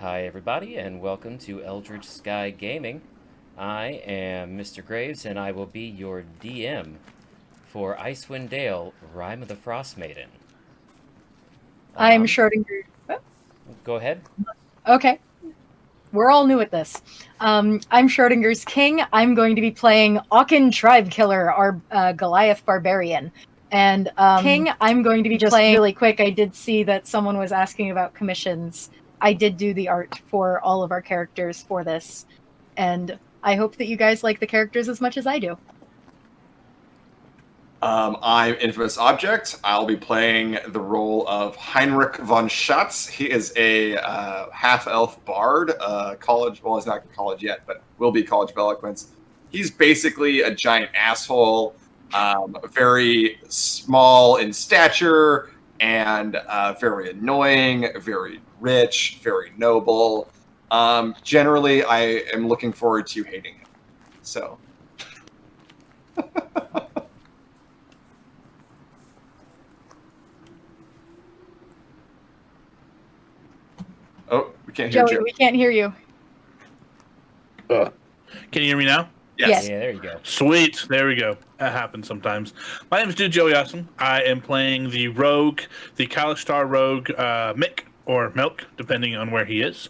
Hi, everybody, and welcome to Eldritch Sky Gaming. I am Mr. Graves, and I will be your DM for Icewind Dale, Rime of the Frostmaiden. I'm Schrodinger. Go ahead. Okay. We're all new at this. I'm Schrodinger's king. I'm going to be playing Auken Tribe Killer, our Goliath Barbarian. And King, I'm going to be just playing really quick. I did see that someone was asking about commissions. I did do the art for all of our characters for this. And I hope that you guys like the characters as much as I do. I'm Infamous Object. I'll be playing the role of Heinrich Von Schatz. He is a half-elf bard, college, well, he's not college yet, but will be College of Eloquence. He's basically a giant asshole, very small in stature, and very annoying, very rich, very noble. Generally, I am looking forward to hating him. So... Oh, we can't hear Joey, you. we can't hear you. Can you hear me now? Yes. Yeah, there you go. Sweet. There we go. That happens sometimes. My name is Joey Awesome. I am playing the rogue, the Kalistar rogue, Mick, or Milk, depending on where he is.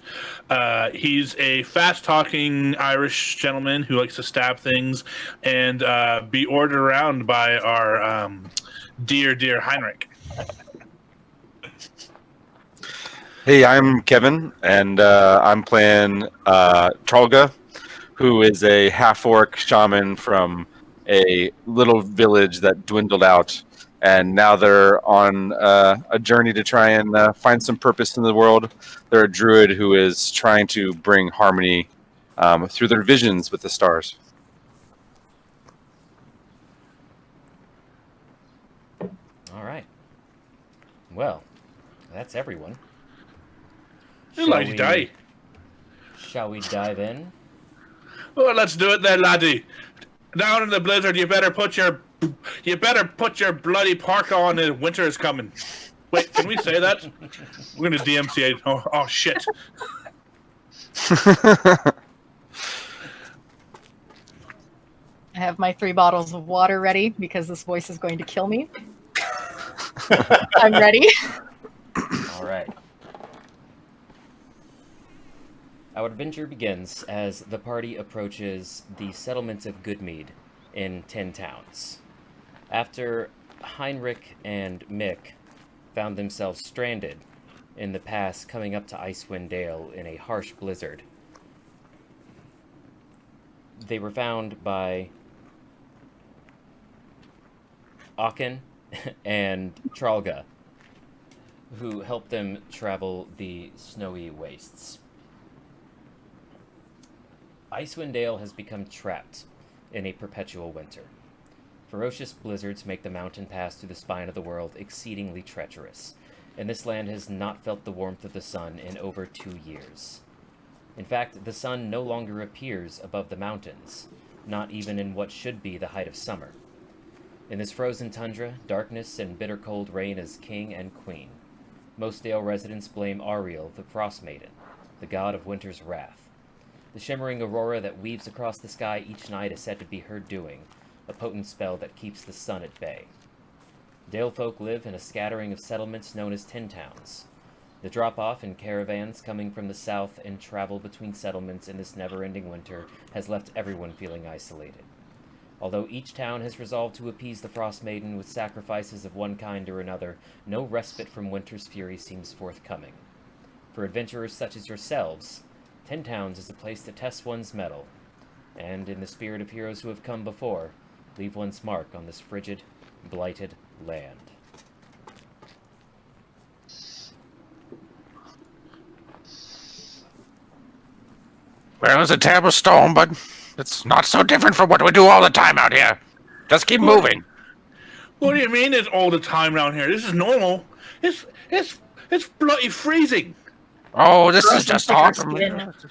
He's a fast-talking Irish gentleman who likes to stab things and be ordered around by our dear Heinrich. Hey, I'm Kevin, and I'm playing Trahlga, who is a half-orc shaman from a little village that dwindled out, and now they're on a journey to try and find some purpose in the world. They're a druid who is trying to bring harmony through their visions with the stars. All right. Well, that's everyone. Shall we dive in? Well, let's do it then, laddie. Down in the blizzard, you better put your bloody parka on. The winter is coming. Wait, can we say that? We're gonna DMCA. Oh shit. I have my 3 bottles of water ready because this voice is going to kill me. I'm ready. All right. Our adventure begins as the party approaches the settlement of Goodmead in 10 Towns. After Heinrich and Mick found themselves stranded in the pass coming up to Icewind Dale in a harsh blizzard, they were found by Auken and Trahlga, who helped them travel the snowy wastes. Icewind Dale has become trapped in a perpetual winter. Ferocious blizzards make the mountain pass through the spine of the world exceedingly treacherous, and this land has not felt the warmth of the sun in over 2 years. In fact, the sun no longer appears above the mountains, not even in what should be the height of summer. In this frozen tundra, darkness and bitter cold reign as king and queen. Most Dale residents blame Ariel, the Frostmaiden, the god of winter's wrath. The shimmering aurora that weaves across the sky each night is said to be her doing, a potent spell that keeps the sun at bay. Dale folk live in a scattering of settlements known as 10 Towns. The drop-off in caravans coming from the south and travel between settlements in this never-ending winter has left everyone feeling isolated. Although each town has resolved to appease the Frostmaiden with sacrifices of one kind or another, no respite from winter's fury seems forthcoming. For adventurers such as yourselves, 10 Towns is a place to test one's mettle, and, in the spirit of heroes who have come before, leave one's mark on this frigid, blighted land. Well, it's a terrible storm, but it's not so different from what we do all the time out here. Just keep moving. What do you mean it's all the time around here? This is normal. It's bloody freezing. Oh, this is just autumn. That's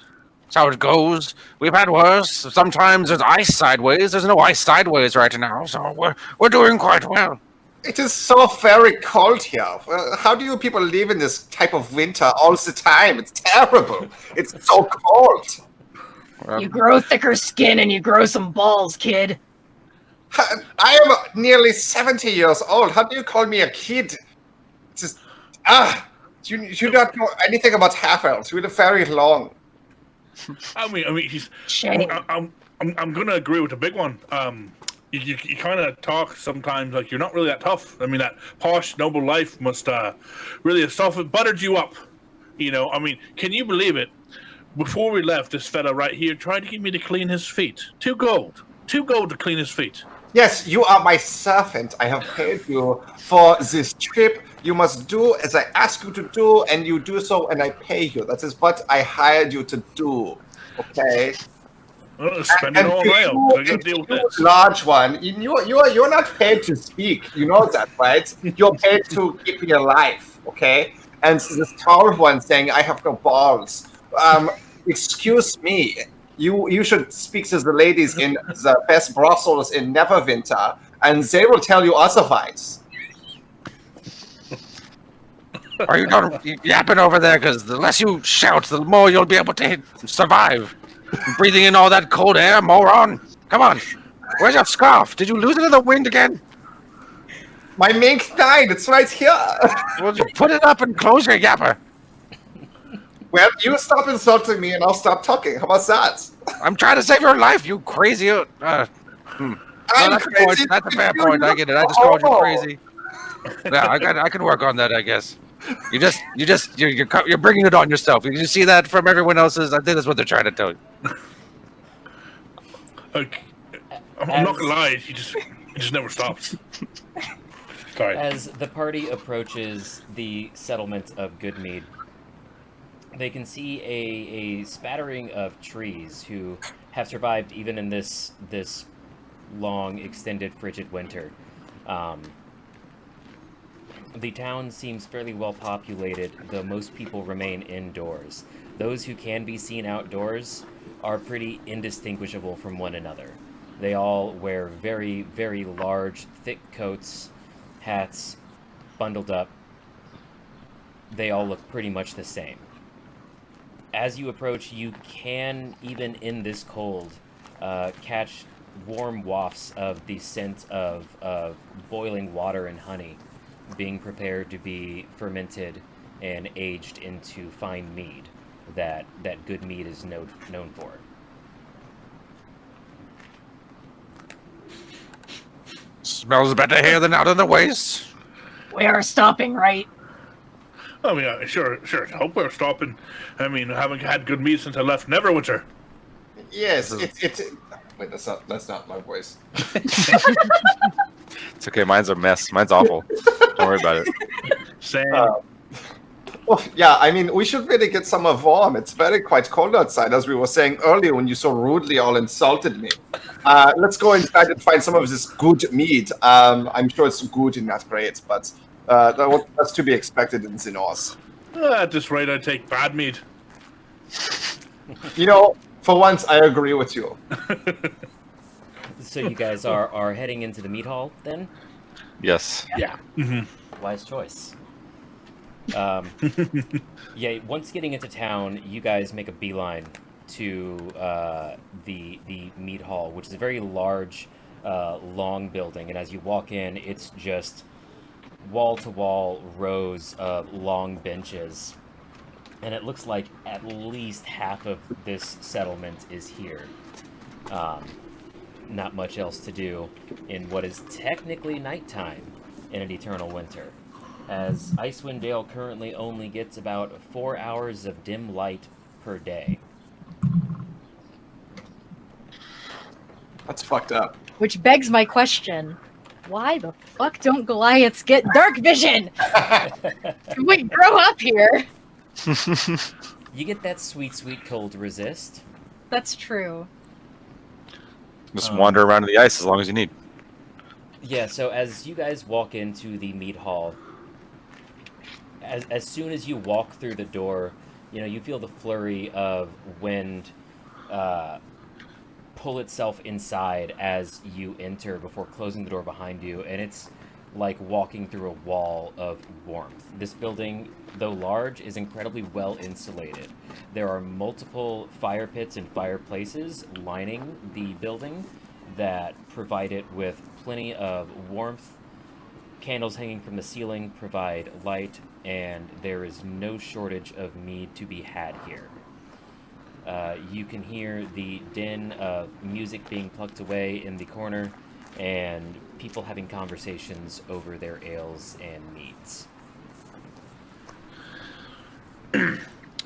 how it goes. We've had worse. Sometimes there's ice sideways. There's no ice sideways right now, so we're doing quite well. It is so very cold here. How do you people live in this type of winter all the time? It's terrible. It's so cold. You grow thicker skin and you grow some balls, kid. I am nearly 70 years old. How do you call me a kid? It's just, you don't know anything about half-elves. We're very long. I mean, Shame. I'm gonna agree with the big one. You kind of talk sometimes like you're not really that tough. I mean, that posh, noble life must really have softened, buttered you up. You know, I mean, can you believe it? Before we left, this fella right here tried to get me to clean his feet. 2 gold. 2 gold to clean his feet. Yes, you are my servant. I have paid you for this trip. You must do as I ask you to do, and you do so, and I pay you. That is what I hired you to do. Okay? Spend it all around. I gotta deal with this. Large one. You're not paid to speak. You know that, right? You're paid to keep me alive. Okay? And this tall one saying, I have no balls. Excuse me. You should speak to the ladies in the best brothels in Neverwinter, and they will tell you otherwise. Are you not yapping over there? Because the less you shout, the more you'll be able to survive. Breathing in all that cold air, moron. Come on. Where's your scarf? Did you lose it in the wind again? My mink died. It's right here. Well, just put it up and close your yapper. Well, you stop insulting me, and I'll stop talking. How about that? I'm trying to save your life, you crazy. No, that's crazy. That's a fair point. I get it. I just called you crazy. Yeah, I can work on that, I guess. You're bringing it on yourself. You see that from everyone else's. I think that's what they're trying to tell you. Okay. I'm not gonna lie. He just never stops. Sorry. As the party approaches the settlement of Goodmead, they can see a spattering of trees who have survived even in this long, extended, frigid winter. The town seems fairly well populated, though most people remain indoors. Those who can be seen outdoors are pretty indistinguishable from one another. They all wear very, very large, thick coats, hats, bundled up. They all look pretty much the same. As you approach, you can, even in this cold, catch warm wafts of the scent of boiling water and honey being prepared to be fermented and aged into fine mead that good mead is known for. Smells better here than out in the waste. We are stopping, right? I mean, sure. I hope we're stopping. I mean, I haven't had good meat since I left Neverwinter. Yes, it's. Wait, that's not my voice. It's okay. Mine's a mess. Mine's awful. Don't worry about it. Same. Well, yeah, I mean, we should really get some warm. It's quite cold outside, as we were saying earlier when you so rudely all insulted me. Let's go inside and find some of this good meat. I'm sure it's good and not great, but that's to be expected in the North. At this rate, I'd take bad meat. You know, for once, I agree with you. So you guys are heading into the meat hall, then? Yes. Yeah. Mm-hmm. Wise choice. Yeah, once getting into town, you guys make a beeline to the meat hall, which is a very large, long building. And as you walk in, it's just wall-to-wall rows of long benches. And it looks like at least half of this settlement is here. Not much else to do in what is technically nighttime in an eternal winter, as Icewind Dale currently only gets about 4 hours of dim light per day. That's fucked up. Which begs my question. Why the fuck don't Goliaths get dark vision? Can we grow up here? You get that sweet, sweet cold resist. That's true. Just wander around in the ice as long as you need. Yeah, so as you guys walk into the meat hall, as soon as you walk through the door, you know, you feel the flurry of wind pull itself inside as you enter before closing the door behind you, and it's like walking through a wall of warmth. This building, though large, is incredibly well insulated. There are multiple fire pits and fireplaces lining the building that provide it with plenty of warmth. Candles hanging from the ceiling provide light, and there is no shortage of mead to be had here. You can hear the din of music being plucked away in the corner, and people having conversations over their ales and meads.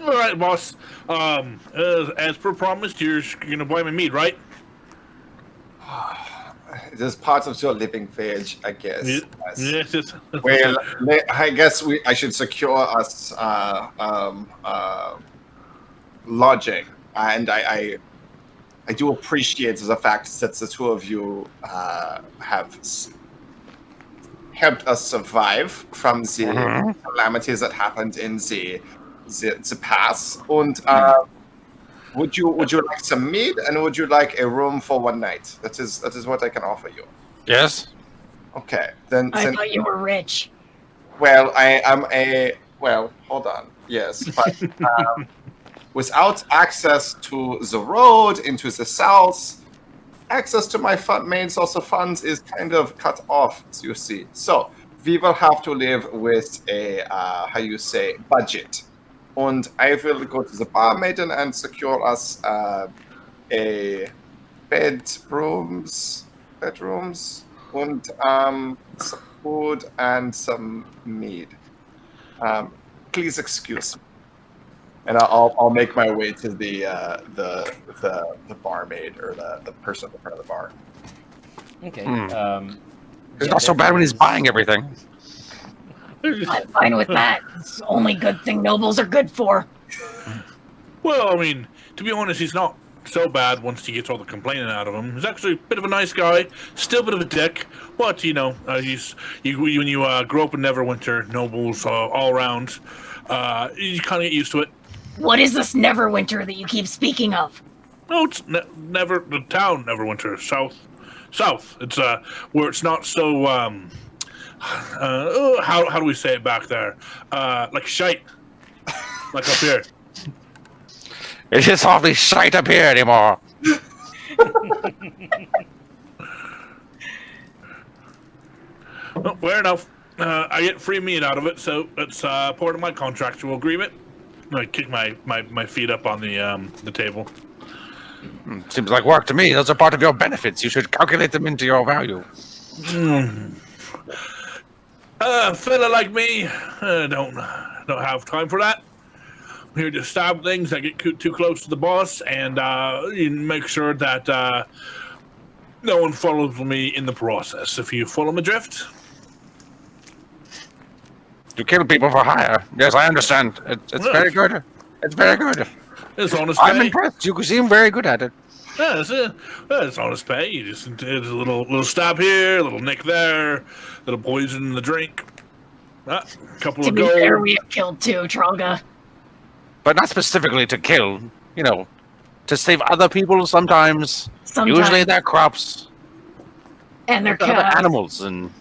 All right, boss. As per promised, you're gonna buy me mead, right? It is part of your living wage, I guess. Yes. Yes. Well, I guess I should secure us lodging, and I do appreciate the fact that the two of you have helped us survive from the calamities that happened in the past. And would you like some meat, and would you like a room for one night? That is what I can offer you. Yes. Okay, then. I thought you were rich. Well, I am well, hold on. Yes, but without access to the road into the south, access to my main source of funds is kind of cut off, you see. So we will have to live with a budget. And I will go to the barmaiden and secure us a bedrooms, and some food and some mead. Please excuse me, and I'll make my way to the barmaid or the person in front of the bar. Okay. It's not so bad when he's buying everything. I'm fine with that. It's the only good thing nobles are good for. Well, I mean, to be honest, he's not so bad once he gets all the complaining out of him. He's actually a bit of a nice guy, still a bit of a dick, but when you grow up in Neverwinter, nobles all around, you kind of get used to it. What is this Neverwinter that you keep speaking of? No, it's the town Neverwinter, south. It's where it's not so how do we say it back there? Like shite, like up here. It is awfully shite up here anymore. Well, fair enough. I get free meat out of it, so it's part of my contractual agreement. I kick my feet up on the table. Seems like work to me. Those are part of your benefits. You should calculate them into your value. A fella like me don't have time for that. I'm here to stop things that get too close to the boss, and make sure that no one follows me in the process. If you follow my drift. To kill people for hire. Yes, I understand. It's very good. It's very good. It's honest pay. I'm impressed. You seem very good at it. Yeah, it's honest pay. You just it's a little stab here, a little nick there, a little poison in the drink. A couple To of be gold. fair, we have killed two, Trahlga. But not specifically to kill. You know, to save other people sometimes. Sometimes. Usually their crops. And their Other cows. animals and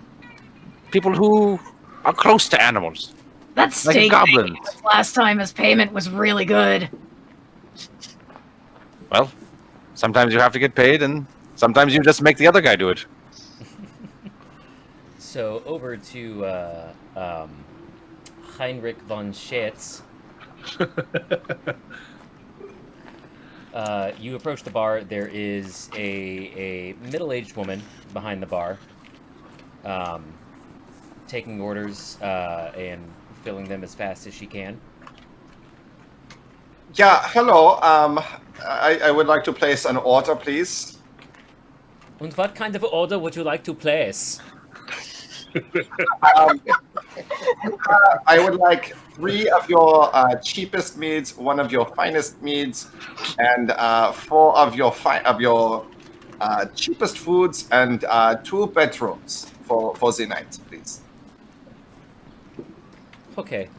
people who are close to animals. That Like steak goblins. last time as payment was really good. Well, sometimes you have to get paid, and sometimes you just make the other guy do it. So over to Heinrich Von Schatz. You approach the bar. There is a middle-aged woman behind the bar, taking orders and filling them as fast as she can. Yeah, hello. I would like to place an order, please. And what kind of order would you like to place? I would like 3 of your cheapest meads, 1 of your finest meads, and 4 of your cheapest foods, and 2 bedrooms for the night, please. Okay.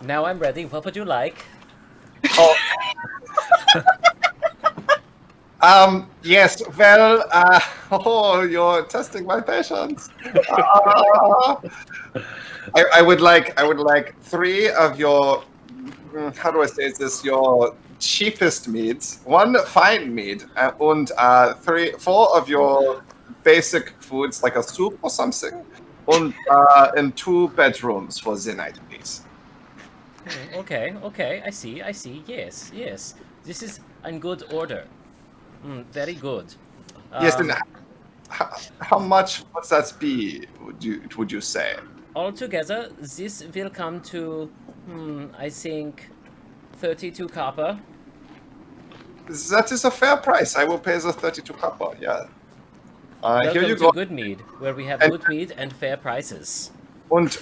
Now I'm ready. What would you like? Oh. Yes, well, you're testing my patience. I would like 3 of your, how do I say this, your cheapest meats, 1 fine meat, and 4 of your basic foods, like a soup or something, and 2 bedrooms for the night, please. Okay, I see, yes. This is in good order. Very good. Yes, and how much would that be, would you say? Altogether, this will come to, I think, 32 copper. That is a fair price. I will pay the 32 copper, yeah. Welcome here you to go. Good Mead, where we have good mead and fair prices. Here's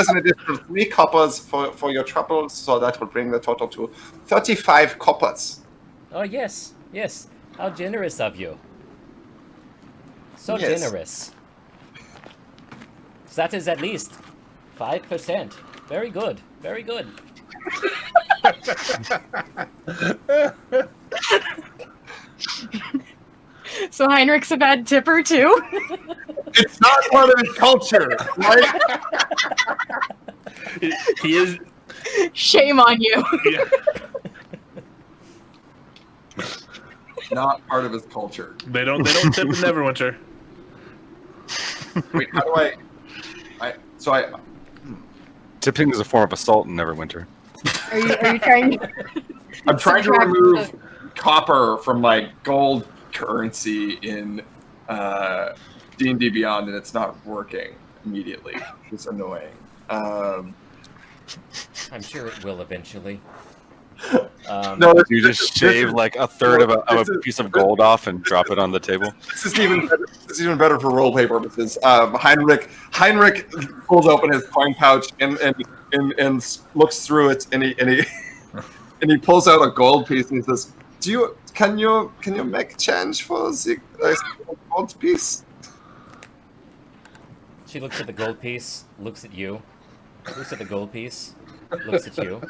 an additional 3 coppers for your troubles, so that will bring the total to 35 coppers. Oh, yes. How generous of you. So Yes. generous. That is at least 5%. Very good. So Heinrich's a bad tipper too. It's not part of his culture, right? He is. Shame on you. Yeah. Not part of his culture. They don't tip in Neverwinter. Wait, how do I Tipping is a form of assault in Neverwinter. Are you trying? I'm trying to Subtract remove copper from my gold currency in D&D Beyond, and it's not working immediately. It's annoying. I'm sure it will eventually. No, You just shave like a third of a piece of gold off and drop it on the table. this is even better for roleplay purposes. Heinrich pulls open his coin pouch and looks through it, and he pulls out a gold piece and he says, "Can you make change for the gold piece?" She looks at the gold piece, looks at you, looks at the gold piece, looks at you,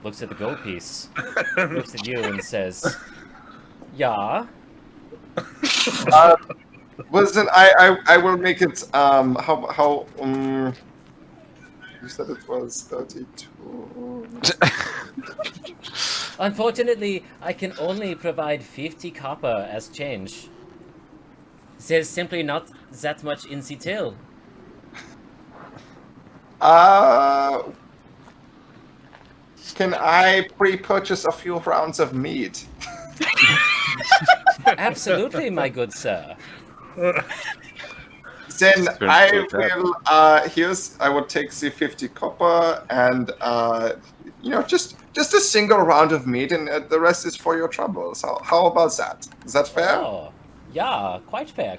looks at the gold piece, looks at you, and says, "Yeah." Listen, I will make it. How you said it was 32. Unfortunately, I can only provide 50 copper as change. There's simply not that much in the till. Can I pre-purchase a few rounds of meat? Absolutely, my good sir. Then Good, I good, will. I will take the 50 copper and just a single round of meat, and the rest is for your troubles. How about that? Is that fair? Oh, yeah, quite fair.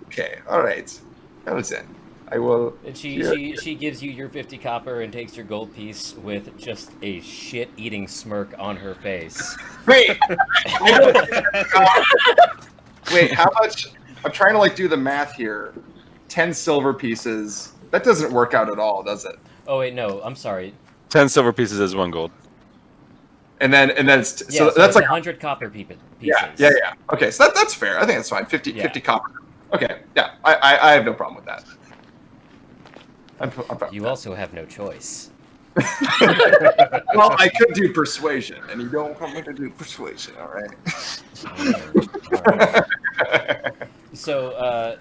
Okay, all right. Well then, I will. And she gives you your 50 copper and takes your gold piece with just a shit-eating smirk on her face. Wait. Wait, how much? I'm trying to do the math here. 10 silver pieces. That doesn't work out at all, does it? Oh wait, no, I'm sorry. 10 silver pieces is 1 gold. And then it's Yeah, so that's it's like 100 copper pieces. yeah. Okay, so that's fair. I think that's fine. 50 copper. Okay, yeah, I have no problem with that. I'm fine You with also have no choice. that. Well, I could do persuasion, and you don't want me to do persuasion, all right? Alright. So,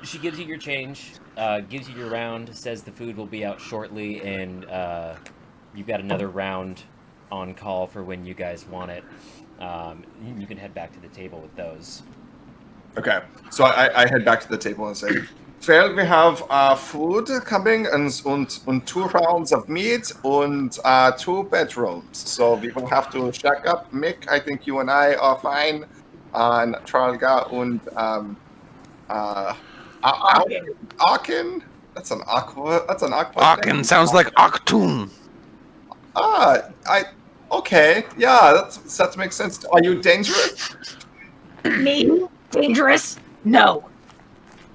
she gives you your change, gives you your round, says the food will be out shortly, and you've got another round on call for when you guys want it. You can head back to the table with those. Okay, so I head back to the table and say, "Well, we have food coming and 2 rounds of meat and 2 bedrooms. So we will have to check up. Mick, I think you and I are fine. And Trahlga and Auken. That's an aqua. Auken sounds like Octoon. Okay. Yeah, that makes sense. Are you dangerous? Me? Dangerous? No.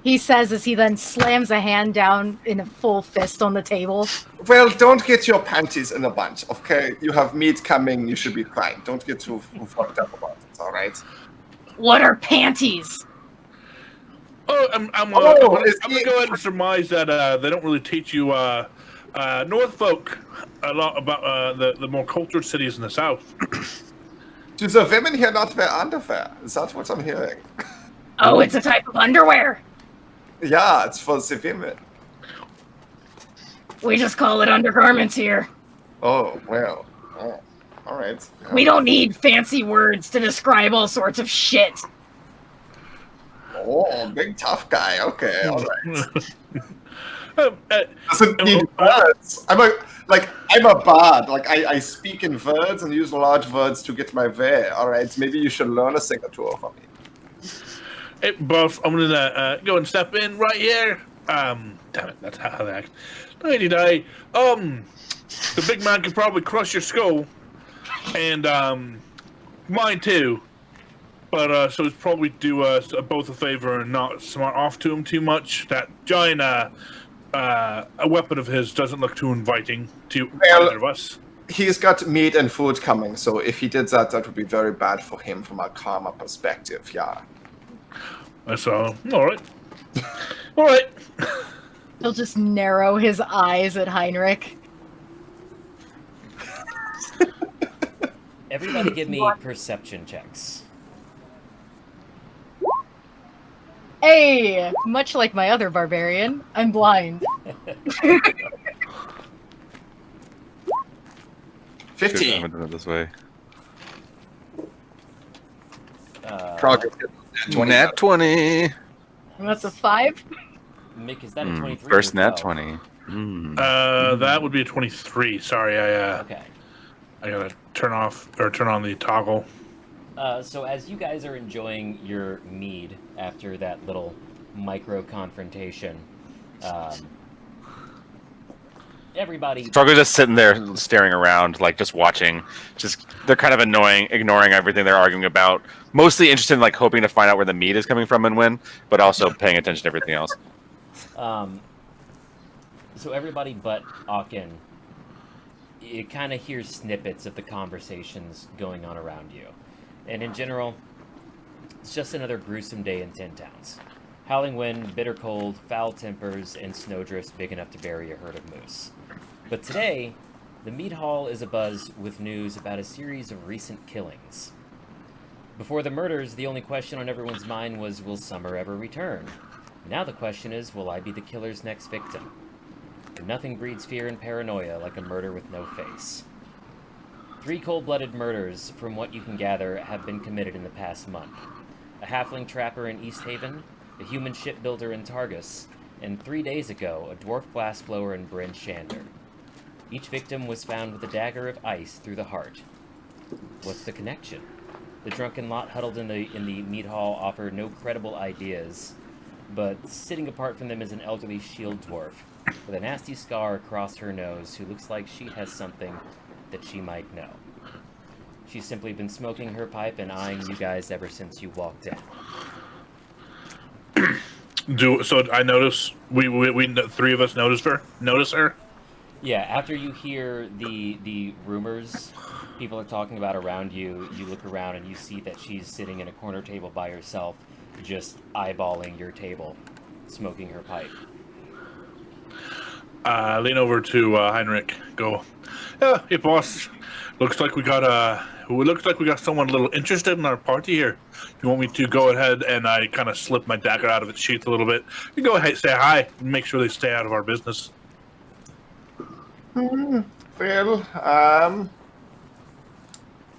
he says as he then slams a hand down in a full fist on the table. Well, don't get your panties in a bunch, okay? You have meat coming, you should be fine. Don't get too fucked up about it, all right? What are panties? Oh, I'm gonna go ahead and surmise that they don't really teach you Northfolk a lot about the more cultured cities in the south. Do the women here not wear underwear? Is that what I'm hearing? Oh, it's a type of underwear. Yeah, it's for the women. We just call it undergarments here. Oh, well. Oh, all right. Yeah. We don't need fancy words to describe all sorts of shit. Oh, big tough guy. Okay, all right. Doesn't need words. I'm a bard. Like I speak in words and use large words to get my way. All right, maybe you should learn a thing or two from me. Hey, boss, I'm gonna go and step in right here. Damn it, that's how they act. Lady day. The big man could probably crush your skull, and mine too. But so it's probably do us both a favor and not smart off to him too much. That giant a weapon of his doesn't look too inviting to either of us. He's got meat and food coming, so if he did that, that would be very bad for him from a karma perspective. Yeah. So all right, all right. He'll just narrow his eyes at Heinrich. Everybody give me perception checks. Hey, much like my other barbarian, I'm blind. 15. I'm doing it this way. Nat 20. And that's a 5. Mick, is that a 23? First or nat 12? 20. That would be a 23. Sorry, Okay. I gotta turn on the toggle. So as you guys are enjoying your mead after that little micro confrontation, everybody... Trahlga's just sitting there staring around, like just watching. They're kind of annoying, ignoring everything they're arguing about. Mostly interested in like hoping to find out where the meat is coming from and when, but also paying attention to everything else. So everybody but Auken, you kind of hear snippets of the conversations going on around you. And in general, it's just another gruesome day in Tin Towns. Howling wind, bitter cold, foul tempers, and snowdrifts big enough to bury a herd of moose. But today, the mead hall is abuzz with news about a series of recent killings. Before the murders, the only question on everyone's mind was, will Summer ever return? Now the question is, will I be the killer's next victim? Nothing breeds fear and paranoia like a murder with no face. 3 cold-blooded murders, from what you can gather, have been committed in the past month. A halfling trapper in East Haven, a human shipbuilder in Targus, and 3 days ago, a dwarf glassblower in Bryn Shander. Each victim was found with a dagger of ice through the heart. What's the connection? The drunken lot huddled in the mead hall offer no credible ideas, but sitting apart from them is an elderly shield dwarf with a nasty scar across her nose who looks like she has something that she might know. She's simply been smoking her pipe and eyeing you guys ever since you walked in. So I notice we 3 of us notice her. Yeah, after you hear the rumors people are talking about around you, you look around and you see that she's sitting in a corner table by herself, just eyeballing your table, smoking her pipe. Lean over to Heinrich. Go. Hey, boss. Looks like we got someone a little interested in our party here. You want me to go ahead and I kind of slip my dagger out of its sheath a little bit? You go ahead, say hi, and make sure they stay out of our business. Well,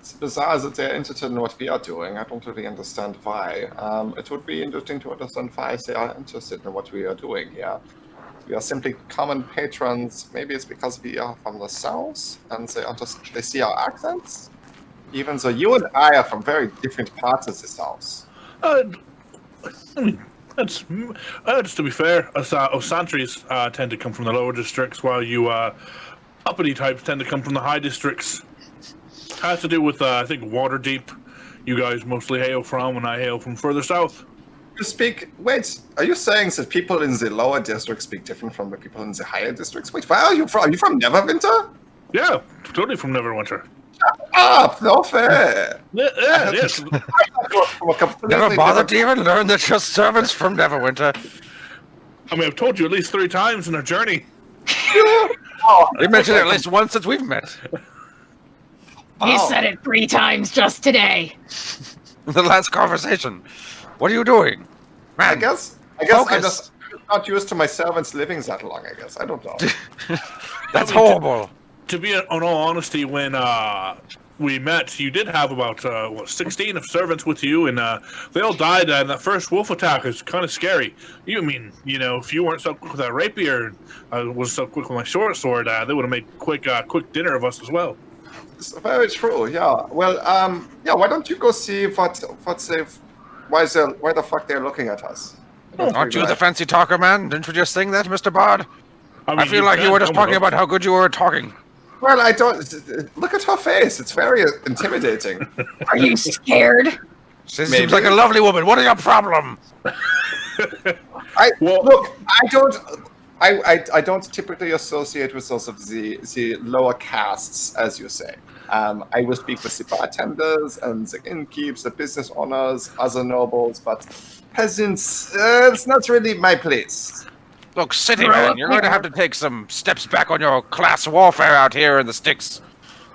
it's bizarre that they're interested in what we are doing. I don't really understand why. It would be interesting to understand why they are interested in what we are doing here. We are simply common patrons. Maybe it's because we are from the south and they see our accents. Even though you and I are from very different parts of the south. I mean, that's to be fair. Us Santries tend to come from the lower districts, while you uppity types tend to come from the high districts. Has to do with I think Waterdeep. You guys mostly hail from, and I hail from further south. You speak. Wait, are you saying that people in the lower districts speak different from the people in the higher districts? Wait, where are you from? Are you from Neverwinter? Yeah, totally from Neverwinter. Ah, no fair. Yes. Never bothered to even learn that your servant's from Neverwinter. I mean, I've told you at least 3 times in our journey. You mentioned it at least once since we've met. He said it 3 times just today. The last conversation. What are you doing? Man, I guess focus. I'm just not used to my servants living that long, I guess. I don't know. That's horrible. To be in all honesty, when we met, you did have about 16 of servants with you, and they all died in that first wolf attack. It's kind of scary. If you weren't so quick with that rapier, I was so quick with my short sword, they would have made quick dinner of us as well. It's very true, yeah. Well, why don't you go see why the fuck they're looking at us? Aren't you the fancy talker, man? Didn't you just sing that, Mr. Bard? mean, I feel like you were just talking about how good you were at talking. Well, I don't. Look at her face. It's very intimidating. Are you scared? She seems like a lovely woman. What is your problem? I don't typically associate with those of the lower castes, as you say. I will speak with the bartenders and the innkeeps, the business owners, other nobles, but peasants, it's not really my place. Look, city man, you're going to have to take some steps back on your class warfare out here in the sticks.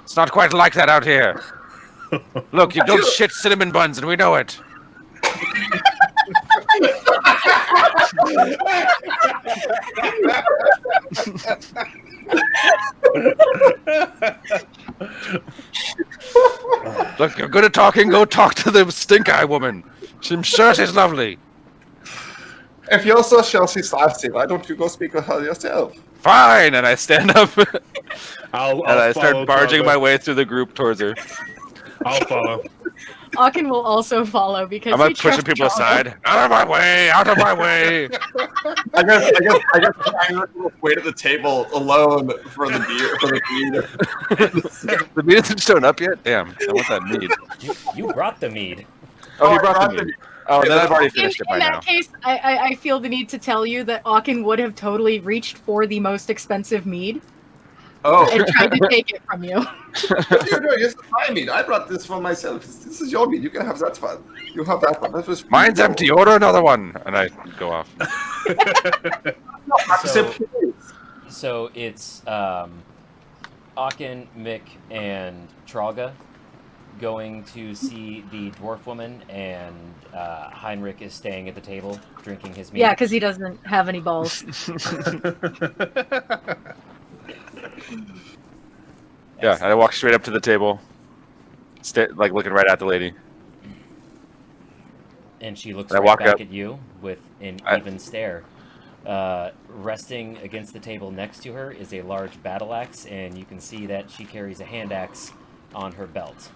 It's not quite like that out here. Look, you don't shit cinnamon buns, and we know it. Look, you're good at talking. Go talk to the stink-eye woman. I'm sure she's lovely. If you're so sure she's saucy, why don't you go speak with her yourself? Fine, and I stand up and I I'll start barging my way through the group towards her. I'll follow. Auken will also follow because I'm like pushing people aside. Out of my way! Out of my way! I guess I will wait at the table alone for the beer. The mead isn't shown up yet? Damn, I want that mead. You brought the mead. Oh, he brought the mead. Oh, then I've already finished it by in now. that case, I feel the need to tell you that Auken would have totally reached for the most expensive mead Oh, and tried to take it from you. what are you doing? This is my mead. I brought this for myself. This is your mead. You can have that one. You have that one. That was Mine's empty. Order another one. And I go off. So it's Auken, Mick, and Trahlga going to see the dwarf woman, and Heinrich is staying at the table drinking his mead. Yeah, because he doesn't have any balls. Yeah, and I walk straight up to the table, looking right at the lady. And she looks I right walk back up. at you with an even stare. Resting against the table next to her is a large battle axe, and you can see that she carries a hand axe on her belt.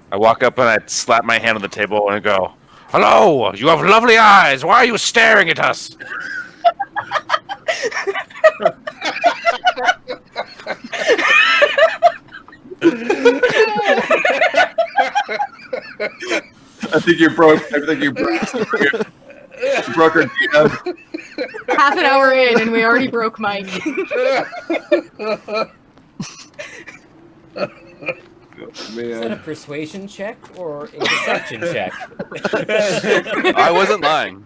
I walk up and I slap my hand on the table and I go, "Hello, you have lovely eyes. Why are you staring at us?" I think you broke her DM. Half an hour in, and we already broke Mike. Is that a persuasion check or a deception check? I wasn't lying.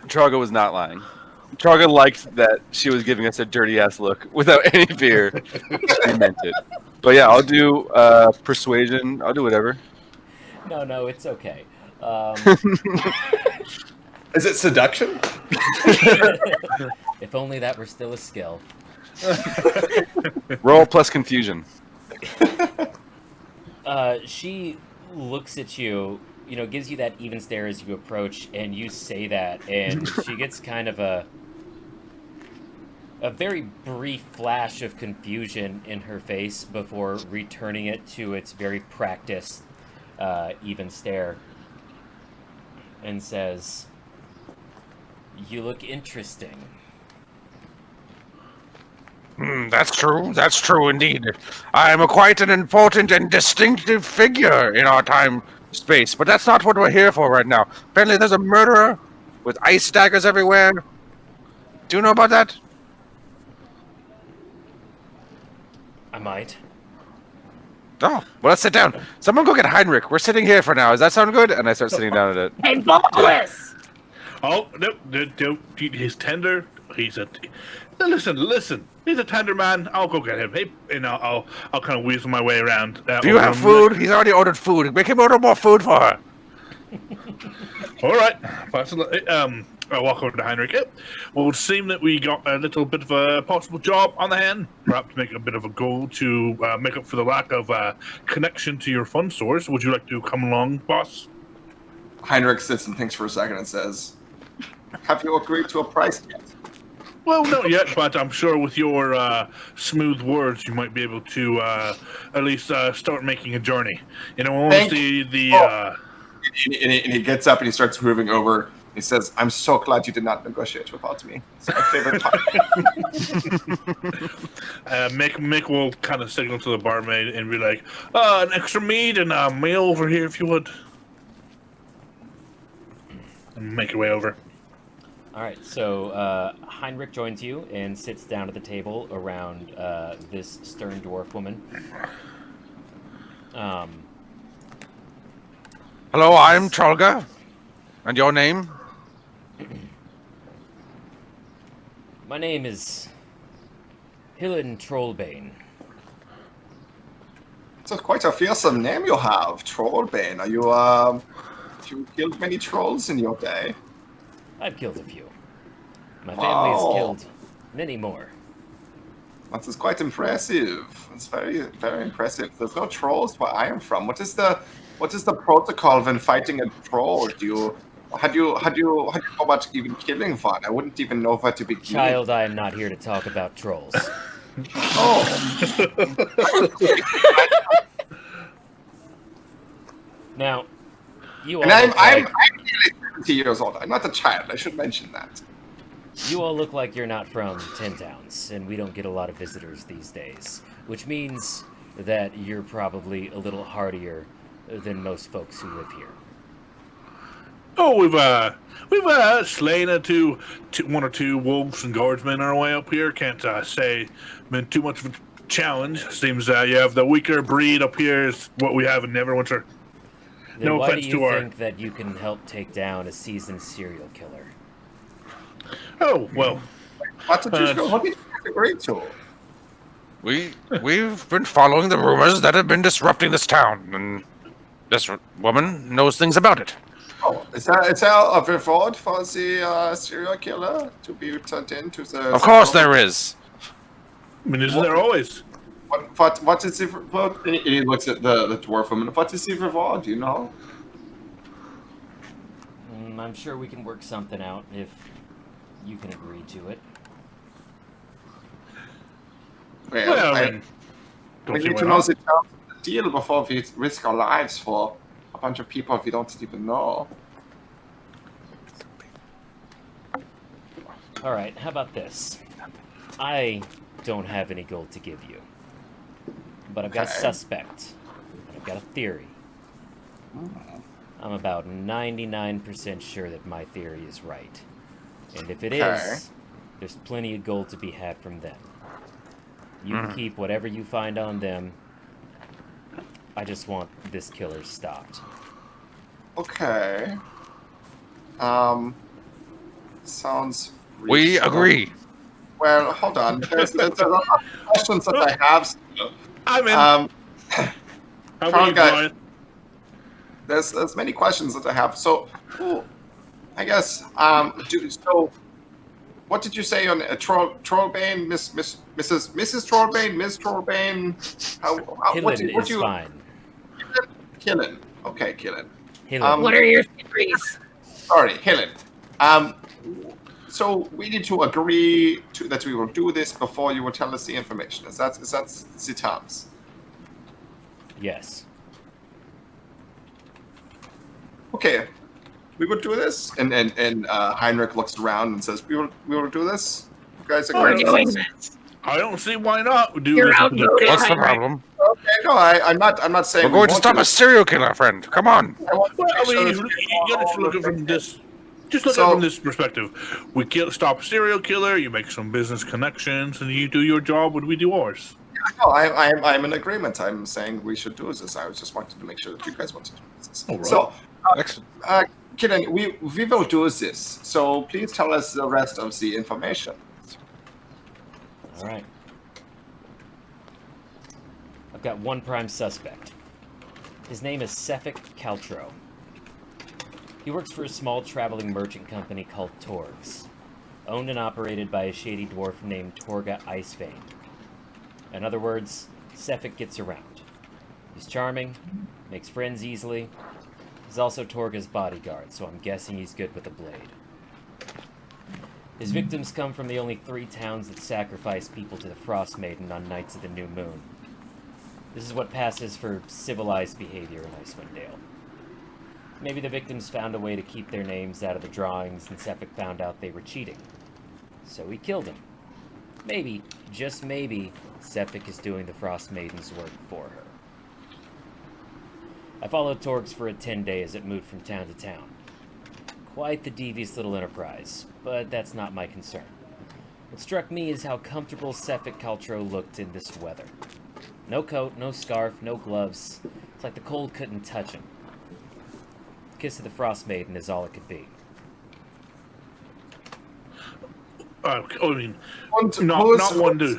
Trahlga was not lying. Trahlga liked that she was giving us a dirty-ass look without any fear. She meant it. But yeah, I'll do persuasion. I'll do whatever. No, it's okay. Is it seduction? If only that were still a skill. Roll plus confusion. She looks at you, gives you that even stare as you approach, and you say that, and she gets kind of a very brief flash of confusion in her face before returning it to its very practiced, even stare, and says, "You look interesting." That's true. That's true indeed. I am quite an important and distinctive figure in our time space, but that's not what we're here for right now. Apparently, there's a murderer with ice daggers everywhere. Do you know about that? I might. Oh, well, let's sit down. Someone go get Heinrich. We're sitting here for now. Does that sound good? And I start sitting down at it. Hey, Ballis! Oh, no, he's tender. He's a... Listen. He's a tender man. I'll go get him. Hey, and I'll kind of weasel my way around. Do you have food? He's already ordered food. Make him order more food for her. All right. I'll walk over to Heinrich. Well, it would seem that we got a little bit of a possible job on the hand. Perhaps make a bit of a goal to make up for the lack of connection to your fund source. Would you like to come along, boss? Heinrich sits and thinks for a second and says, "Have you agreed to a price yet?" Well, not yet, but I'm sure with your smooth words, you might be able to at least start making a journey. You know, honestly, And he gets up and he starts moving over. He says, "I'm so glad you did not negotiate without me. It's my favorite part." Mick will kind of signal to the barmaid and be like, an extra meat and a meal over here if you would. And make your way over. All right, so Heinrich joins you and sits down at the table around this stern dwarf woman. Hello, I'm Trahlga. And your name? My name is Hillen Trollbane. It's quite a fearsome name you have, Trollbane. Are you, you killed many trolls in your day? I've killed a few. My family has killed many more. That is quite impressive. It's very, very impressive. There's no trolls where I am from. What is the protocol when fighting a troll? How do you go about even killing one? I wouldn't even know where to begin. Child, I am not here to talk about trolls. Oh. Now, you all And look I'm like, nearly 70 years old. I'm not a child. I should mention that. you all look like you're not from Tin Towns, and we don't get a lot of visitors these days, which means that you're probably a little hardier than most folks who live here. Oh, we've slain one or two wolves and guardsmen on our way up here. Can't say been too much of a challenge. Seems you have the weaker breed up here is what we have in Neverwinter. Then No why do offense you to our... think that you can help take down a seasoned serial killer? Oh, well. What did you agree to? We've been following the rumors that have been disrupting this town, and this woman knows things about it. Oh, is there a reward for the serial killer to be turned into the... Of course there is. I mean, isn't there always? What is the reward? And he looks at the dwarf woman. What is the reward, do you know? I'm sure we can work something out if you can agree to it. Well, we need to know the deal before we risk our lives for a bunch of people we don't even know. All right, how about this? I don't have any gold to give you, but I've got a suspect. I've got a theory. I'm about 99% sure that my theory is right. And if it is, there's plenty of gold to be had from them. You can keep whatever you find on them. I just want this killer stopped. Okay. Sounds We agree. Well, hold on. There's a lot of questions that I have. I'm in. How about you, Brian? There's many questions that I have. So, I guess, so, what did you say on Trollbane, Mrs. Trollbane, Miss Trollbane? Hillen is fine. Hillen. Okay, Hillen. Hillen. What are your theories? Sorry, Hillen. So we need to agree that we will do this before you will tell us the information. Is that the terms? Yes. Okay, we will do this. And Heinrich looks around and says, "We will do this. You guys agree?" We're doing this. I don't see why not. We do You're this. outvoted. What's the problem? Okay, no, I'm not saying We're going to stop a serial killer, friend. Come on. Well, I mean, you gotta just look at it from this. Just look at it from this perspective. We stop a serial killer. You make some business connections, and you do your job, and we do ours. No, I'm in agreement. I'm saying we should do this. I just wanted to make sure that you guys wanted to do this. All right. So, Excellent. Killian, we will do this. So please tell us the rest of the information. All right. I've got one prime suspect. His name is Sefik Caltro. He works for a small traveling merchant company called Torgs, owned and operated by a shady dwarf named Trahlga Icewind. In other words, Sefik gets around. He's charming, makes friends easily. He's also Trahlga's bodyguard, so I'm guessing he's good with a blade. His victims come from the only 3 towns that sacrifice people to the Frostmaiden on nights of the new moon. This is what passes for civilized behavior in Icewind Dale. Maybe the victims found a way to keep their names out of the drawings, and Sefik found out they were cheating. So he killed him. Maybe, just maybe, Sefik is doing the Frostmaiden's work for her. I followed Torgs for a 10-day as it moved from town to town. Quite the devious little enterprise, but that's not my concern. What struck me is how comfortable Sefik Caltro looked in this weather. No coat, no scarf, no gloves. It's like the cold couldn't touch him. The kiss of the Frostmaiden is all it could be. I mean, not one to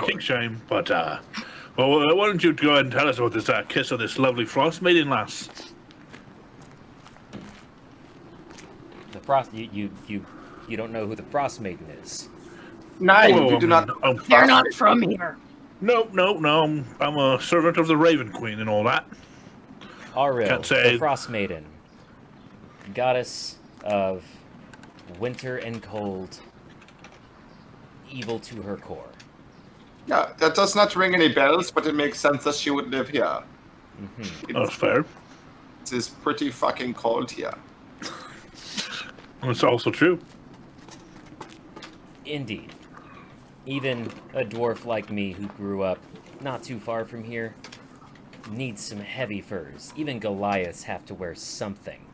kick shame, but well, why don't you go ahead and tell us about this kiss of this lovely Frostmaiden lass? You don't know who the Frostmaiden is. Nine, we do not. They're not from here. No. I'm a servant of the Raven Queen and all that. Ariel, Can't say. the Frostmaiden, goddess of winter and cold, evil to her core. Yeah, that does not ring any bells, but it makes sense that she would live here. Mm-hmm. That's fair. It is pretty fucking cold here. That's also true. Indeed. Even a dwarf like me who grew up not too far from here needs some heavy furs. Even Goliaths have to wear something.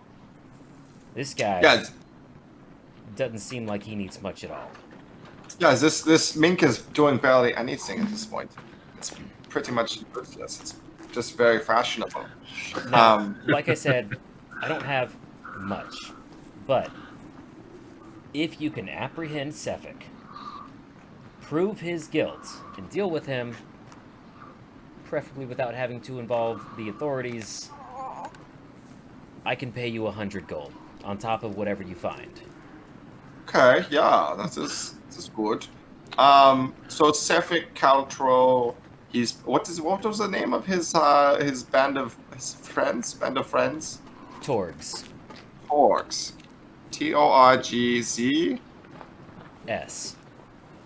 This guy doesn't seem like he needs much at all. Yeah, this mink is doing barely anything at this point. It's pretty much useless. It's just very fashionable. Now, like I said, I don't have much, but if you can apprehend Sefik, prove his guilt, and deal with him, preferably without having to involve the authorities, I can pay you 100 gold, on top of whatever you find. Okay, yeah, that is good. So Sefik Caltro, what was the name of his band of friends? Torgs. Torgs. Torgz. S.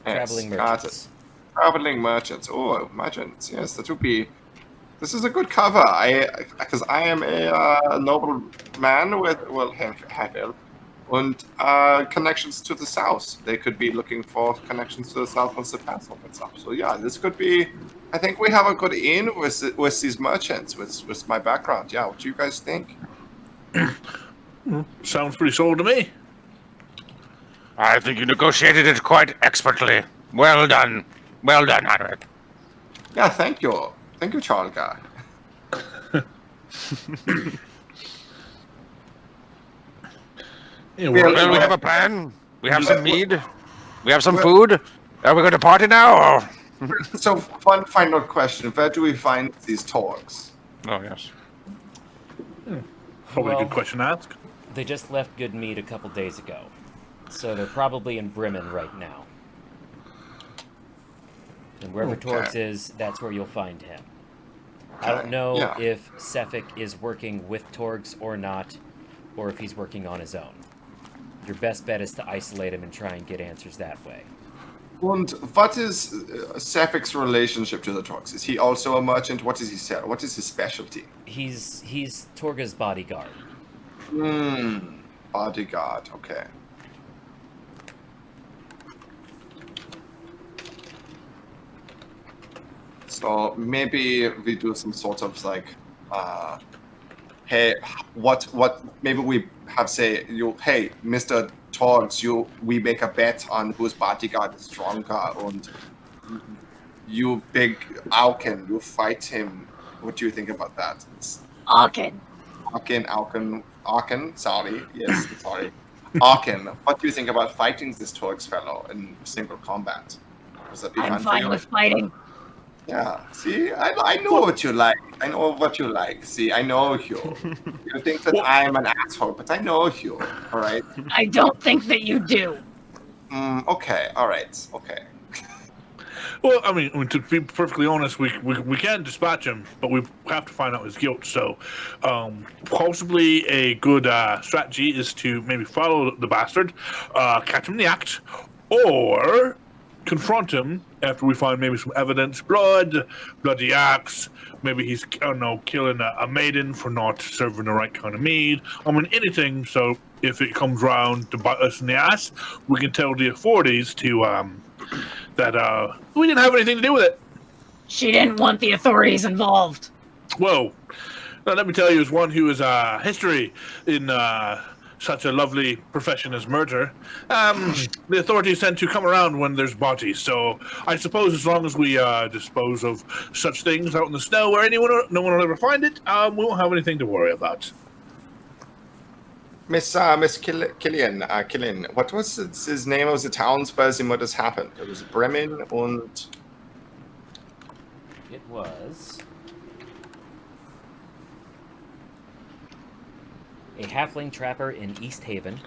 Traveling merchants. Traveling merchants. Oh, merchants. Yes, that would be. This is a good cover. Because I am a noble man with half elf, and connections to the south. They could be looking for connections to the south once the pass opens up. So yeah, this could be. I think we have a good in with these merchants. With my background. Yeah, what do you guys think? Sounds pretty solid to me. I think you negotiated it quite expertly. Well done, Heinrich. Yeah, thank you, Trahlga. Yeah, Well, we have a plan. We have some mead. We have some food. Are we going to party now? Or? So, one final question: where do we find these Torgs? Oh yes. Probably a good question to ask. They just left Good Mead a couple days ago, so they're probably in Bremen right now. And wherever Torgs is, that's where you'll find him. I don't know if Sefik is working with Torgs or not, or if he's working on his own. Your best bet is to isolate him and try and get answers that way. And what is Sefik's relationship to the Torgs? Is he also a merchant? What does he sell? What is his specialty? He's Torga's bodyguard. Bodyguard, okay. So maybe we do some sort of like, hey, maybe we have say, hey, Mr. Torgs, we make a bet on whose bodyguard is stronger, and you big Auken, you fight him. What do you think about that? Auken. Auken, sorry. Yes, sorry. Auken, what do you think about fighting this Torgs fellow in single combat? Does that be fun I'm for fine you? with fighting. Yeah, see, I know what you like. I know what you like. See, I know you. You think that I'm an asshole, but I know you. All right. I don't think that you do. Okay. All right. Okay. Well, I mean, to be perfectly honest, we can dispatch him, but we have to find out his guilt. So, possibly a good strategy is to maybe follow the bastard, catch him in the act, or confront him after we find maybe some evidence, bloody axe. Maybe he's, I don't know, killing a maiden for not serving the right kind of mead. I mean, anything. So if it comes round to bite us in the ass, we can tell the authorities to that we didn't have anything to do with it. She didn't want the authorities involved. Whoa. Now, let me tell you, as one who has history in such a lovely profession as murder, the authorities tend to come around when there's bodies. So I suppose as long as we dispose of such things out in the snow where no one will ever find it, we won't have anything to worry about. Miss Killian, what was his name of the towns where the murders happened? It was Bremen and... It was a halfling trapper in East Haven,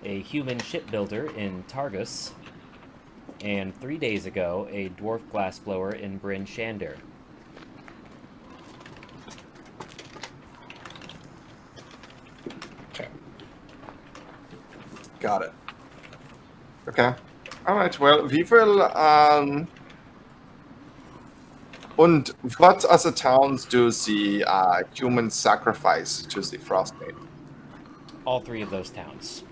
a human shipbuilder in Targus, and 3 days ago, a dwarf glassblower in Bryn Shander. Okay. Got it. Okay. All right, well, we will... And what other towns do the human sacrifice to the Frostmaiden? All 3 of those towns.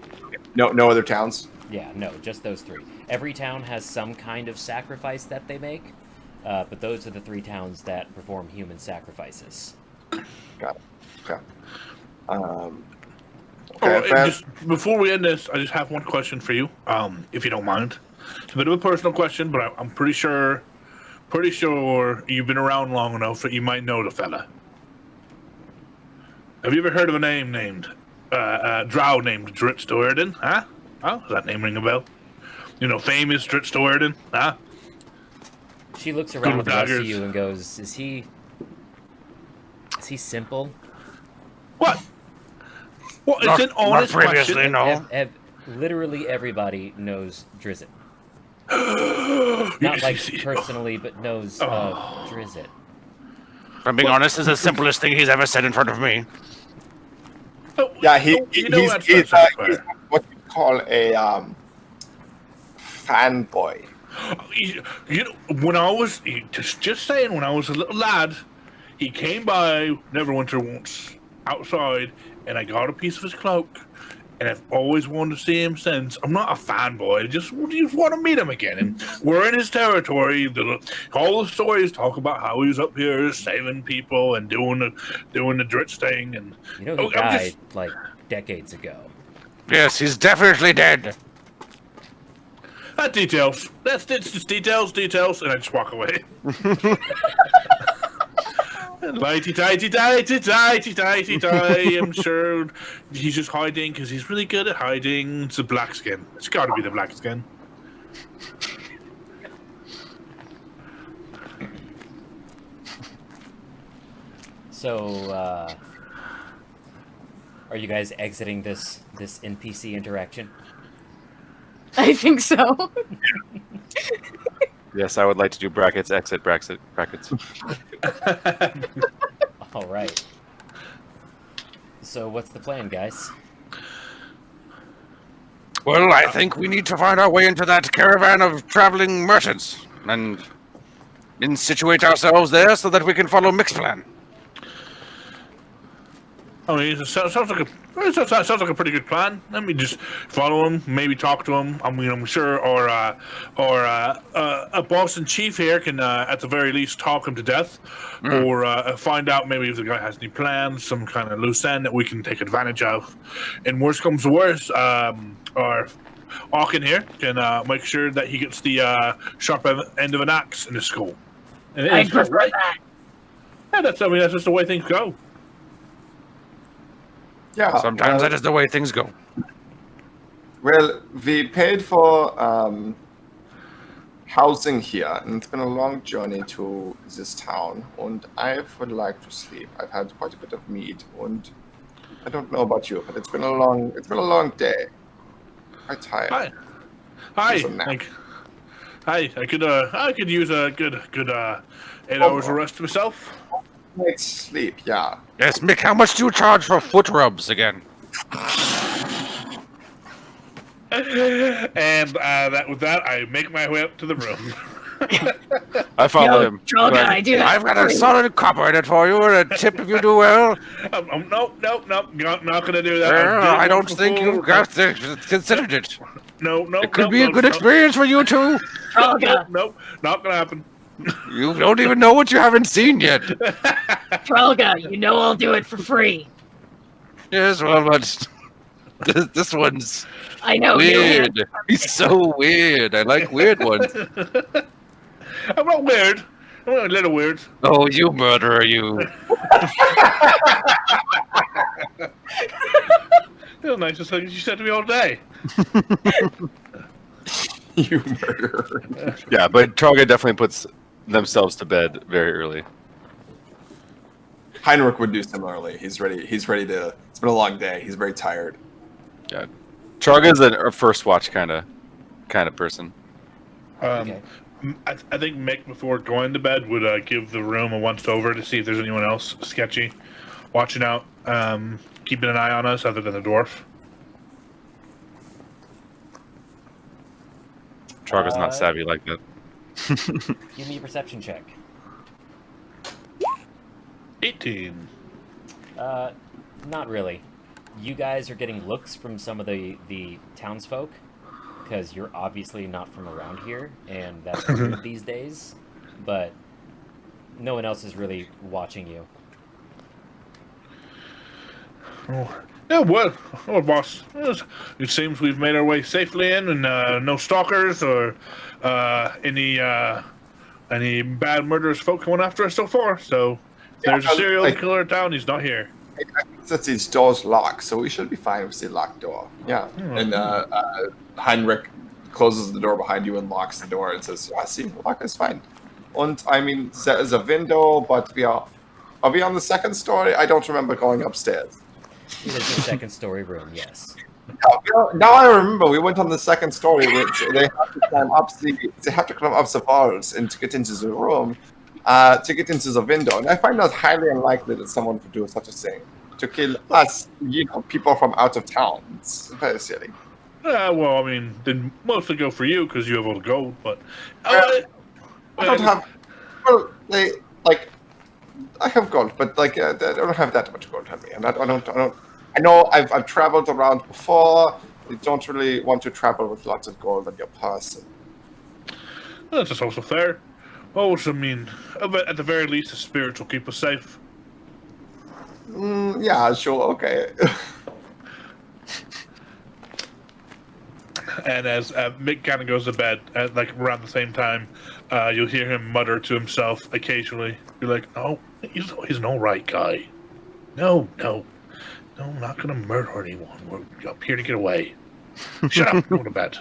No other towns? Yeah, no, just those 3. Every town has some kind of sacrifice that they make, but those are the 3 towns that perform human sacrifices. Got it. Okay. Just before we end this, I just have one question for you, if you don't mind. It's a bit of a personal question, but I'm pretty sure you've been around long enough that you might know the fella. Have you ever heard of a name named drow named Dritz Doerden? Huh? Oh, does that name ring a bell? You know, famous Dritz Doerden? Huh? She looks around at the rest of daggers. you and goes, Is he simple? What? What? It's an honest question. No. Literally everybody knows Drizzt. Not like personally, but knows of Drizzt. If I'm being honest, it's the simplest thing he's ever said in front of me. Yeah, he's he's what you call a fanboy. You know, when I was just saying, when I was a little lad, he came by Neverwinter once outside, and I got a piece of his cloak, and I've always wanted to see him since. I'm not a fanboy, I just want to meet him again. And we're in his territory. All the stories talk about how he was up here saving people and doing the Dritz thing. And You know, he died like decades ago. Yes, he's definitely dead. Details. It's just details, and I just walk away. Lighty-tighty-tighty-tighty-tighty-tighty. I'm sure he's just hiding because he's really good at hiding. It's the black skin. It's got to be the black skin. So, are you guys exiting this NPC interaction? I think so. Yes, I would like to do brackets, exit, brackets. All right. So, what's the plan, guys? Well, I think we need to find our way into that caravan of traveling merchants and situate ourselves there so that we can follow Mick's plan. I mean, it sounds like a pretty good plan. Let me just follow him, maybe talk to him. I mean, I'm sure a Boston chief here can, at the very least, talk him to death, or find out maybe if the guy has any plans, some kind of loose end that we can take advantage of. And worst comes to worst, our Auken here can make sure that he gets the sharp end of an axe in his skull. And I prefer that. Yeah, that's just the way things go. Yeah. Sometimes that is the way things go. Well, we paid for housing here, and it's been a long journey to this town, and I would like to sleep. I've had quite a bit of meat, and I don't know about you, but it's been a long day. I'm tired. Hi. I could use a good 8 hours of rest myself. Night's sleep, yeah. Yes, Mick, how much do you charge for foot rubs again? And with that, I make my way up to the room. I follow him. Trahlga, I do that. I've got a solid copper in it for you, and a tip if you do well. Nope, not gonna do that. I don't think you've considered it. No. It could be a good experience for you too. Trahlga. Nope, not gonna happen. You don't even know what you haven't seen yet. Trahlga, you know I'll do it for free. Yes, well, but this one's I know. weird. He's so weird. I like weird ones. I'm not weird. I'm a little weird. Oh, you murderer, you. The nicest thing you said to me all day. You murderer. Yeah, but Trahlga definitely puts themselves to bed very early. Heinrich would do similarly. He's ready to. It's been a long day. He's very tired. Yeah, Trahlga's a first watch kind of person. Okay. I think Mick, before going to bed, would give the room a once over to see if there's anyone else sketchy, watching out, keeping an eye on us other than the dwarf. Trahlga's not savvy like that. Give me a perception check. 18. Not really. You guys are getting looks from some of the townsfolk, because you're obviously not from around here, and that's weird these days, but no one else is really watching you. Well, boss, it seems we've made our way safely in, and no stalkers or any bad murderous folk coming after us so far, so if there's a serial killer in town, he's not here. That these doors lock, so we should be fine with the locked door. Yeah. And Heinrich closes the door behind you and locks the door and says, "I see, lock is fine." And I mean, there is a window, but are we on the second story? I don't remember going upstairs. It is the second story room, yes. Now I remember we went on the second story, which they have to climb up the walls and to get into the room, to get into the window. And I find that highly unlikely that someone would do such a thing. To kill us, people from out of town. It's very silly. Well, I mean, they mostly go for you because you have all the gold, but... I don't have... Well, I have gold, but I don't have that much gold on me. And I know I've traveled around before. You don't really want to travel with lots of gold on your person. That's also fair. Well, I mean, at the very least, the spirits will keep us safe. Yeah, sure, okay. And as Mick kind of goes to bed, at around the same time, you'll hear him mutter to himself occasionally. You're like, "No, he's an all right guy. No, I'm not gonna murder anyone. We're up here to get away. Shut up, go to bed."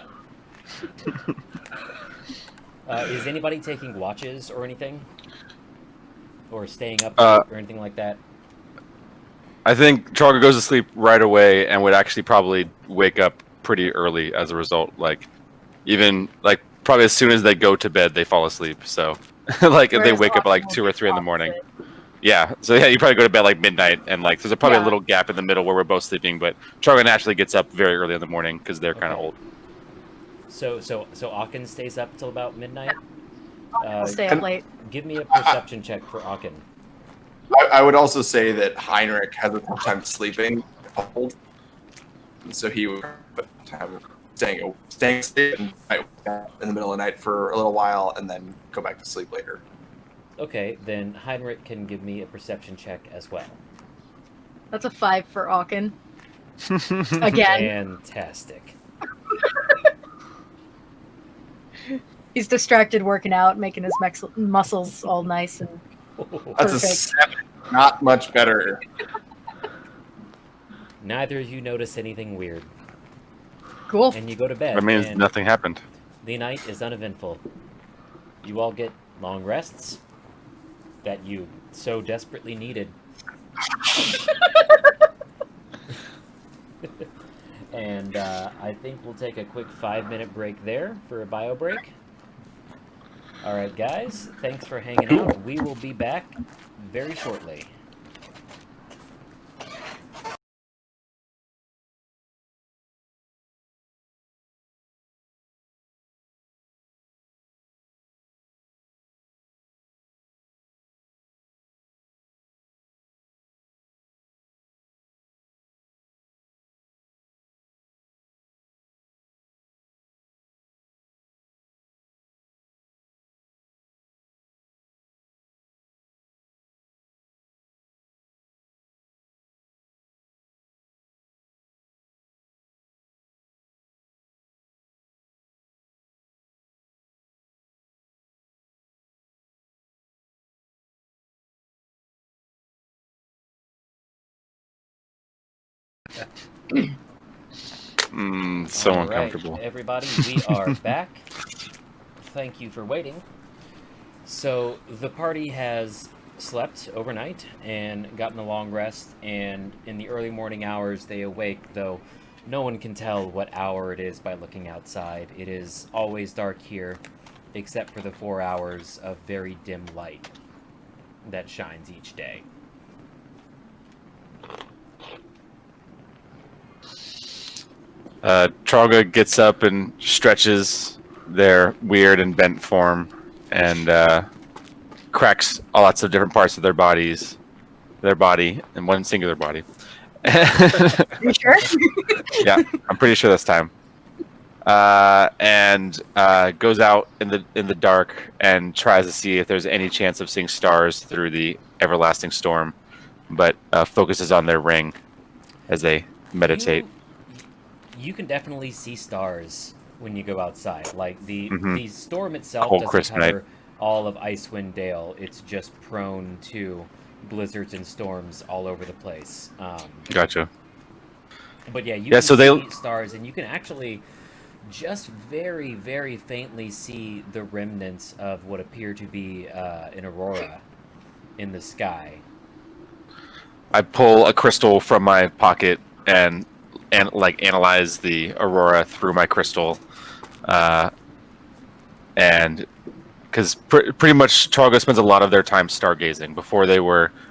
Is anybody taking watches or anything? Or staying up or anything like that? I think Trahlga goes to sleep right away and would actually probably wake up pretty early as a result. Probably as soon as they go to bed, they fall asleep. So, if they wake up at 2 or 3 in the morning. Yeah. So yeah, you probably go to bed midnight, and there's probably a little gap in the middle where we're both sleeping. But Trahlga naturally gets up very early in the morning because they're kind of old. So Auken stays up till about midnight. I'll stay up late. Give me a perception check for Auken. I would also say that Heinrich has a tough time sleeping, cold, so he would have a time staying asleep and might wake up in the middle of the night for a little while and then go back to sleep later. Okay, then Heinrich can give me a perception check as well. That's a 5 for Auken. Again. Fantastic. He's distracted working out, making his muscles all nice and That's perfect. a 7. Not much better. Neither of you notice anything weird. Cool. And you go to bed. That means and nothing happened. the night is uneventful. You all get long rests that you so desperately needed. And I think we'll take a quick 5-minute break there for a bio break. All right, guys, thanks for hanging out. We will be back very shortly. So All uncomfortable. right, everybody, we are back. Thank you for waiting. So the party has slept overnight and gotten a long rest, and in the early morning hours they awake, though no one can tell what hour it is by looking outside. It is always dark here, except for the 4 hours of very dim light that shines each day. Trahlga gets up and stretches their weird and bent form and cracks lots of different parts of their body in one singular body. You sure? Yeah, I'm pretty sure this time. And goes out in the dark and tries to see if there's any chance of seeing stars through the everlasting storm, but focuses on their ring as they meditate. You can definitely see stars when you go outside. Like the storm itself Cold, doesn't crisp cover night. all of Icewind Dale. It's just prone to blizzards and storms all over the place. Gotcha. But yeah, you Yeah, can so see stars, and you can actually just very, very faintly see the remnants of what appear to be an aurora in the sky. I pull a crystal from my pocket and analyze the aurora through my crystal, and because pretty much Trahlga spends a lot of their time stargazing.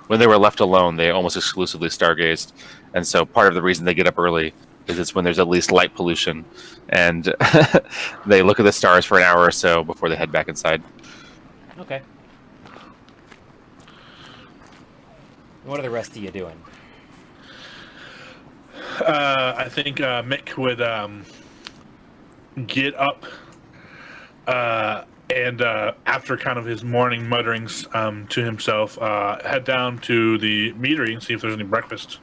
When they were left alone, they almost exclusively stargazed, and so part of the reason they get up early is it's when there's at least light pollution, and they look at the stars for an hour or so before they head back inside. Okay. What are the rest of you doing? I think Mick would get up and after kind of his morning mutterings to himself, head down to the meadery and see if there's any breakfast.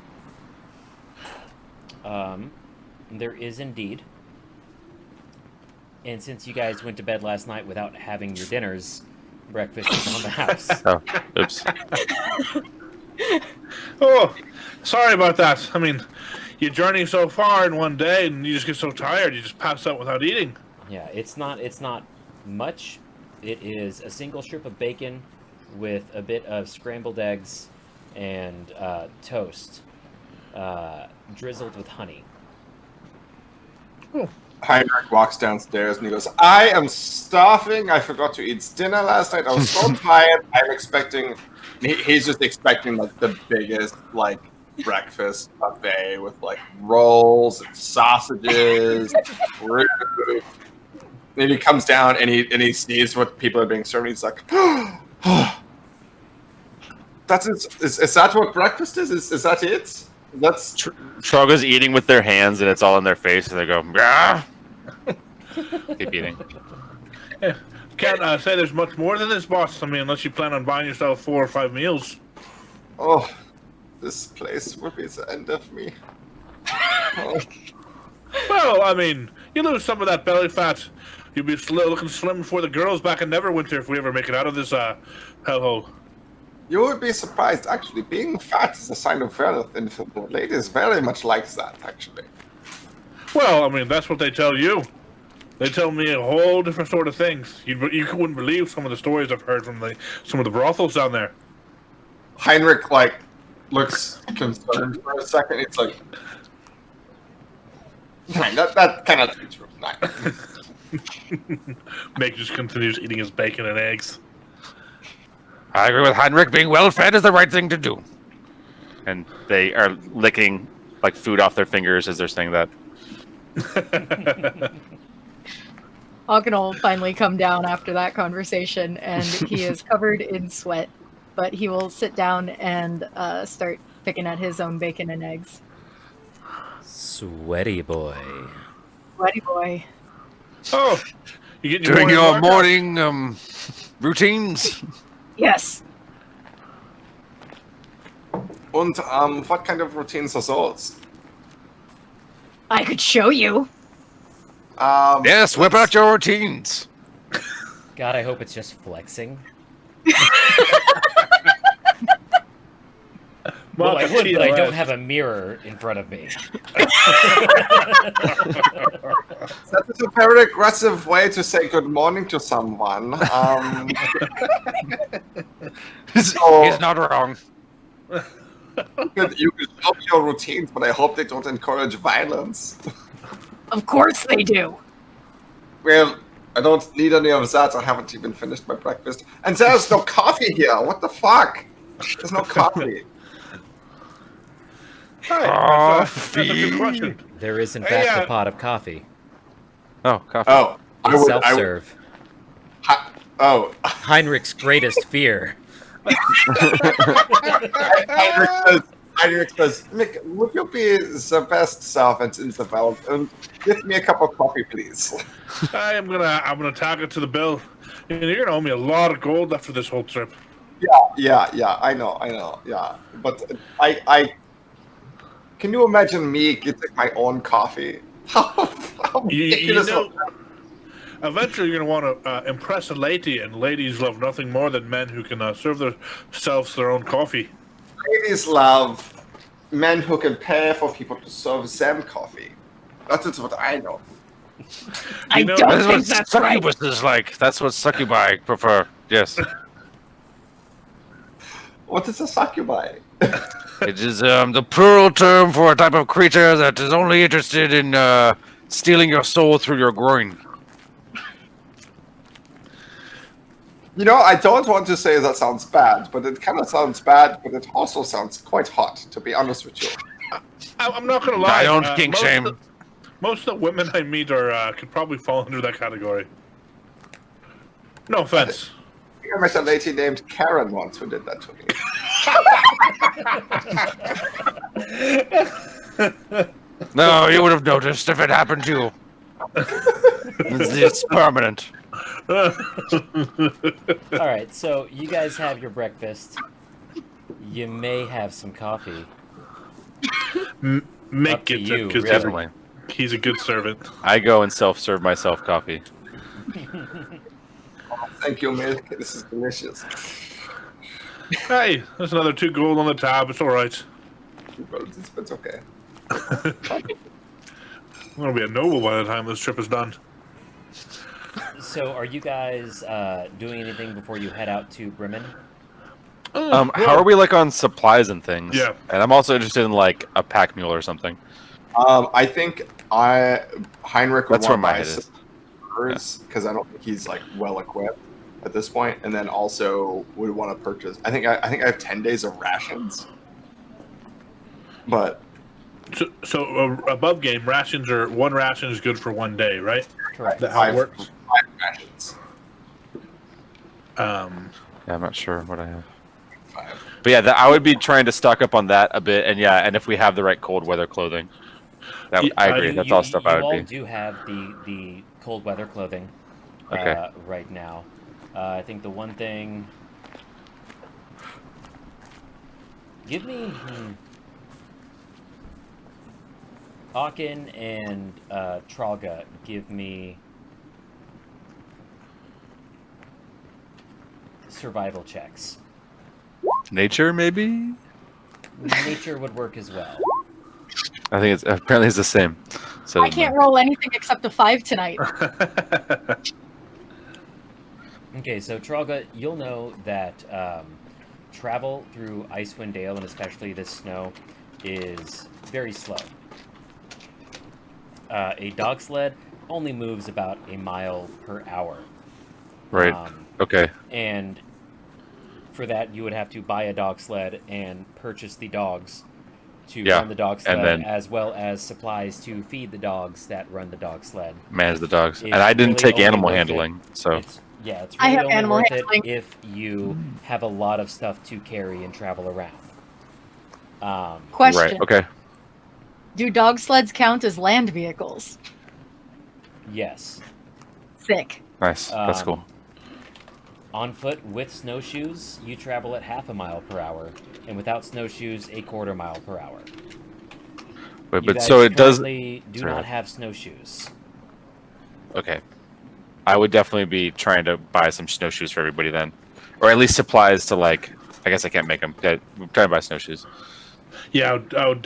There is indeed. And since you guys went to bed last night without having your dinners, breakfast is on the house. Oh, oops. Oh, sorry about that. I mean, you journey so far in one day and you just get so tired you just pass out without eating. Yeah, it's not much. It is a single strip of bacon with a bit of scrambled eggs and toast, drizzled with honey. Oh. Heinrich walks downstairs and he goes, I am starving. I forgot to eat dinner last night. I was so tired. I'm expecting... He's just expecting, like, the biggest, like, breakfast buffet with, like, rolls and sausages, fruit. And he comes down and he sees what people are being served. And he's like, Is that what breakfast is? Is that it? That's Trahlga's eating with their hands, and it's all in their face, and they go, "Grah!" Keep eating. Can't say there's much more than this, boss. I mean, unless you plan on buying yourself 4 or 5 meals. oh, this place will be the end of me. Oh. Well, I mean, you lose some of that belly fat. You'll be looking slim for the girls back in Neverwinter if we ever make it out of this hellhole. You would be surprised, actually. Being fat is a sign of wealth, and the ladies very much likes that, actually. Well, I mean, that's what they tell you. They tell me a whole different sort of things. You wouldn't believe some of the stories I've heard from some of the brothels down there. Heinrich, looks concerned for a second. It's like, that kind of seems nice. Mick just continues eating his bacon and eggs. I agree with Heinrich. Being well-fed is the right thing to do. And they are licking food off their fingers as they're saying that. Auken will finally come down after that conversation, and he is covered in sweat. But he will sit down and start picking at his own bacon and eggs. Sweaty boy. Sweaty boy. Oh, you getting Doing your workout? morning routines? Yes. And what kind of routines are those? I could show you. Yes, whip out your routines. God, I hope it's just flexing. Well, I would, but I don't have a mirror in front of me. That is a very aggressive way to say good morning to someone. He's not wrong. You can show me your routines, but I hope they don't encourage violence. Of course they do. Well, I don't need any of that. I haven't even finished my breakfast. And there's no coffee here. What the fuck? There's no coffee. Right, that's a good question. There is, in fact, a pot of coffee. Oh, coffee. Oh, Self-serve. Oh. Heinrich's greatest fear. Heinrich says, Mick, would you be the best servant in the world? And give me a cup of coffee, please. I'm gonna tag it to the bill. You're gonna owe me a lot of gold after this whole trip. Yeah, I know, yeah. But I can you imagine me getting my own coffee? How ridiculous. Eventually you're going to want to impress a lady, and ladies love nothing more than men who can serve themselves their own coffee. Ladies love men who can pay for people to serve them coffee. That is what I know. I don't think that's right. Succubus is like. That's what succubi prefer. Yes. What is a succubi? It is the plural term for a type of creature that is only interested in stealing your soul through your groin. You know, I don't want to say that sounds bad, but it kind of sounds bad, but it also sounds quite hot, to be honest with you. I'm not going to lie. I don't kink shame. Most of the women I meet could probably fall under that category. No offense. I think I met a lady named Karen once who did that to me. No, you would have noticed if it happened to you. It's permanent. All right, so you guys have your breakfast. You may have some coffee. Mick gets it because Definitely. he's a good servant. I go and self-serve myself coffee. Thank you, Mick. This is delicious. Hey, there's another 2 gold on the tab. It's all right. It's okay. I'm going to be a noble by the time this trip is done. So, are you guys doing anything before you head out to Bremen? How are we on supplies and things? Yeah. And I'm also interested in a pack mule or something. I think Heinrich would That's where want my to buy head is. because I don't think he's well equipped at this point, and then also would want to purchase. I think I have 10 days of rations, but So above game, rations are 1 ration is good for 1 day, right? Correct. That how it works? 5 rations. Yeah, I'm not sure what I have. 5. But yeah, I would be trying to stock up on that a bit, and if we have the right cold weather clothing, I agree. That's all stuff I would be. You all do have the cold weather clothing Okay. right now. I think the one thing... Give me... Auken and Trahlga, give me survival checks. Nature, maybe? Nature would work as well. I think apparently it's the same. So I can't roll anything except a 5 tonight. Okay, so Trahlga, you'll know that travel through Icewind Dale, and especially this snow, is very slow. A dog sled only moves about a mile per hour. Right. Okay. And for that, you would have to buy a dog sled and purchase the dogs to run the dog sled, and then as well as supplies to feed the dogs that run the dog sled. Manage the dogs. It's And I didn't really take animal only worth handling, so... It's really I have only animal worth handling. it if you have a lot of stuff to carry and travel around. Question. Right, okay. Do dog sleds count as land vehicles? Yes. Sick. Nice. That's cool. On foot with snowshoes, you travel at half a mile per hour, and without snowshoes, a quarter mile per hour. Wait, You but guys so it does... currently do Sorry. not have snowshoes. Okay. I would definitely be trying to buy some snowshoes for everybody then. Or at least supplies to, like... I guess I can't make them. I'm trying to buy snowshoes. Yeah, I would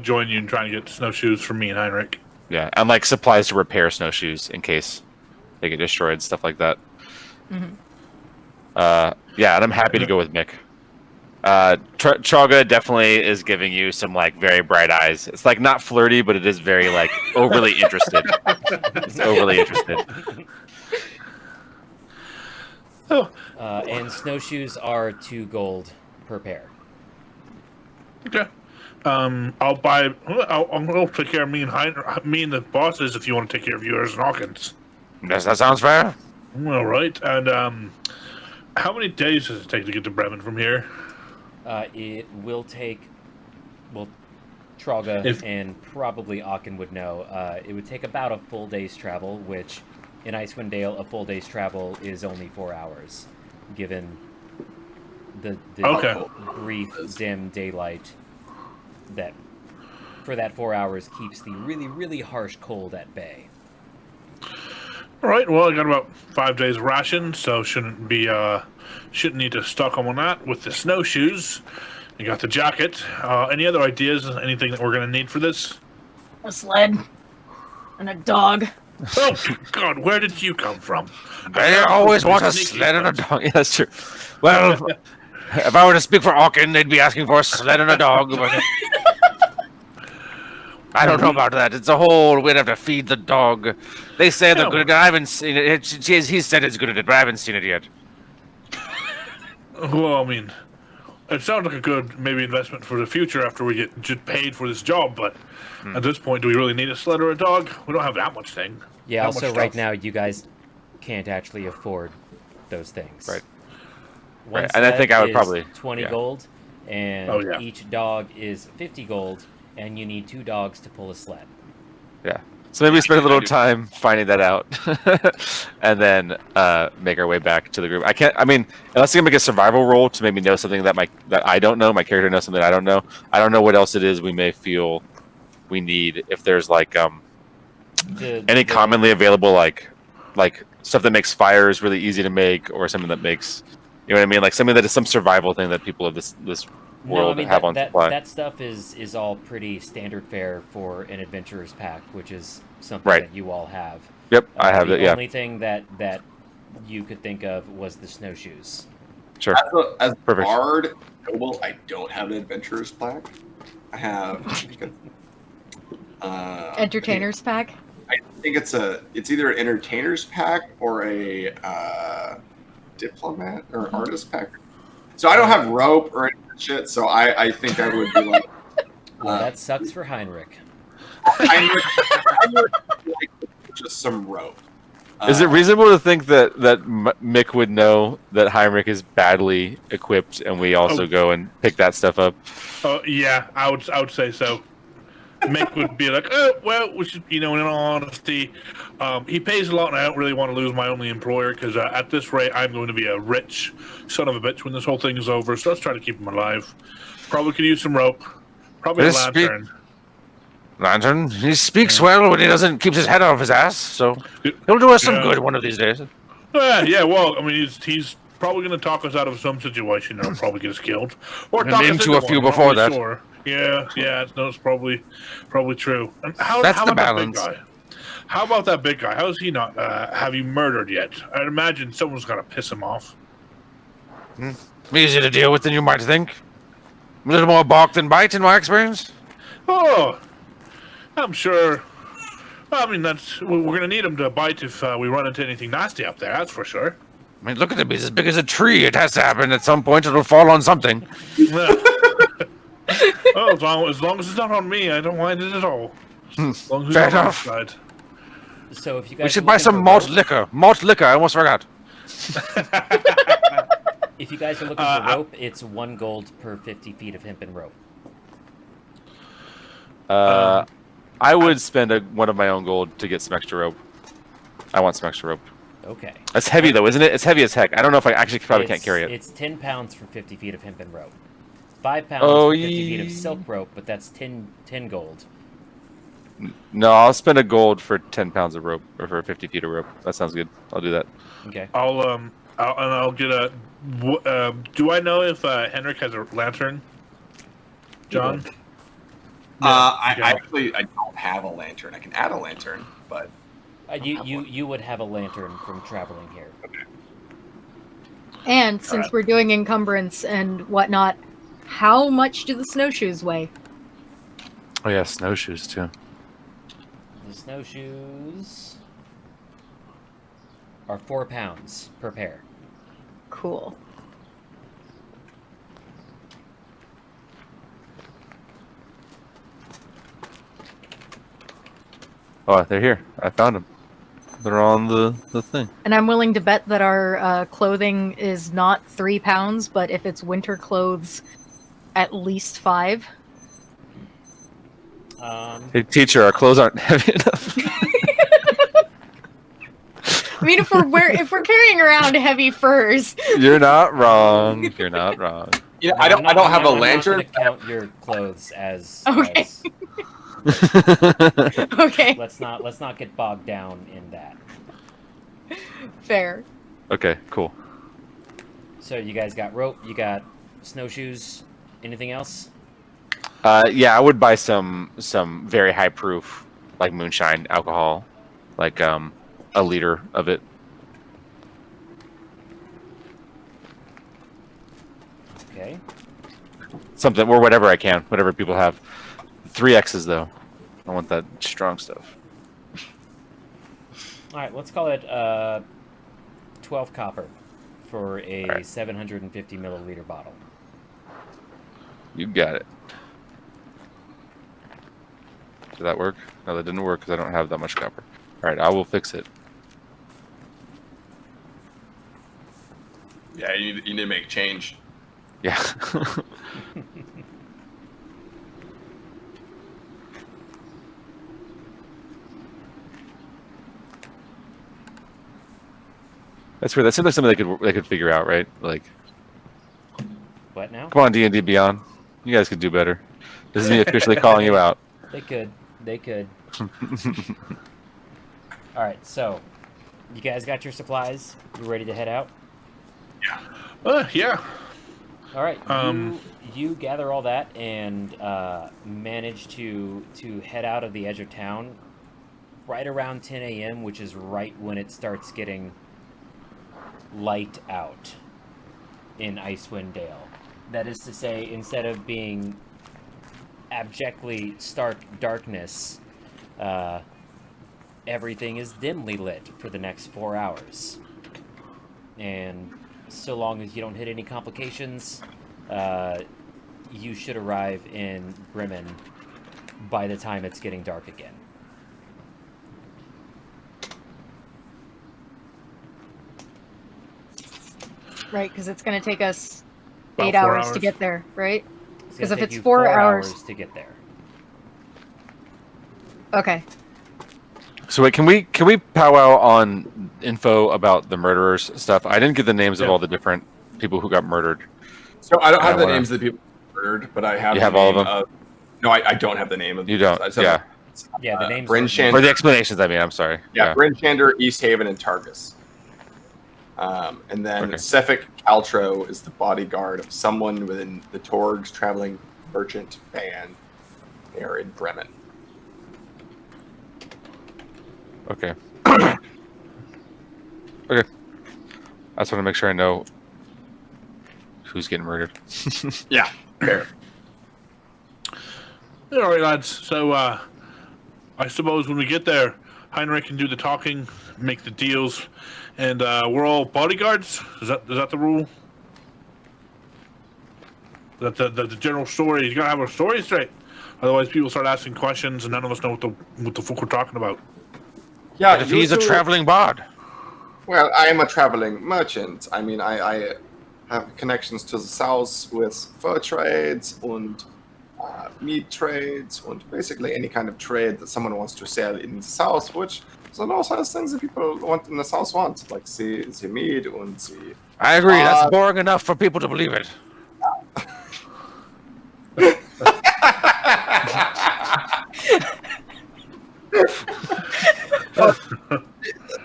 join you in trying to get snowshoes for me and Heinrich. Yeah, and like supplies to repair snowshoes in case they get destroyed, stuff like that. Mm-hmm. Yeah, and I'm happy to go with Mick. Trahlga definitely is giving you some like very bright eyes. It's like not flirty, but it is very like overly interested. It's overly interested. Oh, And snowshoes are 2 gold per pair. okay. I'll take care of me and the bosses if you want to take care of yours and Hawkins. Does that sounds fair? All right. And how many days does it take to get to Bremen from here? It will take... Well, Trahlga and probably Auken would know. It would take about a full day's travel, which in Icewind Dale, a full day's travel is only 4 hours, given the brief, dim daylight that, for that 4 hours, keeps the really, really harsh cold at bay. All right. Well, I got about 5 days ration, so shouldn't need to stock on that with the snowshoes. You got the jacket. Any other ideas? Anything that we're gonna need for this? A sled. And a dog. Oh God, where did you come from? They always want a sled and a dog. Yeah, that's true. Well, if I were to speak for Auken, they'd be asking for a sled and a dog. But I don't know about that. It's a whole... We'd have to feed the dog. They say they're good at it. I haven't seen it. He said it's good at it, but I haven't seen it yet. Well, I mean, it sounds like a good maybe investment for the future after we get just paid for this job, but at this point, do we really need a sled or a dog? We don't have that much thing. Yeah, That also much right stuff. now, you guys can't actually afford those things. Right. One Right, and I think sled I would is probably... 20 yeah. gold, and yeah. each dog is 50 gold, and you need 2 dogs to pull a sled. Yeah. So maybe spend a little time finding that out, and then make our way back to the group. I mean, unless you can make a survival roll to maybe know something that I don't know, my character knows something I don't know. I don't know what else it is we may feel we need. If there's like any commonly available like stuff that makes fires really easy to make, or something that makes, you know what I mean, like something that is some survival thing that people of this world No, I mean, have on supply. that stuff is all pretty standard fare for an adventurer's pack, which is something Right. that you all have. Yep, I have the it. Yeah, only thing that you could think of was the snowshoes. sure. As a Perfect. bard, noble, I don't have an adventurer's plaque. I have. Entertainer's pack. I think it's either an entertainer's pack or a diplomat or artist pack. So I don't have rope or any of that shit. So I think I would be like. Well, that sucks for Heinrich. I would like just some rope. Is it reasonable to think that Mick would know that Heinrich is badly equipped, and we also go and pick that stuff up? Oh yeah, I would say so. Mick would be like, oh well, we should, in all honesty, he pays a lot, and I don't really want to lose my only employer because at this rate, I'm going to be a rich son of a bitch when this whole thing is over. So let's try to keep him alive. Probably could use some rope. Probably a lantern. Lantern? He speaks well when he doesn't keep his head out of his ass, so he'll do us some good one of these days. Yeah, well, I mean, he's probably going to talk us out of some situation that'll probably get us killed. Or talk us into a few before that. Sure. Yeah, it's probably true. And That's how the about balance. That big guy? How about that big guy? How is he not have you murdered yet? I'd imagine someone's got to piss him off. Easy to deal with than you might think. A little more bark than bite in my experience. Oh, I'm sure. I mean, we're going to need him to bite if we run into anything nasty up there. That's for sure. I mean, look at him. He's as big as a tree. It has to happen at some point. It'll fall on something. Oh, as long as it's not on me, I don't mind it at all. As long as it's Fair on my enough. side. So if you guys We should buy some malt liquor. Malt liquor. I almost forgot. If you guys are looking for rope, it's 1 gold per 50 feet of hempen rope. I would spend one of my own gold to get some extra rope. I want some extra rope. Okay. That's heavy, though, isn't it? It's heavy as heck. I don't know if I actually probably can't carry it. It's 10 pounds for 50 feet of hempen rope. 5 pounds for 50 feet of silk rope, but that's 10 gold. No, I'll spend a gold for 10 pounds of rope, or for 50 feet of rope. That sounds good. I'll do that. Okay. I'll get a. Do I know if Henrik has a lantern? John. I don't have a lantern. I can add a lantern, but you would have a lantern from traveling here. Okay. And since we're doing encumbrance and whatnot, how much do the snowshoes weigh? Oh, yeah, snowshoes, too. The snowshoes are 4 pounds per pair. Cool. Oh, they're here. I found them. They're on the thing. And I'm willing to bet that our clothing is not 3 pounds, but if it's winter clothes, at least 5. Hey, teacher, our clothes aren't heavy enough. I mean, if we're carrying around heavy furs, You're not wrong. You're not wrong. Yeah, I don't have a lantern. I'm not gonna count your clothes as. Okay. as- okay, let's not get bogged down in that. fair. Okay, cool. So you guys got rope, you got snowshoes. Anything else? Yeah, I would buy some very high proof, like moonshine alcohol, like a liter of it. Okay. Something or whatever I can, whatever people have. 3 X's though. I want that strong stuff. All right, let's call it 12 copper for a 750 milliliter bottle. You got it. Did that work? No, that didn't work because I don't have that much copper. All right, I will fix it. Yeah, you need to make change. Yeah. That's weird. That seems like something they could figure out, right? Like, What now? come on, D&D Beyond, you guys could do better. This is me officially calling you out. They could. All right, so you guys got your supplies. You ready to head out? Yeah. All right. You gather all that and manage to head out of the edge of town right around 10 a.m., which is right when it starts getting light out in Icewind Dale. That is to say, instead of being abjectly stark darkness, everything is dimly lit for the next 4 hours. And so long as you don't hit any complications, you should arrive in Bremen by the time it's getting dark again. Right, because it's going to take us About 8 4 hours to hours. get there, right? It's 'Cause gonna if take it's you 4 4 hours- to get there. Okay. So wait, can we powwow on info about the murderers stuff? I didn't get the names of all the different people who got murdered. So I don't have the wanna- names of the people murdered, but I have You the have all name of them? No, I don't have the name of You them. don't. I just have Yeah. Yeah, the names. Bryn are- Shander. Or the explanations. I mean, I'm sorry. Yeah, Bryn Shander, East Haven, and Targus. And then Okay. Sefik Caltro is the bodyguard of someone within the Torg's traveling merchant band. They are in Bremen. Okay. Okay. I just want to make sure I know who's getting murdered. Yeah, fair. All right, lads. So, I suppose when we get there, Heinrich can do the talking, make the deals, and we're all bodyguards. Is that the rule? That the general story. You gotta have our story straight. Otherwise, people start asking questions, and none of us know what the fuck we're talking about. Yeah, But if he's a traveling bard, Well, I am a traveling merchant. I mean, I have connections to the south with fur trades and meat trades and basically any kind of trade that someone wants to sell in the south, which so those are things that people want in the south want, like the meat and the... I agree. That's boring enough for people to believe it.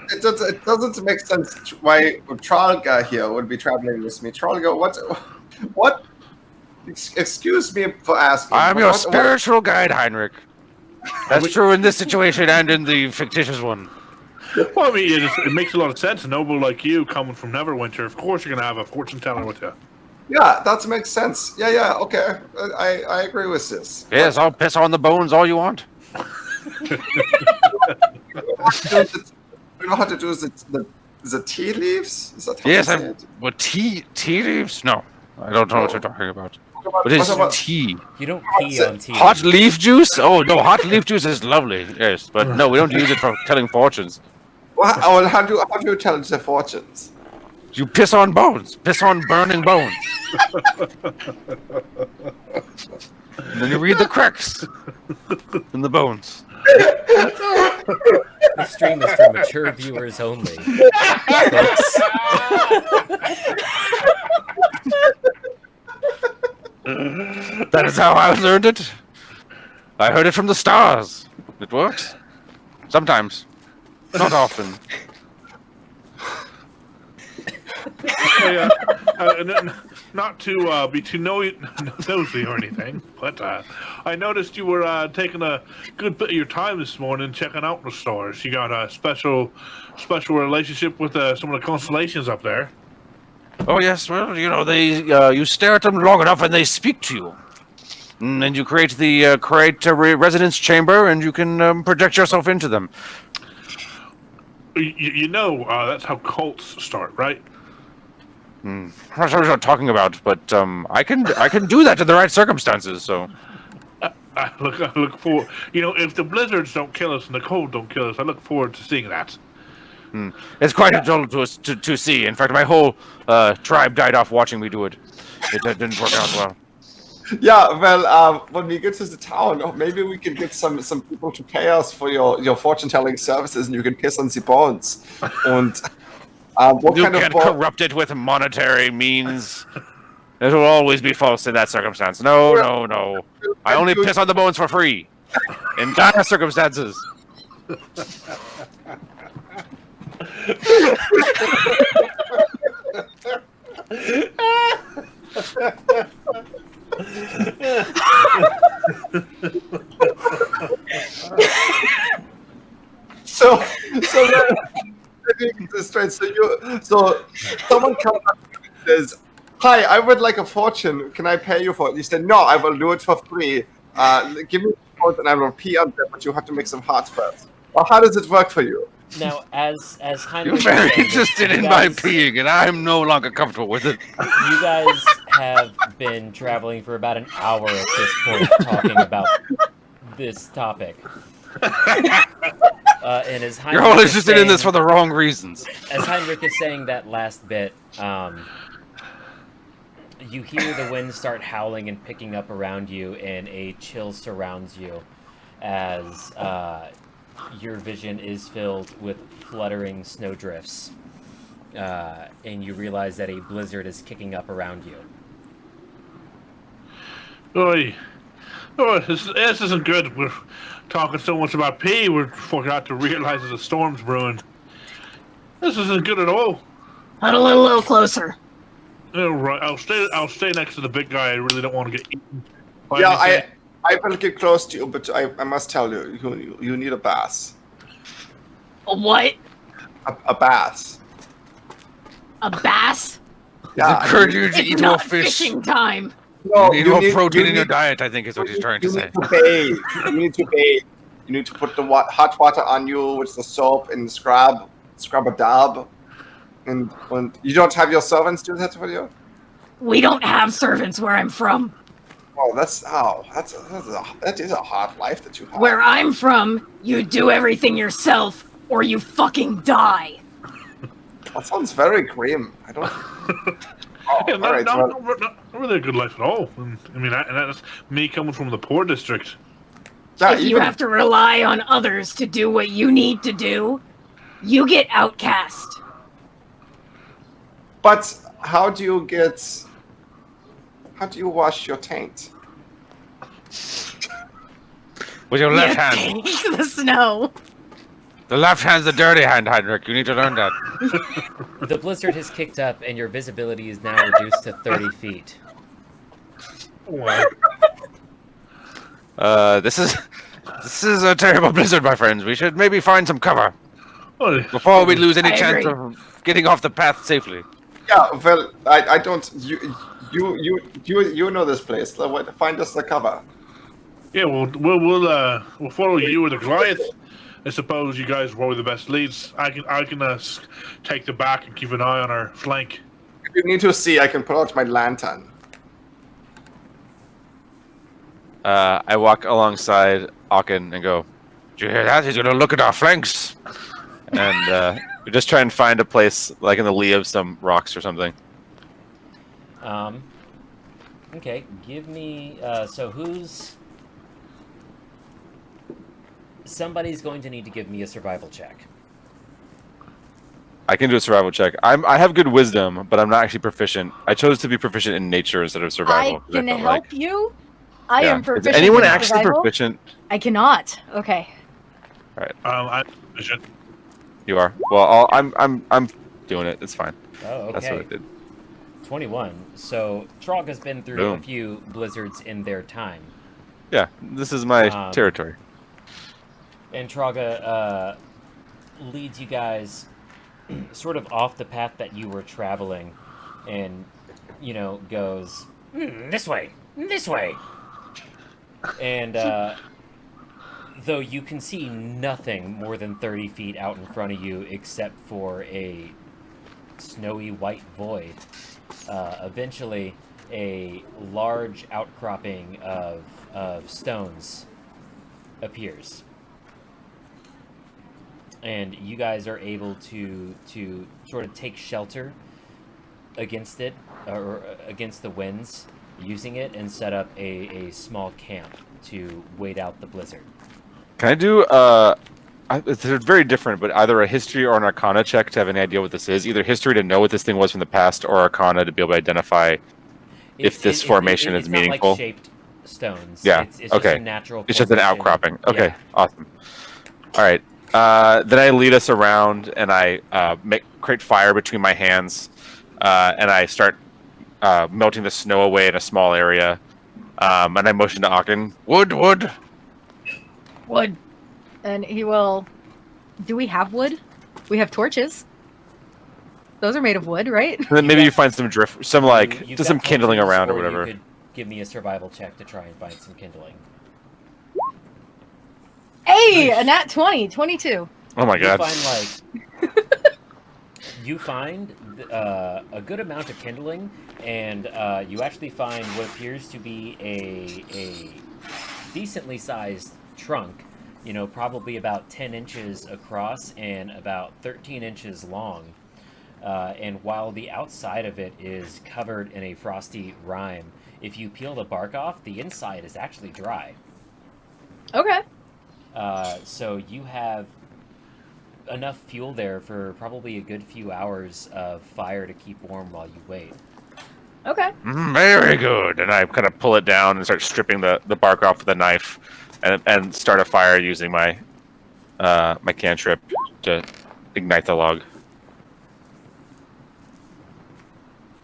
It doesn't make sense why Trahlga here would be traveling with me. Trahlga, what? Excuse me for asking. I'm but your what- spiritual guide, Heinrich. That's true in this situation and in the fictitious one. Well, I mean, it makes a lot of sense. A noble like you coming from Neverwinter, of course you're gonna have a fortune teller with you. Yeah, that makes sense. Yeah, okay. I agree with this. Yes, I'll piss on the bones all you want. You know how to do the tea leaves? Is that how Yes, you say I'm. it? What tea leaves? No, I don't know what you're talking about. What What is about- tea? You don't pee on tea. Hot leaf juice? Oh no, hot leaf juice is lovely. Yes, but no, we don't use it for telling fortunes. Well, how do you tell the fortunes? You piss on bones. Piss on burning bones. And then you read the cracks in the bones. This stream is for mature viewers only. Folks. That is how I learned it. I heard it from the stars. It works. Sometimes. Not often. Oh, yeah. Not to be too nosy or anything, but I noticed you were taking a good bit of your time this morning checking out the stars. You got a special relationship with some of the constellations up there. Oh yes, well, you know, they you stare at them long enough and they speak to you. And you create the resonance chamber and you can project yourself into them. You know that's how cults start, right? I'm not sure what you're talking about, but I can do that in the right circumstances. So I look forward. You know, if the blizzards don't kill us and the cold don't kill us, I look forward to seeing that. it's quite a jolt to see. In fact, my whole tribe died off watching me do it. It didn't work out well. Yeah, well, when we get to the town, maybe we can get some people to pay us for your fortune telling services, and you can piss on the bones. And what You kind of can't corrupt it with monetary means. It will always be false in that circumstance. No. I only piss on the bones for free. In dire circumstances. So let me get this straight. So someone comes up and says, "Hi, I would like a fortune. Can I pay you for it?" You said, "No, I will do it for free. Give me the fortune and I will pee on them, but you have to make some hearts first." Well, how does it work for you? Now, as You're Heinrich very was saying, interested you in my guys- peeing, and I'm no longer comfortable with it. You guys have been traveling for about an hour at this point, talking about this topic. And as Heinrich You're all is interested in this for saying- the wrong reasons. As Heinrich is saying that last bit, You hear the wind start howling and picking up around you, and a chill surrounds you as your vision is filled with fluttering snowdrifts. And you realize that a blizzard is kicking up around you. Oi. Oh, this isn't good. We're talking so much about pee, we forgot to realize there's a storm's brewing. This isn't good at all. Huddle a little closer. Yeah, right. I'll stay next to the big guy. I really don't want to get eaten. Yeah, I will get close to you, but I must tell you, you need a bath. A what? A bath. A bass? Yeah. Encourage you to It's eat more not fish. fishing time. No, You need more protein in your diet, I think is what he's trying to you say. need to bathe. You need to bathe. You need to put the hot water on you with the soap and scrub a dab. And you don't have your servants do that for you? We don't have servants where I'm from. Oh, that is a hard life that you have. Where I'm from, you do everything yourself or you fucking die. That sounds very grim. I don't. Oh, Yeah, all right, not really a good life at all. I mean, and that's me coming from the poor district. yeah, If you have to rely on others to do what you need to do, you get outcast. But how do you wash your taint? With your left You hand. take the snow. The left hand's the dirty hand, Heinrich. You need to learn that. The blizzard has kicked up, and your visibility is now reduced to 30 feet. Wow. This is a terrible blizzard, my friends. We should maybe find some cover Oh, before we lose any I chance agree. of getting off the path safely. Yeah, well, I don't. You know this place. Find us the cover. yeah, we'll follow you with the Goliath. I suppose you guys were the best leads. I can take the back and keep an eye on our flank. If you need to see, I can put out my lantern. I walk alongside Auken and go, "Did you hear that? He's gonna look at our flanks." And we just try and find a place, like in the lee of some rocks or something. Okay, give me... so who's... Somebody's going to need to give me a survival check. I can do a survival check. I have good wisdom, but I'm not actually proficient. I chose to be proficient in nature instead of survival. I 'cause can felt help like- you. I Yeah. am proficient. Is anyone in actually survival. proficient? I cannot. Okay. I You are. Well, I'm doing it. It's fine. Oh, That's what I okay. did. 21. So, Trahlga's been through a Boom. few blizzards in their time. Yeah, this is my territory. And Trahlga leads you guys sort of off the path that you were traveling and, goes, this way. And though you can see nothing more than 30 feet out in front of you except for a snowy white void, eventually a large outcropping of stones appears. And you guys are able to sort of take shelter against it, or against the winds, using it, and set up a small camp to wait out the blizzard. Can I do they're very different, but either a history or an arcana check to have any idea what this is. Either history to know what this thing was from the past, or arcana to be able to identify if this formation is it's meaningful. Not like shaped stones. Yeah, It's just okay. a natural It's just an formation. outcropping. Okay, Yeah. awesome. All right. Then I lead us around, and I create fire between my hands, and I start melting the snow away in a small area. And I motion to Auken, wood. Wood. And he will. Do we have wood? We have torches. Those are made of wood, right? And then maybe you find some drift, some You've just some got kindling torches, around or you whatever. could give me a survival check to try and find some kindling. Hey, Nice. a nat 20, 22. Oh my god. You find a good amount of kindling, and you actually find what appears to be a decently sized trunk, probably about 10 inches across and about 13 inches long, And while the outside of it is covered in a frosty rime, if you peel the bark off, the inside is actually dry. Okay. So you have enough fuel there for probably a good few hours of fire to keep warm while you wait. Okay. Very good. And I kind of pull it down and start stripping the bark off with a knife, and start a fire using my my cantrip to ignite the log.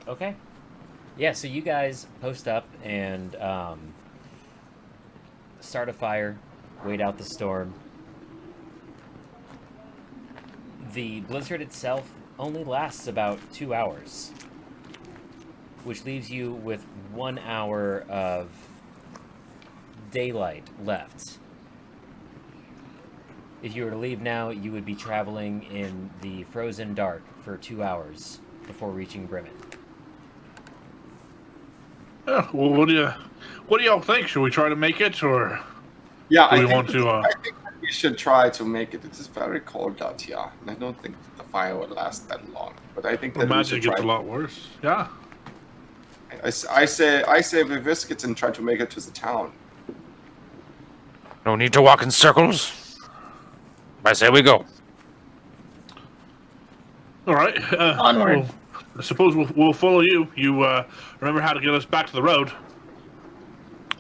Okay. Yeah, so you guys post up and start a fire, wait out the storm. The blizzard itself only lasts about 2 hours, which leaves you with 1 hour of daylight left. If you were to leave now, you would be traveling in the frozen dark for 2 hours before reaching Bremen. Well, what do y'all think? Should we try to make it, or Yeah, do I we think, want to? I think we should try to make it. It is very cold out here, and I don't think the fire will last that long. But I think that we Imagine should it gets try. a lot worse. Yeah. I say we risk it and try to make it to the town. No need to walk in circles. I say we go. All right. Onward. Well, I suppose we'll follow you. You remember how to get us back to the road?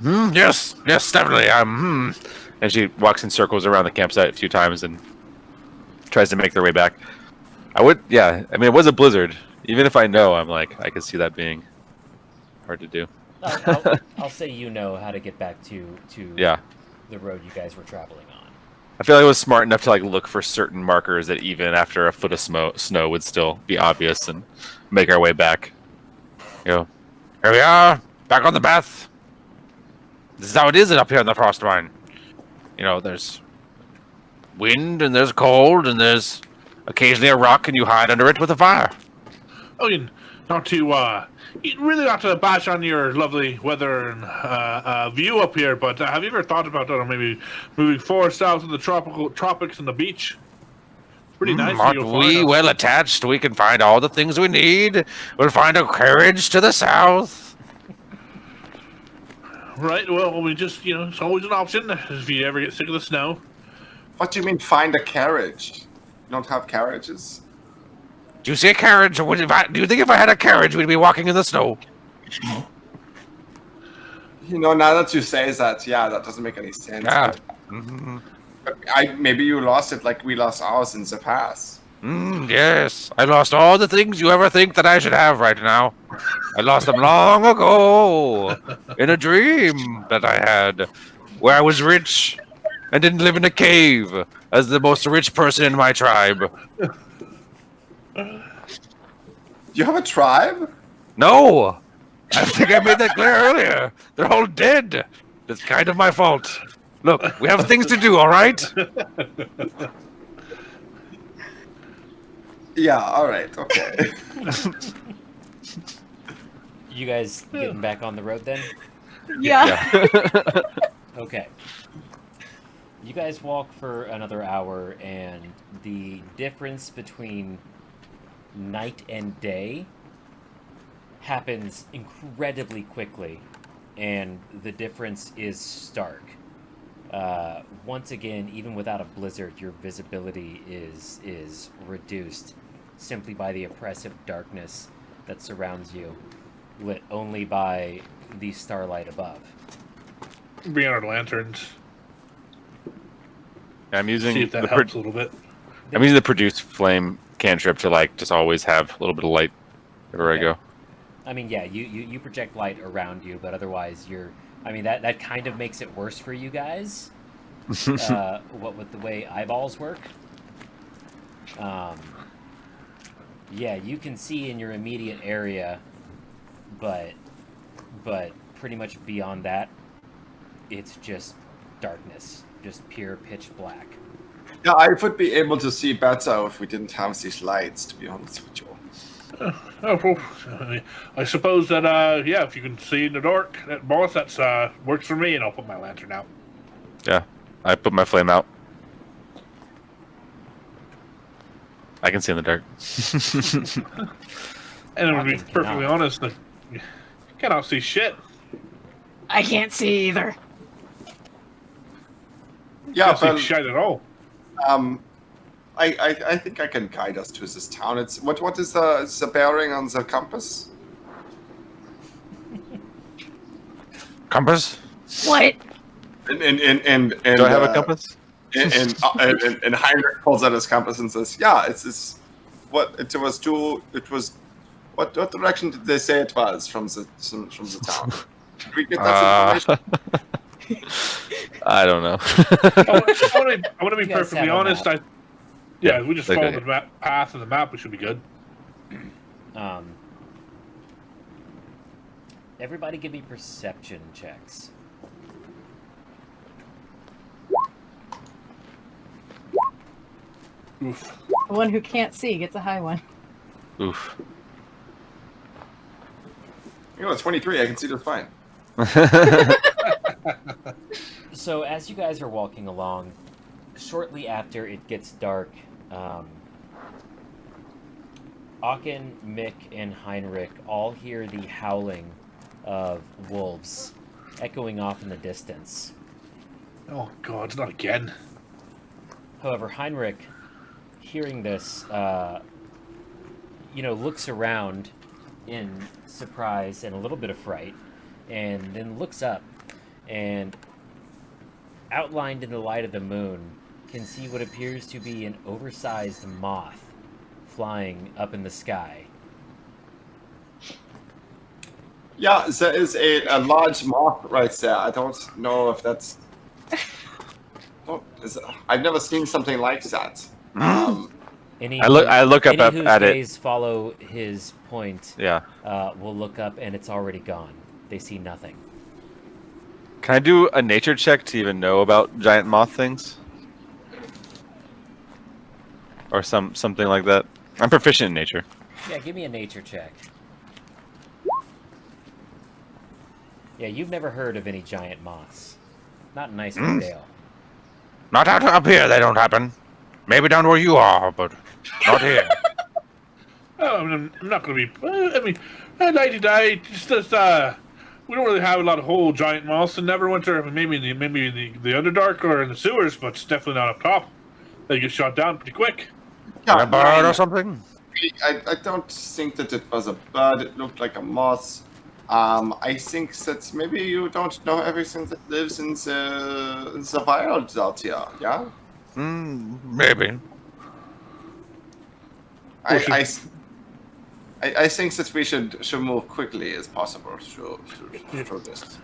Yes, definitely. And she walks in circles around the campsite a few times and tries to make their way back. I mean, it was a blizzard. Even if I know, I'm like, I could see that being hard to do. I'll say you know how to get back to Yeah. the road you guys were traveling on. I feel like I was smart enough to like look for certain markers that even after a foot of snow would still be obvious and make our way back. Here we are, back on the path. This is how it is up here in the Frostmaiden. There's wind and there's cold and there's occasionally a rock and you hide under it with a fire. Oh, really not to bash on your lovely weather and view up here, but have you ever thought about maybe moving far south to the tropics and the beach? It's pretty nice. Aren't we well attached? We can find all the things we need. We'll find a carriage to the south. Right. Well, we just it's always an option if you ever get sick of the snow. What do you mean find a carriage? You don't have carriages? Do you see a carriage? Do you think if I had a carriage, we'd be walking in the snow? Now that you say that, yeah, that doesn't make any sense. Yeah. But maybe you lost it like we lost ours in the past. Yes. I lost all the things you ever think that I should have right now. I lost them long ago in a dream that I had where I was rich and didn't live in a cave as the most rich person in my tribe. You have a tribe? No! I think I made that clear earlier. They're all dead. It's kind of my fault. Look, we have things to do, all right? Yeah, all right, okay. You guys getting back on the road then? Yeah. Okay. You guys walk for another hour, and the difference between night and day happens incredibly quickly, and the difference is stark. Once again, even without a blizzard, your visibility is reduced simply by the oppressive darkness that surrounds you, lit only by the starlight above. Bring out our lanterns. I'm using See if that helps a little bit. I'm using the produce flame cantrip to just always have a little bit of light wherever I go. I mean, yeah, you project light around you, but otherwise that kind of makes it worse for you guys. What with the way eyeballs work. Yeah, you can see in your immediate area, but pretty much beyond that, it's just darkness, just pure pitch black. Yeah, I would be able to see better if we didn't have these lights, to be honest with you. I suppose that if you can see in the dark, boss, that's works for me, and I'll put my lantern out. Yeah, I put my flame out. I can see in the dark. And to be Auken perfectly cannot. honest, you cannot see shit. I can't see either. Yeah, Can't see but shit at all. I think I can guide us to this town. It's what is the bearing on the compass? Compass? What? And Do I have a compass? And Heinrich pulls out his compass and says, "Yeah, it's this. What it was to it was. What direction did they say it was from the town? Did we get that information?" I don't know. I want to be You guys perfectly have a honest. map. If we just okay. follow the path of the map, we should be good. Everybody give me perception checks. Oof. The one who can't see gets a high one. Oof. You know, it's 23. I can see just fine. So as you guys are walking along, shortly after it gets dark, Auken, Mick, and Heinrich all hear the howling of wolves echoing off in the distance. Oh God, not again. However, Heinrich, hearing this, looks around in surprise and a little bit of fright, and then looks up, and outlined in the light of the moon, can see what appears to be an oversized moth flying up in the sky. Yeah, there is a large moth right there. I don't know if that's. I've never seen something like that. Any I look up whose at it. gaze follow his point. Yeah. Will look up and it's already gone. They see nothing. Can I do a nature check to even know about giant moth things? Or something like that? I'm proficient in nature. Yeah, give me a nature check. Yeah, you've never heard of any giant moths. Not in Icewind Dale. Not out up here, they don't happen. Maybe down where you are, but not here. Oh, I'm not going to be. I mean, nighty night. It's just we don't really have a lot of whole giant moths in Neverwinter. I mean, maybe in the Underdark or in the sewers, but it's definitely not up top. They get shot down pretty quick. A bird or something? I don't think that it was a bird. It looked like a moth. I think that maybe you don't know everything that lives in the wild out here. Yeah. Maybe. I think that we should move quickly as possible through this.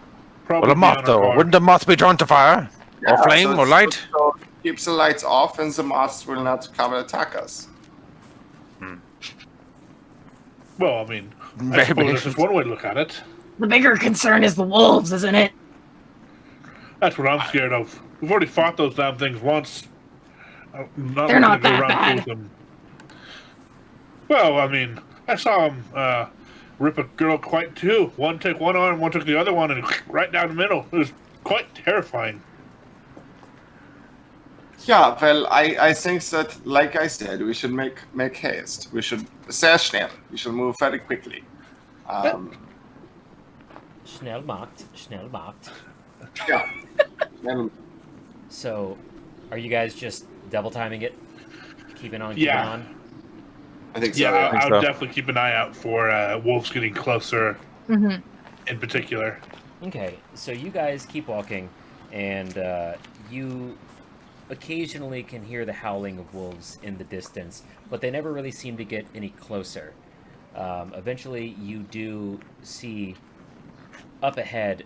Probably Well, a moth, on our though. guard. Wouldn't a moth be drawn to fire? Or flame, or light? So keeps the lights off, and the moths will not come and attack us. Well, I mean, I Maybe. suppose that's just one way to look at it. The bigger concern is the wolves, isn't it? That's what I'm scared of. We've already fought those damn things once. They're not gonna that bad. with them. Well, I mean, I saw him rip a girl quite too. One took one arm, one took the other one, and right down the middle. It was quite terrifying. Yeah, well, I think that, like I said, we should make haste. We should sehr schnell. We should move very quickly. Schnell macht. Yeah. And So, are you guys just double timing it? Keeping on, Yeah. keeping on? I think so. Yeah, Yeah. think I so. would definitely keep an eye out for wolves getting closer, Mm-hmm. in particular. Okay, so you guys keep walking, and you occasionally can hear the howling of wolves in the distance, but they never really seem to get any closer. Eventually, you do see up ahead,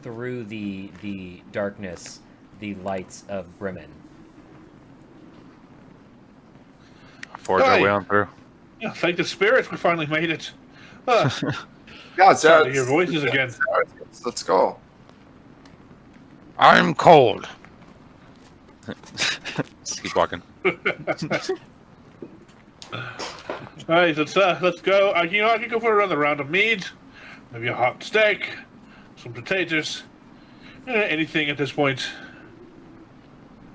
through the darkness, the lights of Bremen. Forge our Hey. way on through. Yeah, thank the spirits, we finally made it. Yeah, Sad to hear voices again. Let's go. I'm cold. Just keep walking. Alright, let's go. I can go for another round of mead, maybe a hot steak, some potatoes, anything at this point.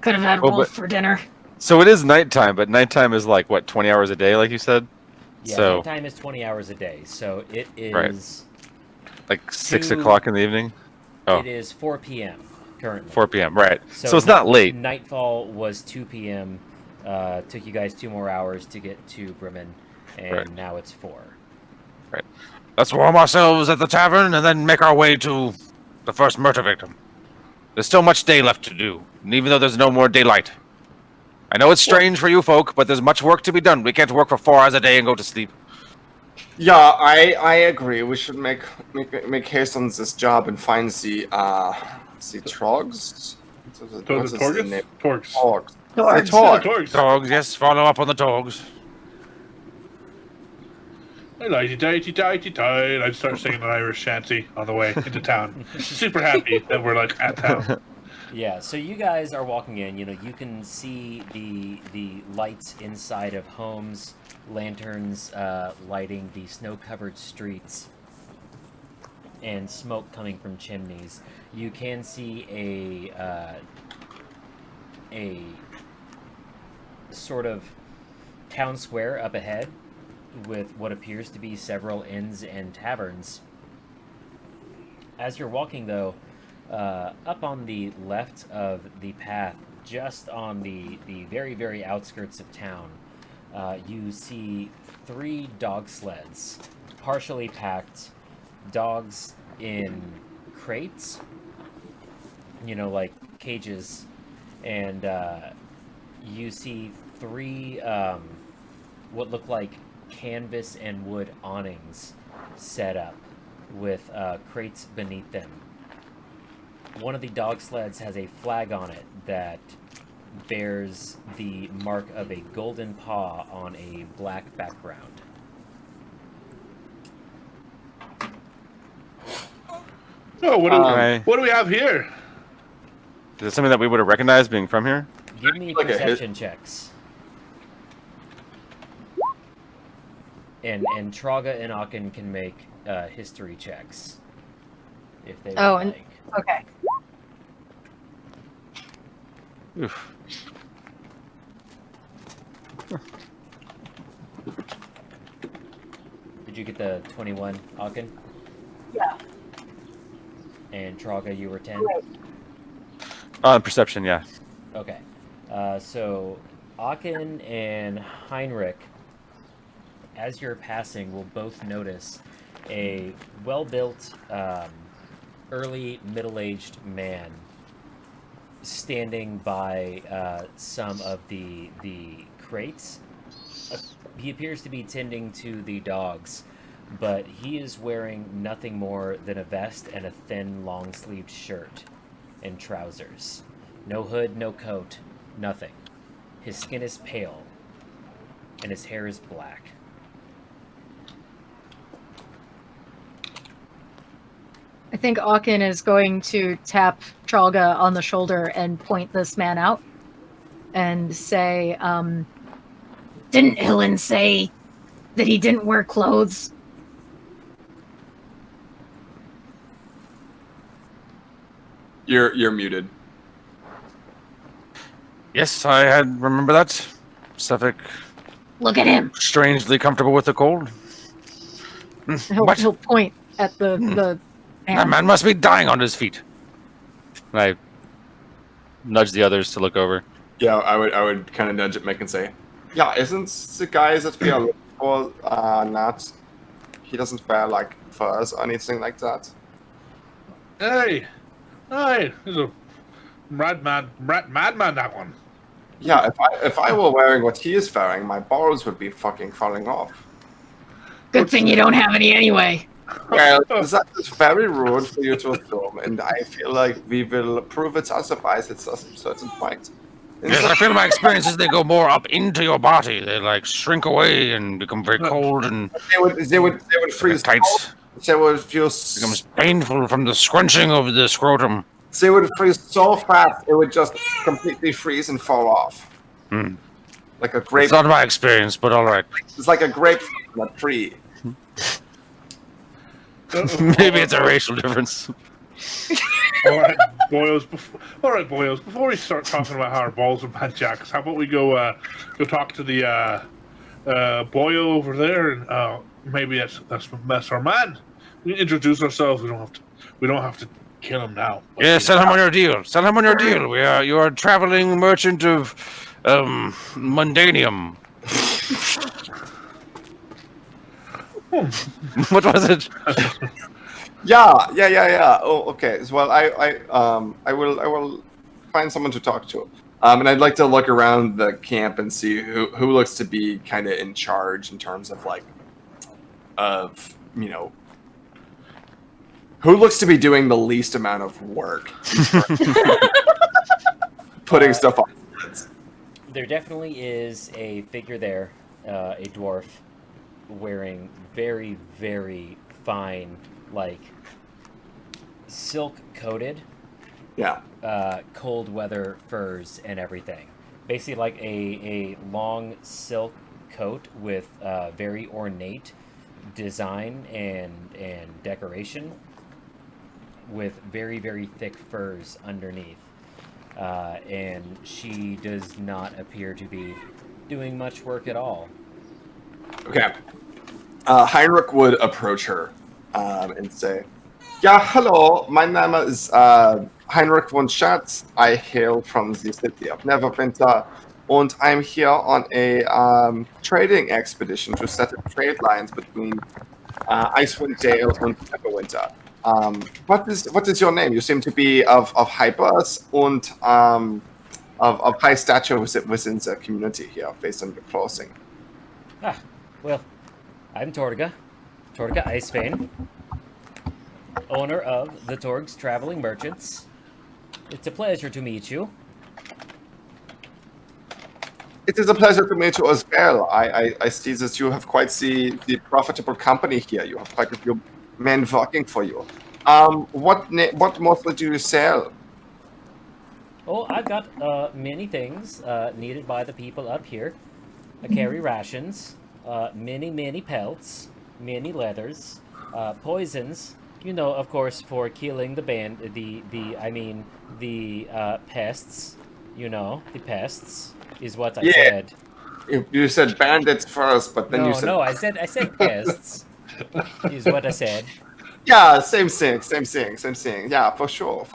Could have had Oh, wolf but- for dinner. So it is nighttime, but nighttime is like what, 20 hours a day, like you said? Yeah, So nighttime is 20 hours a day, so it is Right. Like 6 Two- o'clock in the evening. Oh, it is 4 p.m. currently. 4 p.m. Right. So it's not late. Nightfall was 2 p.m. Took you guys 2 more hours to get to Bremen, and Right. now it's 4. Let's warm ourselves at the tavern and then make our way to the first murder victim. There's still much day left to do, and even though there's no more daylight. I know it's strange for you folk, but there's much work to be done. We can't work for 4 hours a day and go to sleep. Yeah, I agree. We should make haste on this job and find the trogs. The What's his name? Torgs. Torgs. Torgs. The Torg. Torgs. Dogs, yes, follow up on the dogs. And I'd start singing an Irish shanty on the way into town. Super happy that we're like at town. Yeah, so you guys are walking in. You can see the lights inside of homes, lanterns lighting the snow-covered streets, and smoke coming from chimneys. You can see a sort of town square up ahead with what appears to be several inns and taverns. As you're walking, though, up on the left of the path, just on the very, very outskirts of town, you see 3 dog sleds, partially packed, dogs in crates, like cages, and you see 3 what look like canvas and wood awnings set up with crates beneath them. One of the dog sleds has a flag on it that bears the mark of a golden paw on a black background. Oh, what do we have here? Is it something that we would have recognized being from here? Give me Like a hit. perception checks. And Trahlga and Auken can make history checks if they would and- like. Okay. Oof. Did you get the 21, Auken? Yeah. And Trahlga, you were 10? Perception, yeah. Okay. So Auken and Heinrich, as you're passing, will both notice a well-built, early middle-aged man standing by some of the crates. He appears to be tending to the dogs, but he is wearing nothing more than a vest and a thin, long-sleeved shirt and trousers. No hood, no coat, nothing. His skin is pale, and his hair is black. I think Auken is going to tap Trahlga on the shoulder and point this man out and say, didn't Hillen say that he didn't wear clothes? You're muted. Yes, I had remember that. Suffolk, Look at him. strangely comfortable with the cold. What? He'll point at the That man. man must be dying on his feet. And I nudge the others to look over. Yeah, I would kind of nudge at Mick and say, yeah, isn't the guy that we are looking for not? He doesn't wear like furs or anything like that. Hey, there's a madman, that one. Yeah, if I were wearing what he is wearing, my balls would be fucking falling off. Good thing you don't have any anyway. Well, that is very rude for you to assume, and I feel like we will prove it otherwise at a certain point. Yes, I feel my experiences, they go more up into your body. They like shrink away and become very cold and They would freeze. tight. They would feel. Becomes painful from the scrunching of the scrotum. They would freeze so fast it would just completely freeze and fall off. Like a grape. It's not my experience, but all right. It's like a grape from a tree. Maybe it's a racial difference. All right, boyos. Before we start talking about how our balls are bad jacks, how about we go talk to the boyo over there, and maybe that's our man. We introduce ourselves. We don't have to kill him now. But, Yeah, sell him on your deal. Sell him on your deal. You are a traveling merchant of mundanium. What was it? Yeah. Oh, okay. Well, I will find someone to talk to. And I'd like to look around the camp and see who looks to be kind of in charge in terms of who looks to be doing the least amount of work, putting stuff on. There definitely is a figure there, a dwarf, wearing very, very fine, silk-coated, cold weather furs and everything. Basically, like a long silk coat with very ornate design and decoration, with very, very thick furs underneath. And she does not appear to be doing much work at all. Okay. Heinrich would approach her and say, "Yeah, hello. My name is Heinrich Von Schatz. I hail from the city of Neverwinter, and I'm here on a trading expedition to set up trade lines between Icewind Dale and Neverwinter. What is your name? You seem to be of high birth and of high stature within the community here, based on your clothing." Well, I'm Trahlga Icewind, owner of the Torg's Traveling Merchants. It's a pleasure to meet you. It is a pleasure to meet you as well. I see that you have quite the profitable company here. You have quite a few men working for you. What mostly do you sell? Oh, I've got many things needed by the people up here. I carry rations, many pelts, many leathers, poisons. Of course, for killing the pests. The pests is what I said. You said bandits first, but then you said... No, I said pests is what I said. Yeah, same thing. Yeah, for sure.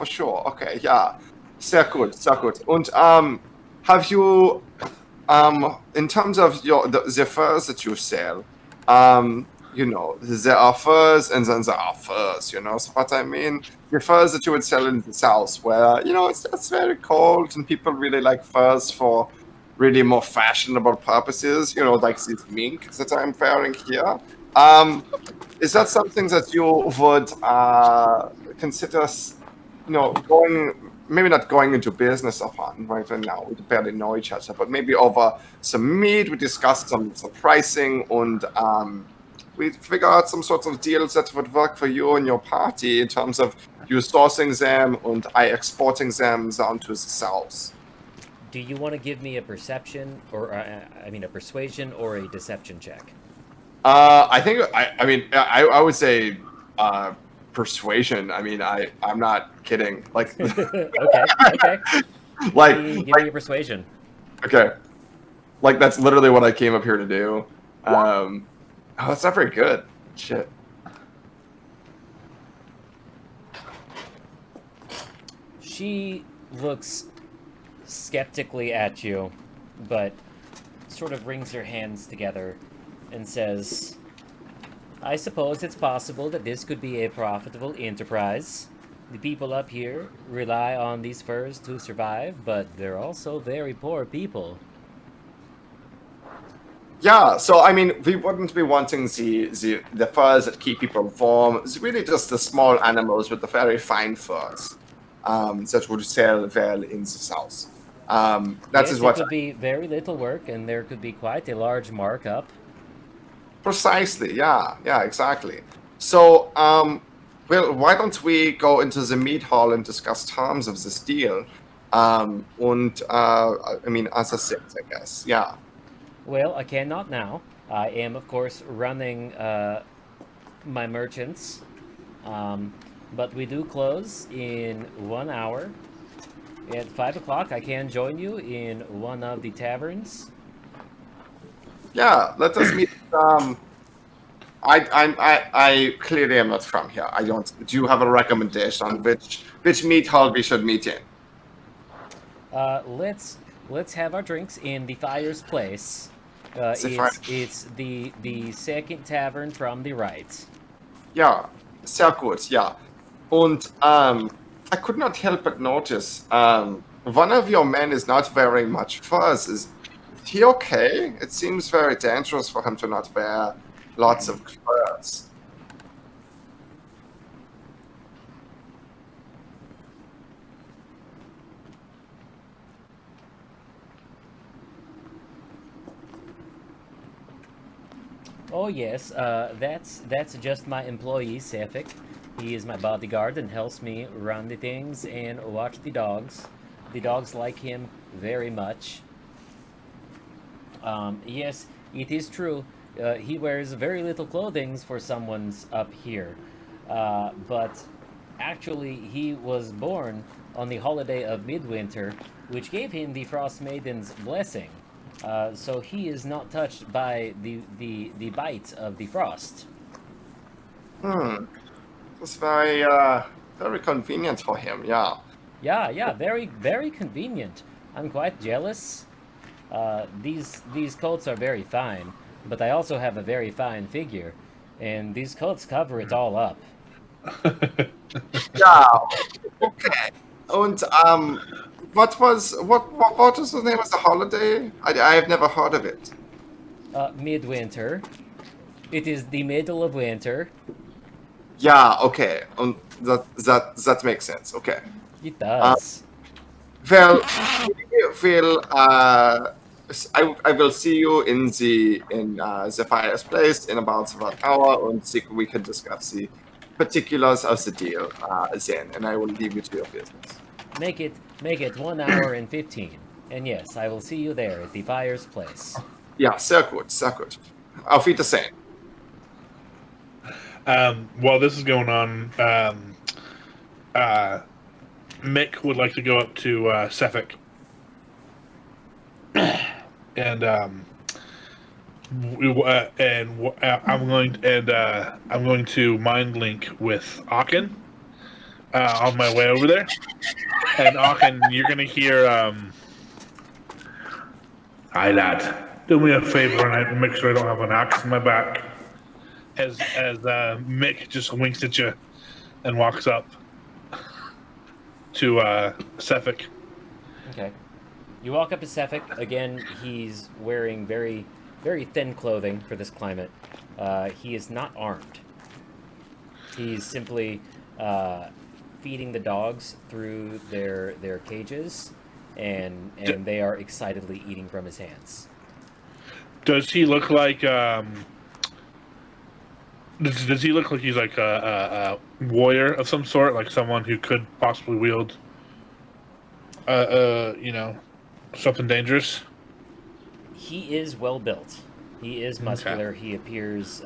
Okay, yeah. Sehr gut. And have you, in terms of the furs that you sell, there are furs and then there are furs, so what I mean? The furs that you would sell in the south where, it's very cold and people really like furs for really more fashionable purposes, like this mink that I'm wearing here. Is that something that you would consider, maybe not going into business upon right now? We barely know each other, but maybe over some meat, we discussed some pricing, and we figure out some sorts of deals that would work for you and your party in terms of you sourcing them and I exporting them down to the south. Do you want to give me a perception, or a persuasion or a deception check? I think I would say persuasion. I'm not kidding. Okay. Give me a persuasion. Okay. That's literally what I came up here to do. That's not very good. Shit. She looks skeptically at you, but sort of wrings her hands together and says, "I suppose it's possible that this could be a profitable enterprise. The people up here rely on these furs to survive, but they're also very poor people." Yeah, so we wouldn't be wanting the furs that keep people warm. It's really just the small animals with the very fine furs that would sell well in the south. It could be very little work, and there could be quite a large markup. Precisely, yeah, exactly. So, why don't we go into the meat hall and discuss terms of this deal? Other things, I guess, yeah. Well, I cannot now. I am, of course, running my merchants. but we do close in 1 hour. At 5 o'clock, I can join you in one of the taverns. Yeah, let us meet. I clearly am not from here. I don't. Do you have a recommendation on which meat hall we should meet in? Let's have our drinks in the Fire's Place. It's the second tavern from the right. Ja, sehr gut, ja. Und I could not help but notice one of your men is not wearing much furs. Is he okay? It seems very dangerous for him to not wear lots of furs. Oh yes, that's just my employee Sefik. He is my bodyguard and helps me run the things and watch the dogs. The dogs like him very much. Yes, it is true. He wears very little clothing for someone's up here. But actually, he was born on the holiday of midwinter, which gave him the Frostmaiden's blessing. So he is not touched by the bite of the frost. It's very very convenient for him. Yeah. Yeah, very, very convenient. I'm quite jealous. These coats are very fine, but I also have a very fine figure, and these coats cover it all up. Yeah. Okay. And what is the name of the holiday? I have never heard of it. Midwinter. It is the middle of winter. Yeah. Okay. That makes sense. Okay. It does. Well, I will see you in the Fire's Place in about 1 hour, and we can discuss the particulars of the deal then, and I will leave you to your business. Make it 1 hour and 15. And yes, I will see you there at the Fire's Place. Yeah, sehr gut, sehr gut. Auf Wiedersehen. While this is going on, Mick would like to go up to Sefik, and I'm going to mind link with Auken on my way over there. And Auken, you're gonna hear, "Hi lad, do me a favor and make sure I don't have an axe in my back." As Mick just winks at you and walks up to Sefik. Okay. You walk up to Sefik. Again, he's wearing very, very thin clothing for this climate. He is not armed. He's simply feeding the dogs through their cages, and they are excitedly eating from his hands. Does he look like does he look like he's like a warrior of some sort, like someone who could possibly wield something dangerous? He is well built. He is muscular. Okay. He appears.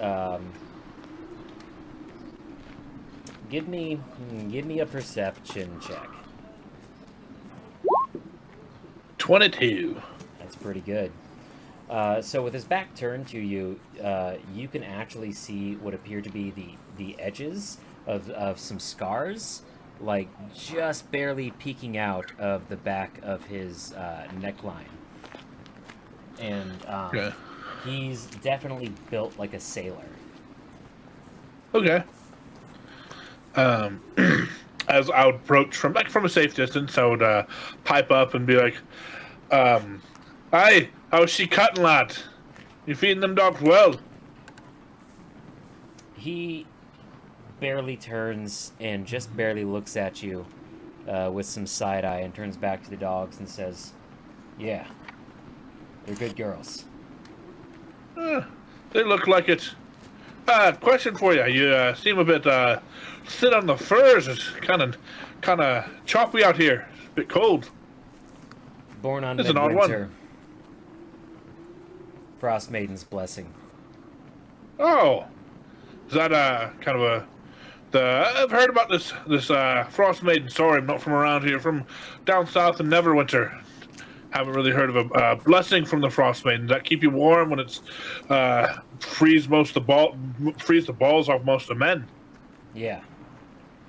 Give me a perception check. 22. That's pretty good. So with his back turned to you, you can actually see what appear to be the edges of some scars, like just barely peeking out of the back of his neckline. And okay. He's definitely built like a sailor. Okay. As I would approach from a safe distance, I would pipe up and be like, "Hi, how's she cutting, lad? You feeding them dogs well?" He barely turns and just barely looks at you with some side eye and turns back to the dogs and says, "Yeah, they're good girls." They look like it. Question for you. You seem a bit thin on the furs. It's kind of choppy out here. It's a bit cold. Born on It's an odd midwinter. one. Frostmaiden's blessing. Oh, is that kind of a I've heard about this Frostmaiden. Sorry, I'm not from around here. From down south in Neverwinter. Haven't really heard of a blessing from the Frostmaiden. Does that keep you warm when it's freeze the balls off most of the men? Yeah.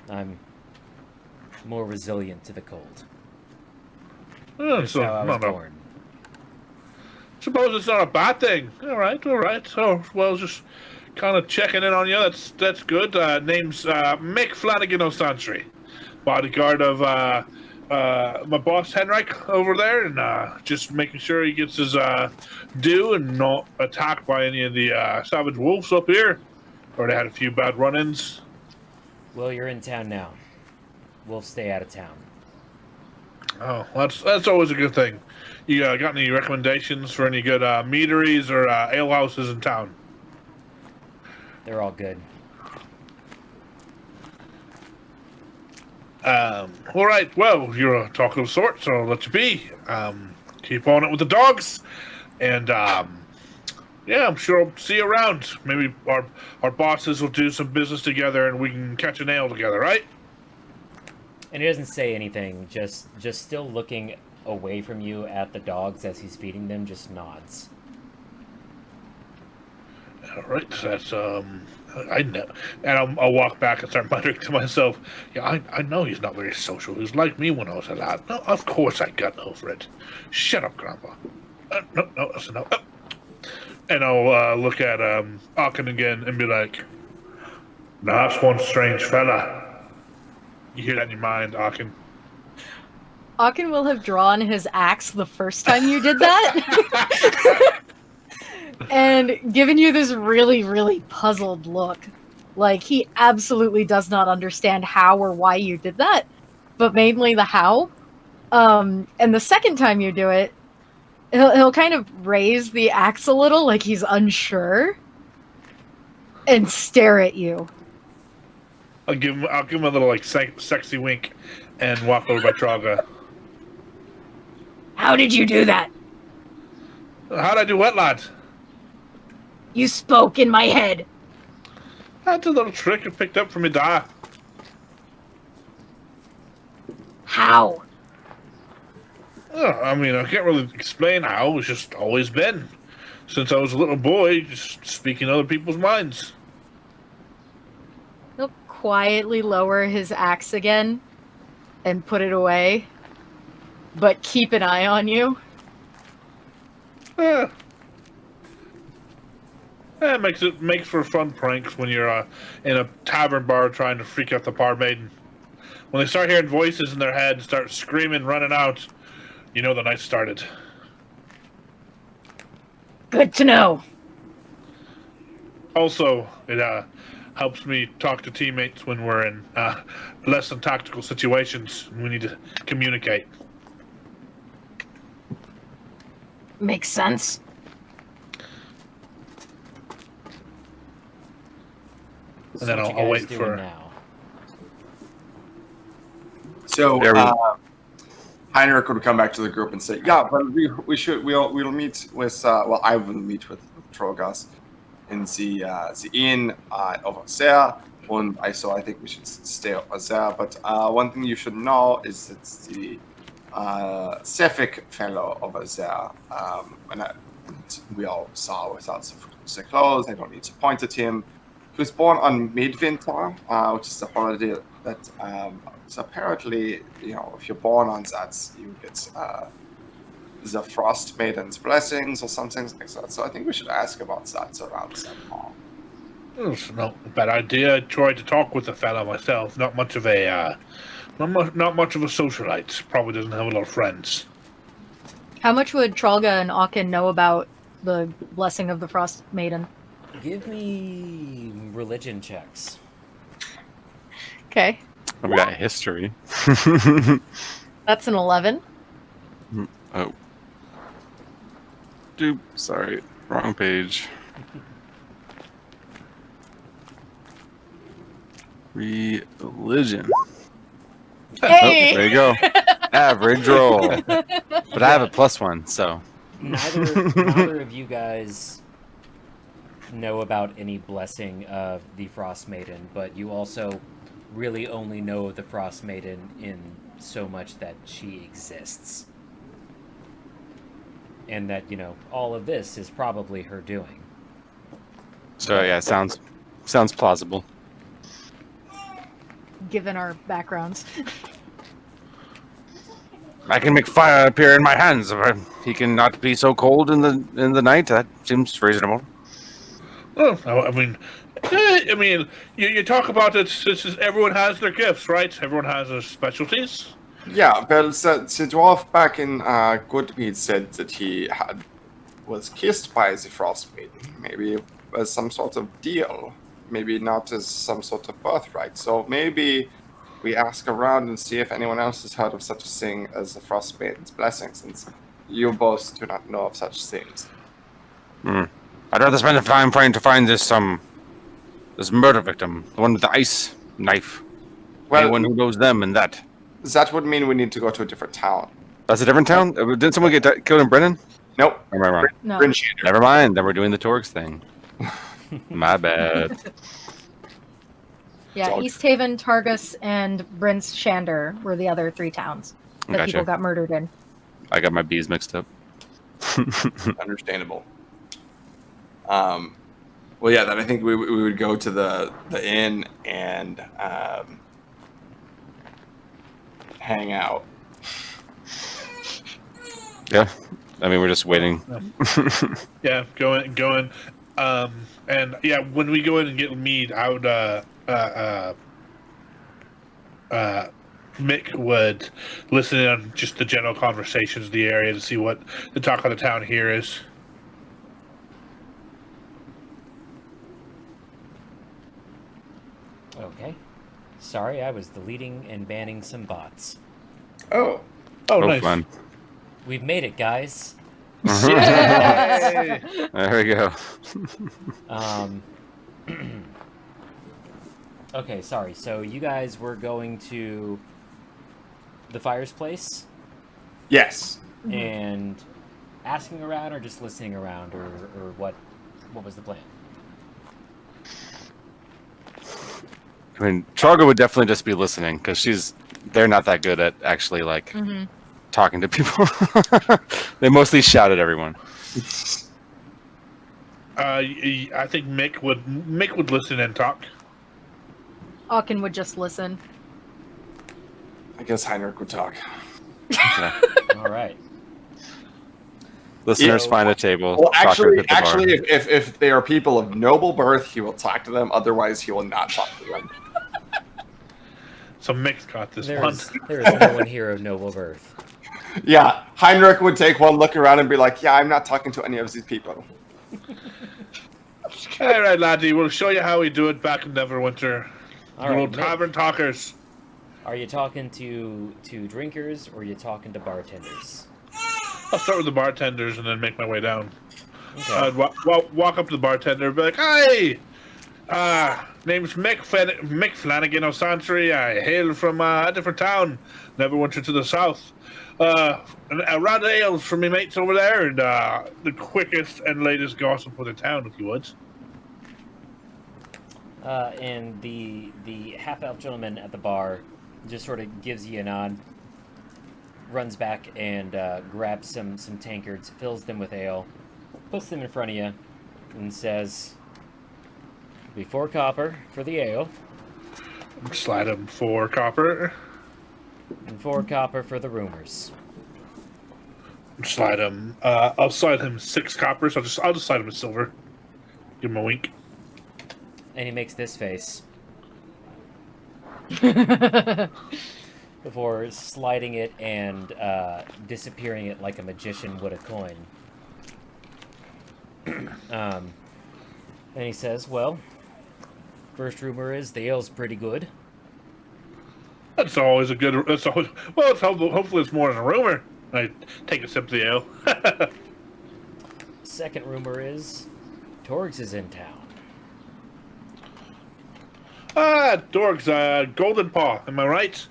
I'm more resilient to the cold. That's So how I was no. born. Suppose it's not a bad thing. All right. So, well, just kind of checking in on you. That's good. Name's Mick Flanagan O'Santry, bodyguard of my boss Heinrich over there, and just making sure he gets his due and not attacked by any of the savage wolves up here. Already had a few bad run-ins. Well, you're in town now. We'll stay out of town. Oh, that's always a good thing. You got any recommendations for any good meaderies or alehouses in town? They're all good. All right. Well, you're a talkative sort, so I'll let you be. Keep on it with the dogs, and yeah, I'm sure I'll see you around. Maybe our bosses will do some business together, and we can catch a nail together, right? And he doesn't say anything, just still looking away from you at the dogs as he's feeding them, just nods. All right, that's I know, and I'll walk back and start muttering to myself. Yeah, I know he's not very social. He was like me when I was a lad. No, of course I got over it. Shut up, Grandpa. No, that's enough. And I'll look at Auken again and be like, "Now that's one strange fella." You hear that in your mind, Auken? Auken will have drawn his axe the first time you did that. And given you this really, really puzzled look. Like, he absolutely does not understand how or why you did that, but mainly the how. And the second time you do it, he'll kind of raise the axe a little, like he's unsure, and stare at you. I'll give him a little like sexy wink, and walk over by Trahlga. How did you do that? How'd I do what, lad? You spoke in my head. That's a little trick I picked up from my dad. How? I mean, I can't really explain how. It's just always been. Since I was a little boy, just speaking other people's minds. He'll quietly lower his axe again and put it away, but keep an eye on you. It makes for fun pranks when you're in a tavern bar trying to freak out the barmaiden. When they start hearing voices in their head and start screaming, running out, you know the night started. Good to know. Also, it helps me talk to teammates when we're in less than tactical situations and we need to communicate. Makes sense. And then So what I'll you wait guys doing for... now. So Heinrich would come back to the group and say, "Yeah, but we'll meet with well, I will meet with Trahlga in the inn over there, and I think we should stay over there. But one thing you should know is that the Cephalic fellow over there, and we all saw without the clothes. I don't need to point at him. He was born on Midwinter, which is the holiday that so apparently, if you're born on that, you get the Frostmaiden's blessings or something like that. So I think we should ask about that around somehow. It's not a bad idea. I tried to talk with the fella myself. Not much of a socialite. Probably doesn't have a lot of friends. How much would Trahlga and Auken know about the blessing of the Frost Maiden? Give me religion checks. Okay. I've got history. That's an 11. Oh. Dude, sorry. Wrong page. Religion. Hey! Oh, there you go. Average roll. But I have a +1, so. Neither of you guys know about any blessing of the Frostmaiden, but you also really only know of the Frostmaiden in so much that she exists. And that, all of this is probably her doing. So yeah, sounds plausible. Given our backgrounds. I can make fire appear in my hands. He can not be so cold in the night. That seems reasonable. Well, I mean, you talk about it. Everyone has their gifts, right? Everyone has their specialties. Yeah, well, the dwarf back in Goodmead said that he was kissed by the Frostmaiden. Maybe as some sort of deal. Maybe not as some sort of birthright. So maybe we ask around and see if anyone else has heard of such a thing as the Frostmaiden's blessing, since you both do not know of such things. I'd rather spend the time trying to find this murder victim, the one with the ice knife. Well, anyone who knows them and that. That would mean we need to go to a different town. That's a different town? Didn't someone get killed in Brennan? Nope. Or am I wrong? No. Bryn Shander. Never mind. Then we're doing the Torgs thing. My bad. Yeah, Dog. East Haven, Targus, and Bryn Shander were the other 3 towns that Gotcha. people got murdered in. I got my bees mixed up. Understandable. Well, yeah, then I think we would go to the inn and hang out. Yeah. I mean, we're just waiting. Yeah, going. And yeah, when we go in and get mead, I would Mick would listen in on just the general conversations of the area to see what the talk of the town here is. Okay. Sorry, I was deleting and banning some bots. Oh. Oh, nice. Fun. We've made it, guys. Yay! There we go. Okay, sorry. So you guys were going to the Fire's place Yes. and asking around, or just listening around, or what? What was the plan? I mean, Trahlga would definitely just be listening because they're not that good at actually talking to people. They mostly shout at everyone. I think Mick would listen and talk. Auken would just listen. I guess Heinrich would talk. Yeah. All right. Listeners Yeah. find a table. Well, talkers at the bar. actually, if they are people of noble birth, he will talk to them. Otherwise, he will not talk to them. So Mick's got this There one. is no one here of noble birth. Yeah, Heinrich would take one look around and be like, "Yeah, I'm not talking to any of these people." All right, laddie, we'll show you how we do it back in Neverwinter. All Little right, Mick, tavern talkers. are you talking to drinkers, or are you talking to bartenders? I'll start with the bartenders and then make my way down. Okay. I'd walk up to the bartender and be like, "Hi! Name's Mick Flanagan of Santry. I hail from a different town, Neverwinter to the south. A round of ales for me mates over there, and the quickest and latest gossip for the town, if you would." And the half-elf gentleman at the bar just sort of gives you a nod, runs back and grabs some tankards, fills them with ale, puts them in front of you, and says, "Be 4 copper for the ale, Slide him 4 copper. and 4 copper for the rumors." Slide him. I'll slide him 6 coppers. I'll just slide him a silver. Give him a wink. And he makes this face before sliding it and disappearing it like a magician would a coin. And he says, "Well, first rumor is the ale's pretty good." That's always a good. That's always well. Hopefully, it's more than a rumor. I take a sip of the ale. Second rumor is Torgs is in town. Dorgs, Golden Paw. Am I right?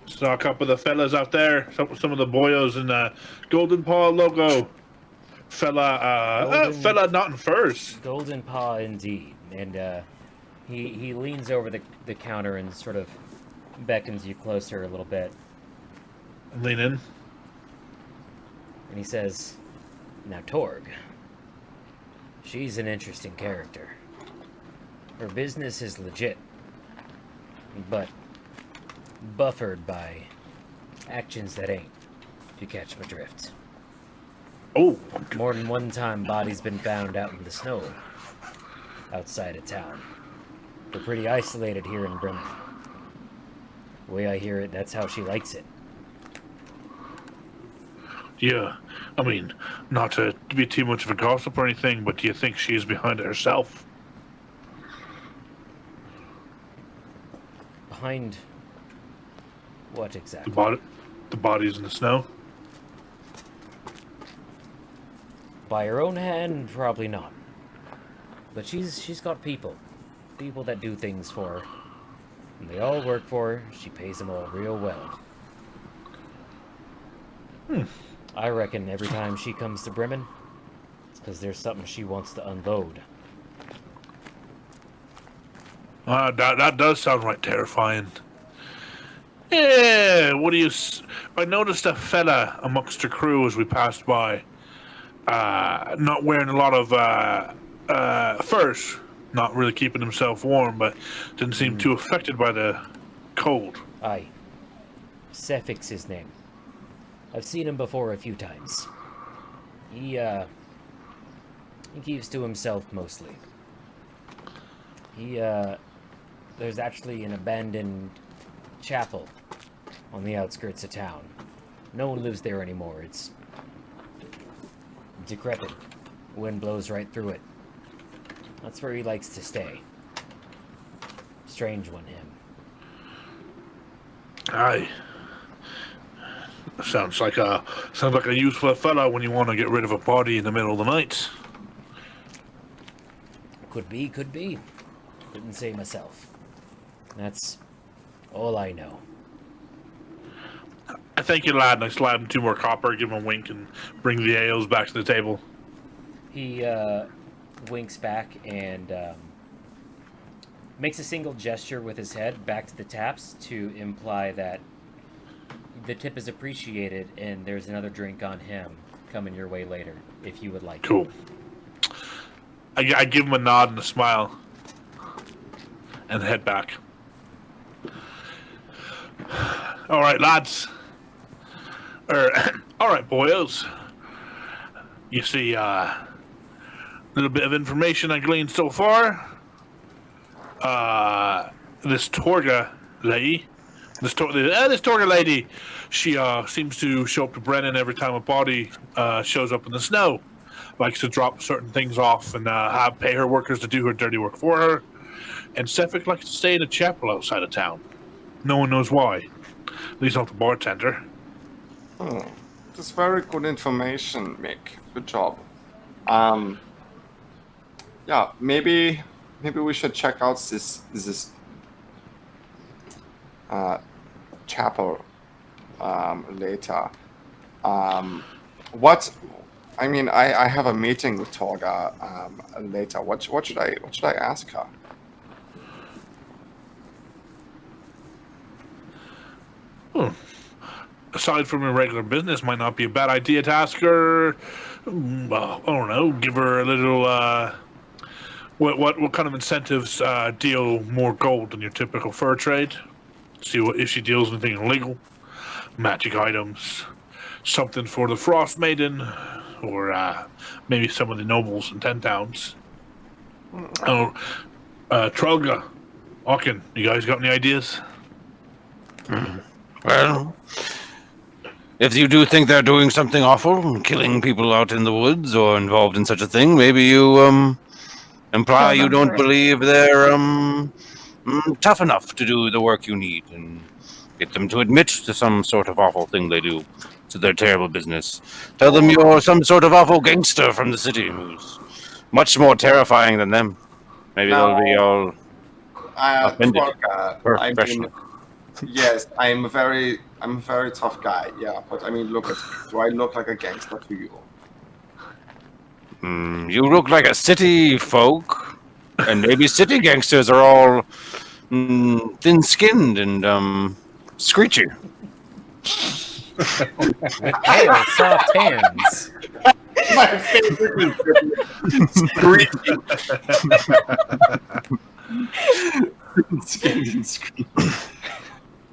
Saw a couple of the fellas out there. Some of the boyos in the Golden Paw logo. fella not in furs. Golden paw indeed. And he leans over the counter and sort of beckons you closer a little bit. Lean in. And he says, "Now Torg, she's an interesting character. Her business is legit, but buffered by actions that ain't, if you catch my drift. Oh, More than one time body's been found out in the snow, outside of town. We're pretty isolated here in Bremen. The way I hear it, that's how she likes it. yeah. I mean, not to be too much of a gossip or anything, but do you think she's behind it herself? Behind what exactly? The bodies in the snow? By her own hand, probably not. But she's got people that do things for her. And they all work for her. She pays them all real well. I reckon every time she comes to Bremen, it's because there's something she wants to unload. That does sound right terrifying. Yeah, I noticed a fella amongst the crew as we passed by, not wearing a lot of furs, not really keeping himself warm, but didn't seem too affected by the cold. Aye. Cephic's his name. I've seen him before a few times. He keeps to himself mostly. There's actually an abandoned chapel on the outskirts of town. No one lives there anymore. It's decrepit. Wind blows right through it. That's where he likes to stay. Strange one, him. Aye. Sounds like a useful fella when you want to get rid of a body in the middle of the night. Could be. Couldn't say myself. That's all I know. I thank you, lad, and I slide him 2 more copper, give him a wink, and bring the ales back to the table. He winks back and makes a single gesture with his head back to the taps to imply that the tip is appreciated and there's another drink on him coming your way later, if you would like. Cool. I give him a nod and a smile and head back. All right, lads. All right, boys. You see, a little bit of information I gleaned so far. This Trahlga lady, this Trahlga lady, she seems to show up to Brennan every time a body shows up in the snow. Likes to drop certain things off and pay her workers to do her dirty work for her. And Cephik likes to stay in a chapel outside of town. No one knows why. At least not the bartender. Oh, that's very good information, Mick. Good job. Yeah, maybe we should check out this chapel later. I mean, I have a meeting with Trahlga later. What should I ask her? Aside from her regular business, might not be a bad idea to ask her. Well, I don't know. Give her a little. What kind of incentives deal more gold than your typical fur trade? See if she deals with anything illegal, magic items, something for the Frostmaiden, or maybe some of the nobles in 10 towns. Oh, Trahlga, Auken, you guys got any ideas? Well, if you do think they're doing something awful, killing people out in the woods or involved in such a thing, maybe you imply you don't believe they're tough enough to do the work you need, and get them to admit to some sort of awful thing they do to their terrible business. Tell them you're some sort of awful gangster from the city who's much more terrifying than them. Maybe they'll be all offended. Yes, I'm a very tough guy. Yeah, but I mean, do I look like a gangster to you? You look like a city folk, and maybe city gangsters are all thin-skinned and screechy. With pale, soft hands. My favorite is screeching. Skin and scream.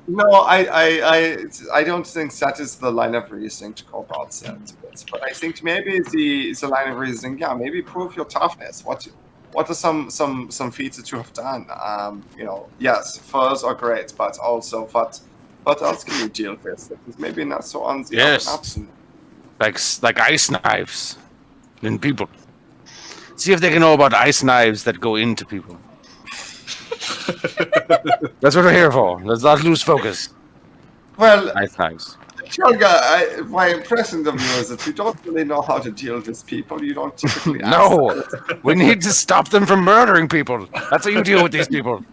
No, I don't think that is the line of reasoning to go about that. But I think maybe the line of reasoning, yeah, maybe prove your toughness. What are some feats that you have done? Yes, furs are great, but also what else can you deal with that is maybe not so on the Yes. up and ups? Like ice knives in people. See if they can know about ice knives that go into people. That's what we're here for. Let's not lose focus. Well, Ice knives. Trahlga, my impression of you is that you don't really know how to deal with people. You don't typically ask No, them. we need to stop them from murdering people. That's how you deal with these people.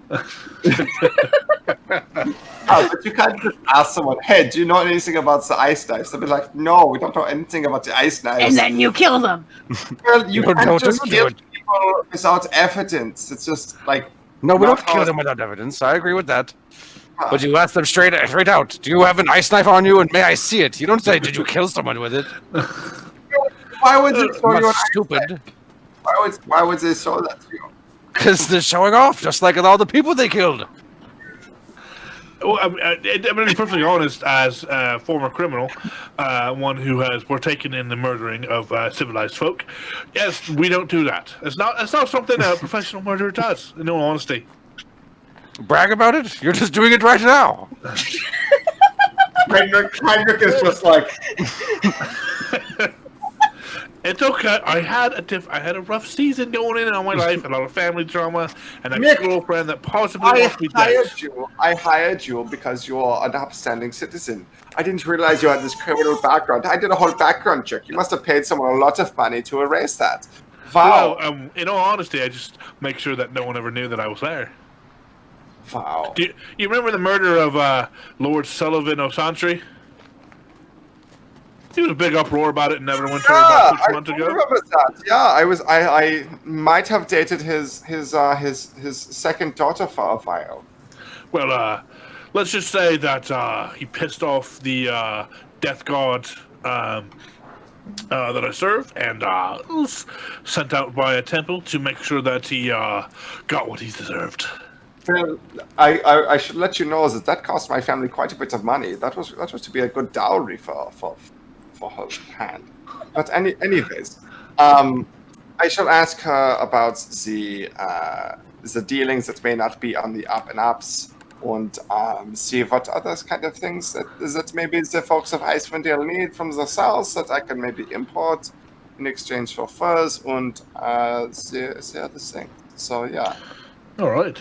But you can't just ask someone, hey, do you know anything about the ice knives? They'll be like, no, we don't know anything about the ice knives. And then you kill them. Well, you don't know can't to just do kill it. people without evidence. It's just like... No, we not don't kill how- them without evidence. I agree with that. But you ask them straight out. Do you have an ice knife on you, and may I see it? You don't say, did you kill someone with it? Why would they show Not you an ice stupid. knife? Why would they show that to you? Because they're showing off, just like all the people they killed. Well, I'm going to be perfectly honest, as a former criminal, one who has partaken in the murdering of civilized folk. Yes, we don't do that. It's not something a professional murderer does, in all honesty. Brag about it? You're just doing it right now. Heinrich is just like... It's okay. I had a rough season going in my life, a lot of family drama, and a Mick, girlfriend that possibly wants me dead. I hired you because you are an upstanding citizen. I didn't realize you had this criminal background. I did a whole background check. You must have paid someone a lot of money to erase that. Wow. Well, in all honesty, I just make sure that no one ever knew that I was there. Wow. Do you remember the murder of Lord Sullivan O'Santry? There was a big uproar about it in Neverwinter about 6 months I ago. remember that. Yeah, I might have dated his second daughter for a while. Well, let's just say that he pissed off the death god that I serve, and was sent out by a temple to make sure that he got what he deserved. Well, I should let you know that cost my family quite a bit of money. That was to be a good dowry for her hand. But anyways, I shall ask her about the dealings that may not be on the up and ups, and see what other kind of things that maybe the folks of Icewind Dale need from the south that I can maybe import in exchange for furs and the other thing. So yeah. All right.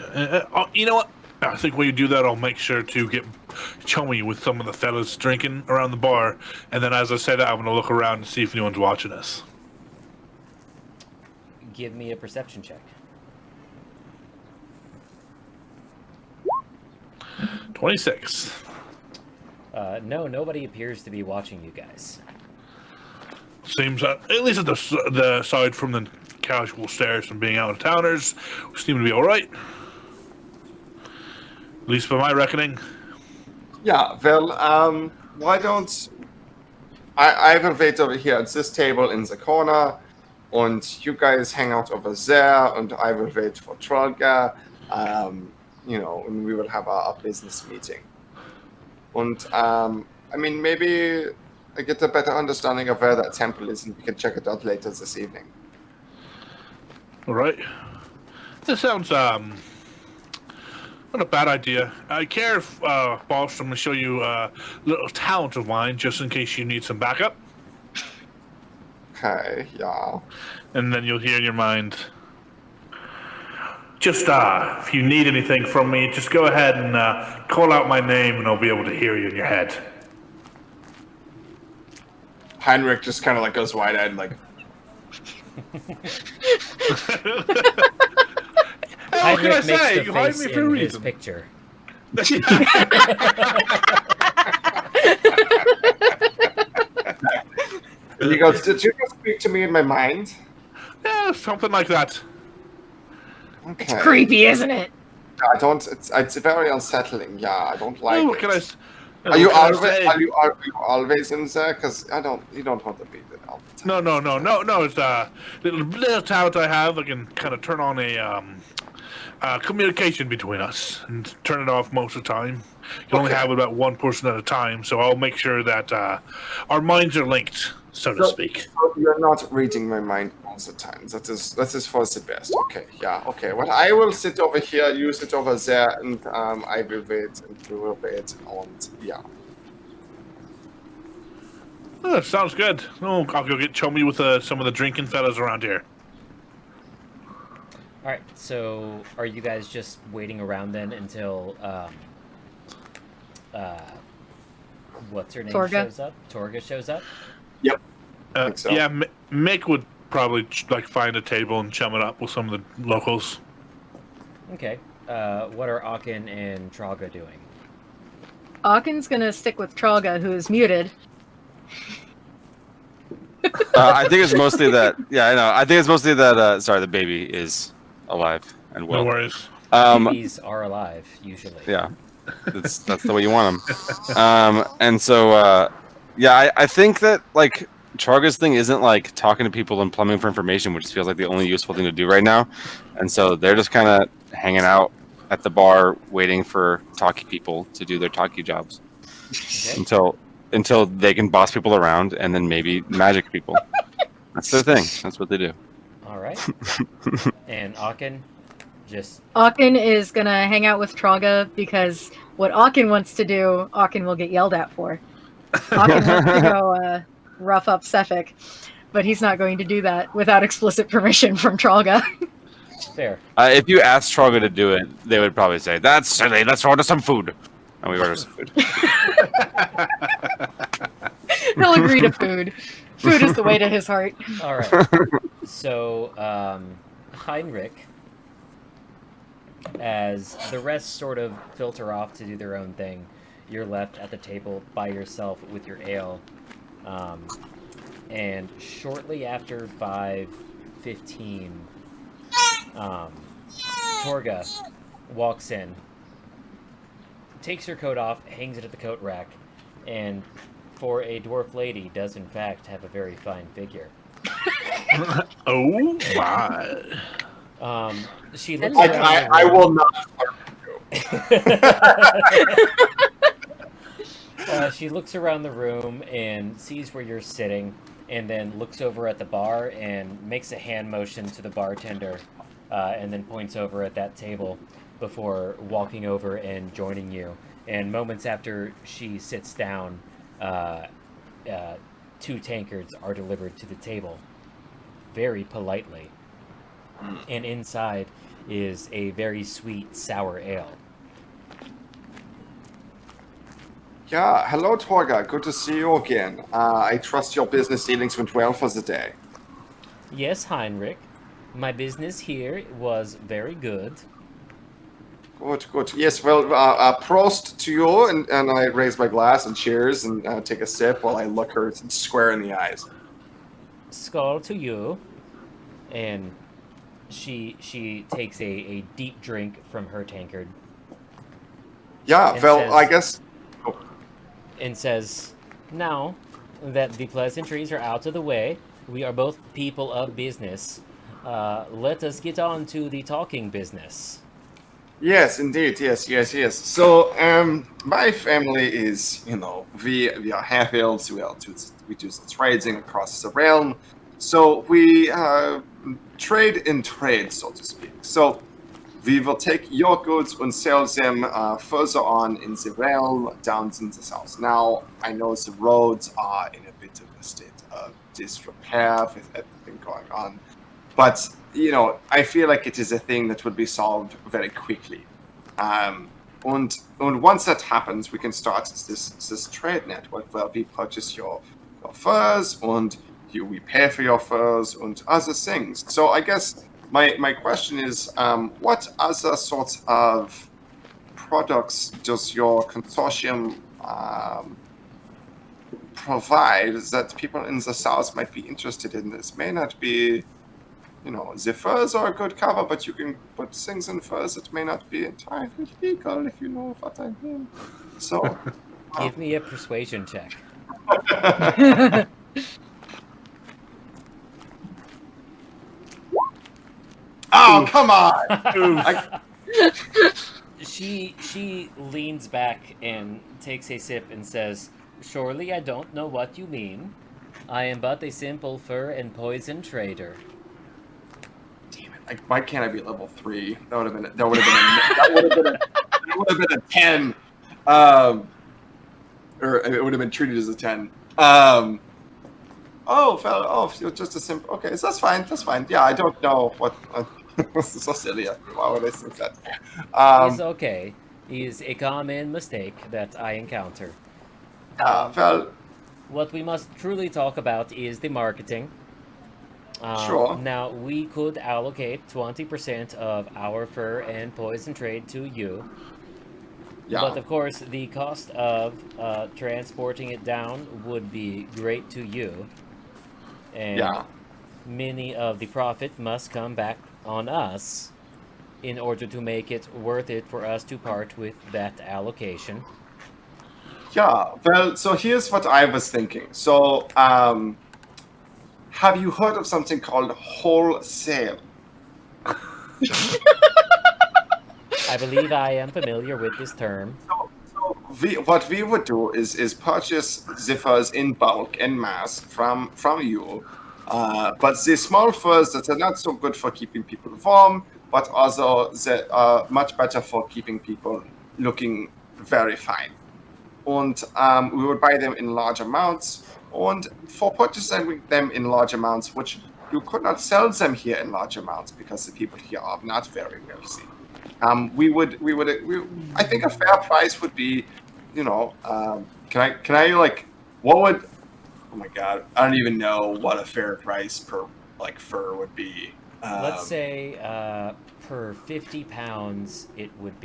You know what? I think when you do that, I'll make sure to get chummy with some of the fellas drinking around the bar. And then as I say that, I'm going to look around and see if anyone's watching us. Give me a perception check. 26. No, nobody appears to be watching you guys. Seems at least at the side from the casual stares from being out of towners, we seem to be all right. At least by my reckoning. Yeah, well, why don't I will wait over here at this table in the corner, and you guys hang out over there, and I will wait for Trahlga, and we will have our business meeting. And, I mean, maybe I get a better understanding of where that temple is, and we can check it out later this evening. All right. This sounds not a bad idea. I care if, boss, I'm going to show you a little talent of mine, just in case you need some backup. Okay, yeah. And then you'll hear in your mind, just, if you need anything from me, just go ahead and call out my name, and I'll be able to hear you in your head. Heinrich just kind of like goes wide-eyed, like... What can I Heinrich makes say? the You hired face me for a in his reason. picture. And he goes, "Did you just speak to me in my mind?" Yeah, something like that. Okay. It's creepy, isn't it? I don't. It's very unsettling. Yeah, I don't like Oh, it. can I? Are you what can I always? say? Are you always in there? Because I don't. You don't want to be there all the time. No. It's a little talent I have. I can kind of turn on a communication between us and turn it off most of the time. You can only Okay. have about one person at a time, so I'll make sure that our minds are linked, so to speak. So you're not reading my mind all the time. That is for the best. Okay. Yeah. Okay. Well, I will sit over here. You sit over there, and I will wait, and we will wait, and yeah. Oh, sounds good. Oh, I'll go get chummy with some of the drinking fellas around here. All right. So, are you guys just waiting around then until what's her name Torga? shows up? Torga shows up. think so. Yeah, Mick would probably find a table and chum it up with some of the locals. Okay. What are Auken and Trahlga doing? Auken's gonna stick with Trahlga, who is muted. I think it's mostly that. Yeah, I know. I think it's mostly that. Sorry, the baby is alive and well. No worries. Babies are alive usually. Yeah, that's the way you want them. And so, yeah, I think that like Trahlga's thing isn't like talking to people and plumbing for information, which feels like the only useful thing to do right now. And so they're just kind of hanging out at the bar, waiting for talkie people to do their talkie jobs Okay. until they can boss people around and then maybe magic people. That's their thing. That's what they do. All right. And Auken just Auken is gonna hang out with Trahlga because what Auken wants to do, Auken will get yelled at for. Auken wants to go rough up Sefik, but he's not going to do that without explicit permission from Trahlga. fair. If you asked Trahlga to do it, they would probably say, "That's silly. Let's order some food." And we order some food. He'll agree to food. Food is the way to his heart. All right. So, Heinrich, as the rest sort of filter off to do their own thing, you're left at the table by yourself with your ale. And shortly after 5:15, Torga walks in, takes her coat off, hangs it at the coat rack, and for a dwarf lady, does in fact have a very fine figure. Oh my! She looks I- around the I room. will not. She looks around the room and sees where you're sitting, and then looks over at the bar and makes a hand motion to the bartender, and then points over at that table before walking over and joining you. And moments after she sits down, 2 tankards are delivered to the table, very politely. And inside is a very sweet sour ale. Yeah, hello, Torga. Good to see you again. I trust your business dealings went well for the day. Yes, Heinrich. My business here was very good. Good, good. Yes, well, prost to you, and I raise my glass and cheers and take a sip while I look her square in the eyes. Skull to you. And she takes a deep drink from her tankard Yeah, And well, says- I guess. and says, "Now that the pleasantries are out of the way, we are both people of business. Let us get on to the talking business." Yes, indeed. Yes. So, my family is, we are half elves. We do the trading across the realm. So we trade in trade, so to speak. So we will take your goods and sell them further on in the realm, down in the south. Now, I know the roads are in a bit of a state of disrepair with everything going on. But, I feel like it is a thing that would be solved very quickly. And once that happens, we can start this trade network where we purchase your furs and we pay for your furs and other things. So I guess my question is, what other sorts of products does your consortium provide that people in the south might be interested in this may not be, the furs are a good cover, but you can put things in furs that may not be entirely legal, if you know what I mean. So, Give me a persuasion check. oh, come on! She leans back and takes a sip and says, "Surely I don't know what you mean. I am but a simple fur and poison trader." Damn it! Why can't I be level 3? That would have been a 10. Or it would have been treated as a 10. You're just a simple. Okay, so that's fine. That's fine. Yeah, I don't know what. This is so silly. Why would I say that? It's okay. It's a common mistake that I encounter. What we must truly talk about is the marketing. Sure. Now, we could allocate 20% of our fur and poison trade to you. Yeah. But of course, the cost of transporting it down would be great to you. And many of the profit must come back on us in order to make it worth it for us to part with that allocation. Yeah, well, so here's what I was thinking. So, have you heard of something called wholesale? I believe I am familiar with this term. What we would do is purchase the furs in bulk, en masse, from you. But the small furs that are not so good for keeping people warm, but also they are much better for keeping people looking very fine. And we would buy them in large amounts. And for purchasing them in large amounts, which you could not sell them here in large amounts because the people here are not very wealthy. I think a fair price would be, can I what would, oh my god, I don't even know what a fair price per fur would be. Let's say per 50 pounds, it would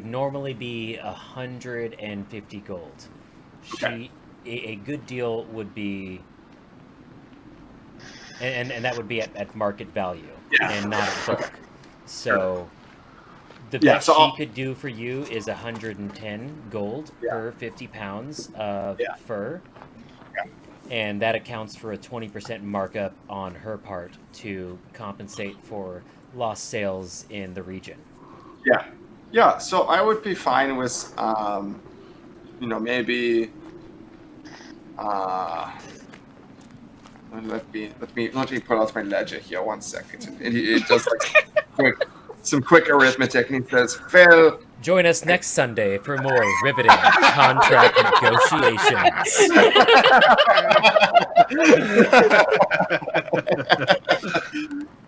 normally be 150 gold. Okay. A good deal would be, and that would be at market value, and not at bulk. So the best she could do for you is 110 gold per 50 pounds of fur. And that accounts for a 20% markup on her part to compensate for lost sales in the region. Yeah, so I would be fine with, maybe, let me pull out my ledger here 1 second. It does some quick arithmetic, and he says, "Well, join us next Sunday for more riveting contract negotiations."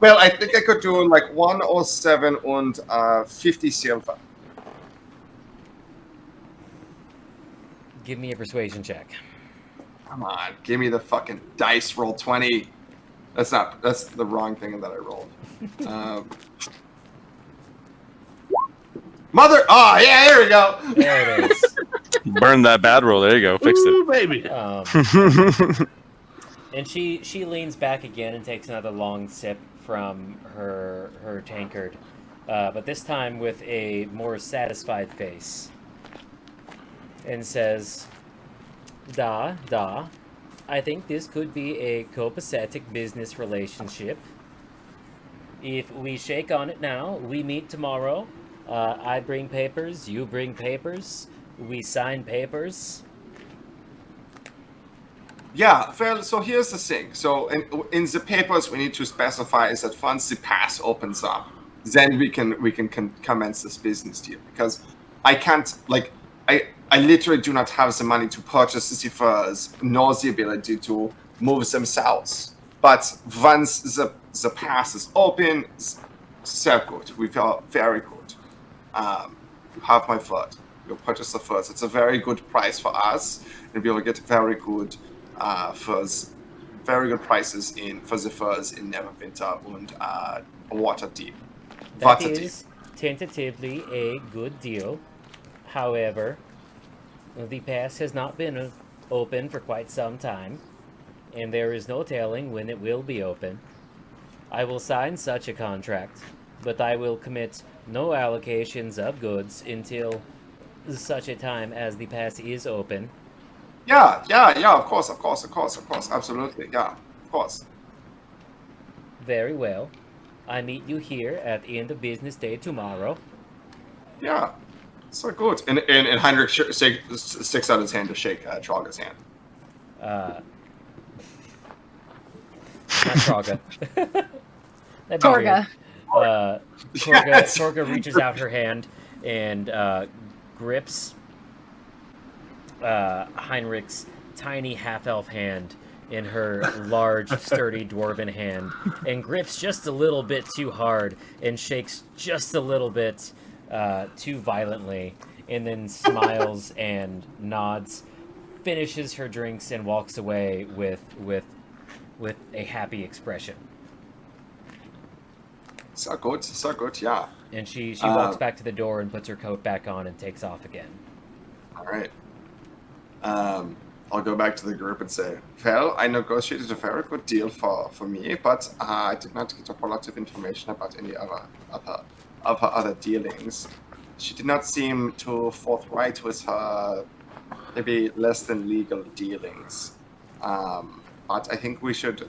Well, I think I could do 107 and 50 silver. Give me a persuasion check. Come on, give me the fucking dice. Roll 20. That's the wrong thing that I rolled. Mother! Oh, yeah, here we go. There it is. Burn that bad roll. There you go. Fixed Ooh, it. baby. And she leans back again and takes another long sip from her tankard, but this time with a more satisfied face, and says, Da, I think this could be a copacetic business relationship. If we shake on it now, we meet tomorrow. I bring papers, you bring papers, we sign papers. Yeah, well, so here's the thing. So in the papers, we need to specify is that once the pass opens up, then we can commence this business deal. Because I can't, I literally do not have the money to purchase the furs, nor the ability to move them south. But once the pass is open, so good. We feel very good. You have my fur. You'll purchase the furs. It's a very good price for us, and we will get very good furs, very good prices for the furs in Neverwinter and Waterdeep. That is tentatively a good deal. However, the pass has not been open for quite some time, and there is no telling when it will be open. I will sign such a contract, but I will commit no allocations of goods until such a time as the pass is open. Yeah, of course, absolutely, yeah, of course. Very well. I meet you here at the end of business day tomorrow. Yeah, so good. And Heinrich sticks out his hand to shake Trahlga's hand. Not Trahlga. That'd be Torga. weird. Yes. Torga reaches out her hand and grips Heinrich's tiny half-elf hand in her large, sturdy dwarven hand, and grips just a little bit too hard and shakes just a little bit too violently, and then smiles and nods, finishes her drinks, and walks away with a happy expression. So good, yeah. And she walks back to the door and puts her coat back on and takes off again. All right. I'll go back to the group and say, well, I negotiated a very good deal for me, but I did not get a whole lot of information about any other dealings. She did not seem too forthright with her maybe less than legal dealings. But I think we should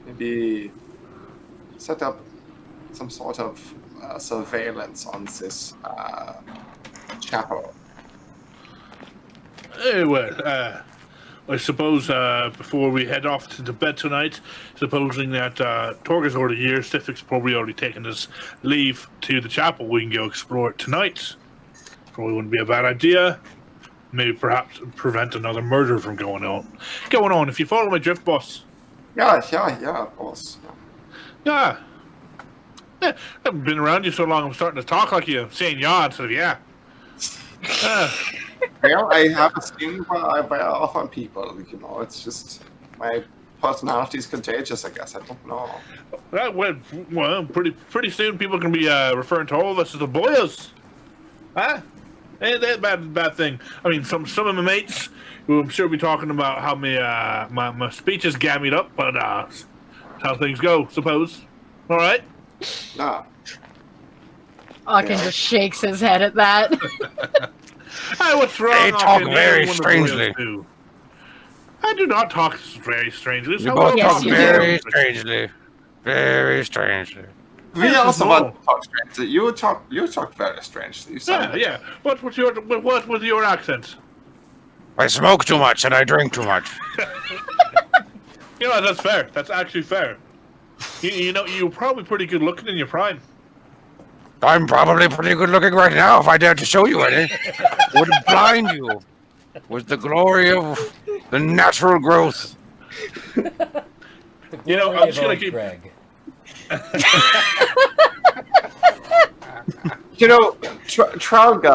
maybe set up some sort of surveillance on this chapel. Well, I suppose before we head off to bed tonight, supposing that Torga's already here, Stifik's probably already taken his leave to the chapel, we can go explore it tonight. Probably wouldn't be a bad idea. Maybe perhaps prevent another murder from going on. If you follow my drift, boss. Yeah, of course. Yeah. I haven't been around you so long, I'm starting to talk like you. I'm saying yeah instead of yeah. Well, I have a skin by off on people, it's just my personality is contagious, I guess. I don't know. Well, pretty soon people can be referring to all of us as the boys. Huh? Ain't that bad thing. I mean, some of my mates, who I'm sure will be talking about how my speech is gammied up, but how things go, suppose. All right? Nah. Auken just shakes his head at that. Hey, what's wrong? They talk Auken? very Everyone strangely. do. I do not talk very strangely. You So both Yes, talk you very do. strangely. Very strangely. We This is also normal. want to talk strangely. You talk very strangely. You sound Yeah. What was your accent? I smoke too much and I drink too much. You know, that's fair. That's actually fair. You know, you're probably pretty good looking in your prime. I'm probably pretty good looking right now if I dared to show you any. Would blind you with the glory of the natural growth. You know, I'm just gonna keep. Greg. Trahlga,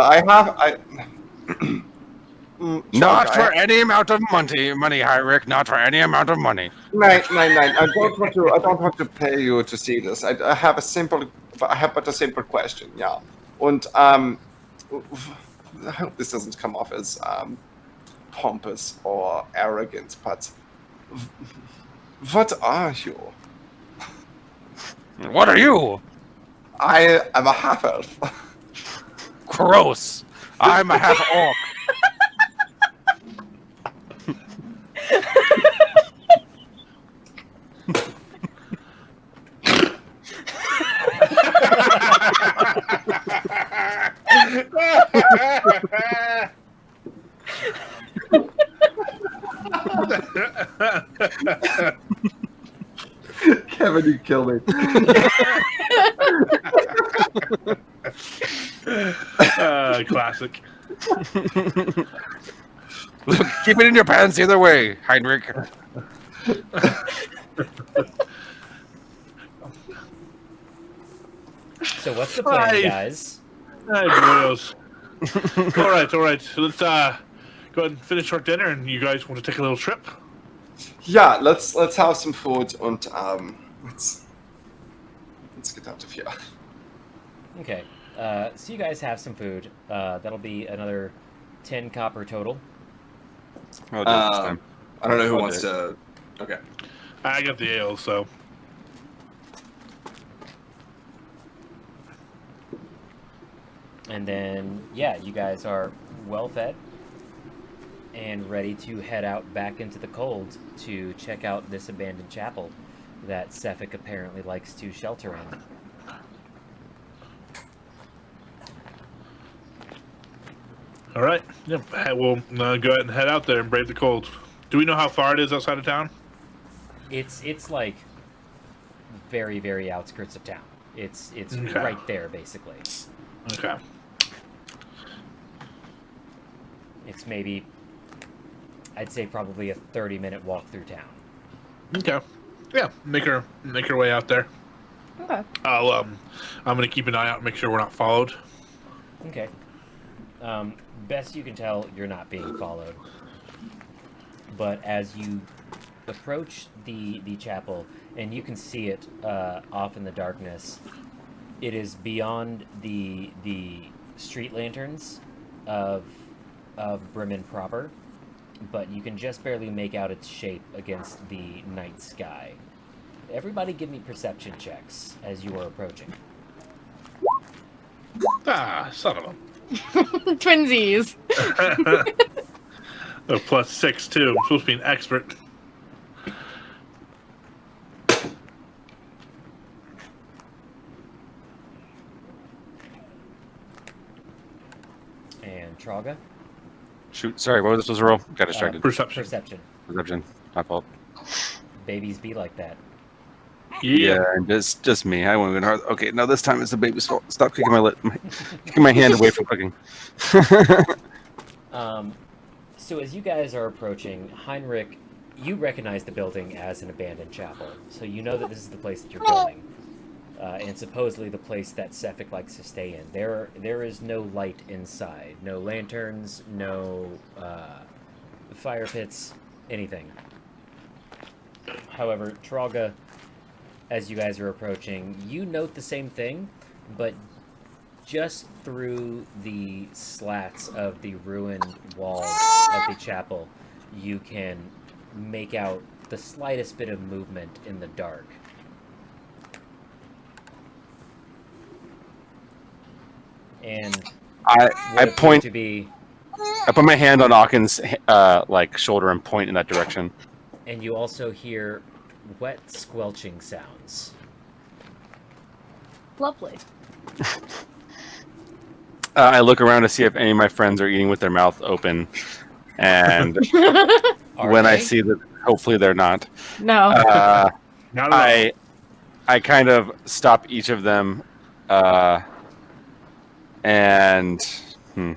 Not for any amount of money, Heinrich. Not for any amount of money. Nein. I don't want to pay you to see this. I have but a simple question. Yeah, and I hope this doesn't come off as pompous or arrogant. But what are you? What are you? I am a half elf. Gross. I'm a half orc. Kevin, you kill me. Classic. Look, keep it in your pants either way, Heinrich. So what's the plan, Hi. guys? Hey, boys. All right. So let's go ahead and finish our dinner, and you guys want to take a little trip? Yeah, let's have some food and let's get out of here. Okay. So you guys have some food. That'll be another 10 copper total. I'll do it this time. I don't know who I'll wants do to. Okay. I got the ale, so. And then, yeah, you guys are well fed and ready to head out back into the cold to check out this abandoned chapel that Sefik apparently likes to shelter in. All right. Yep. We'll go ahead and head out there and brave the cold. Do we know how far it is outside of town? It's like very, very outskirts of town. It's Okay. right there, basically. Okay. It's maybe, I'd say probably a 30-minute walk through town. Okay. Yeah. Make our way out there. Okay. I'm gonna keep an eye out and make sure we're not followed. Okay. Best you can tell, you're not being followed. But as you approach the chapel, and you can see it off in the darkness, it is beyond the street lanterns of Bremen proper, but you can just barely make out its shape against the night sky. Everybody give me perception checks as you are approaching. Ah, son of a. Twinsies. Oh, +6 too. I'm supposed to be an expert. And Trahlga? Shoot, sorry, what was this supposed to roll? Got distracted. Perception. Perception. Perception. My fault. Babies be like that. Yeah. and just me. I won't even hard. Okay, no, this time it's the baby's fault. Stop kicking kicking my hand away from cooking. So as you guys are approaching, Heinrich, you recognize the building as an abandoned chapel, so you know that this is the place that you're going, and supposedly the place that Sefik likes to stay in. There is no light inside, no lanterns, no fire pits, anything. However, Trahlga, as you guys are approaching, you note the same thing, but just through the slats of the ruined walls of the chapel, you can make out the slightest bit of movement in the dark. And I what appeared point. to be, I put my hand on Auken's like shoulder and point in that direction. and you also hear wet squelching sounds. Lovely. I look around to see if any of my friends are eating with their mouth open, and Are when I they? see that, hopefully they're not. No. Not at all. I kind of stop each of them, and kind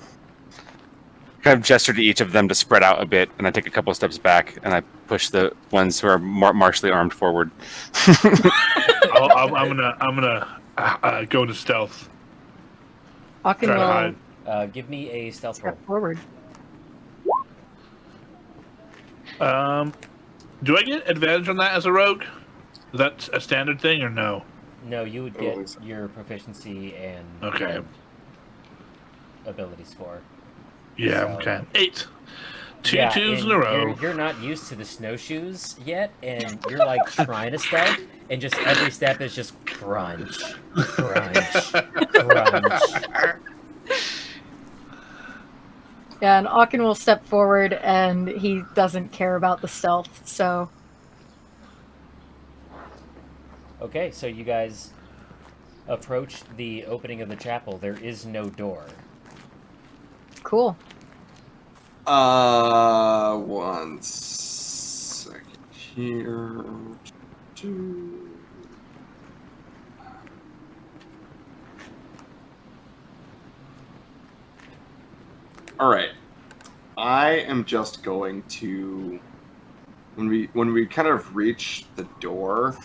of gesture to each of them to spread out a bit, and I take a couple of steps back, and I push the ones who are martially armed forward. I'm gonna go to stealth. Auken Try to will hide. Give me a stealth roll. step forward. Do I get advantage on that as a rogue? Is that a standard thing or no? No, you would I don't think get so. your proficiency and Okay. ability score. Yeah. So- Okay. 8. Two Yeah, twos in and a row. You're not used to the snowshoes yet, and you're like trying to stealth, and just every step is just crunch, crunch, crunch. Yeah, and Auken will step forward, and he doesn't care about the stealth, so... Okay, so you guys approach the opening of the chapel. There is no door. Cool. 1 second here. All right. I am just going to when we kind of reach the door,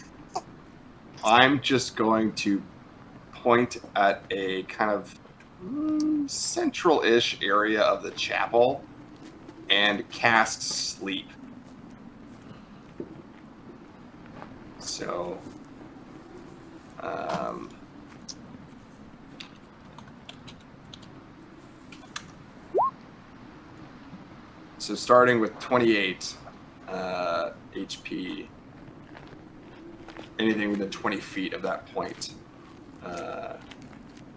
I'm just going to point at a kind of central-ish area of the chapel and cast sleep. So, So starting with 28 HP, anything within 20 feet of that point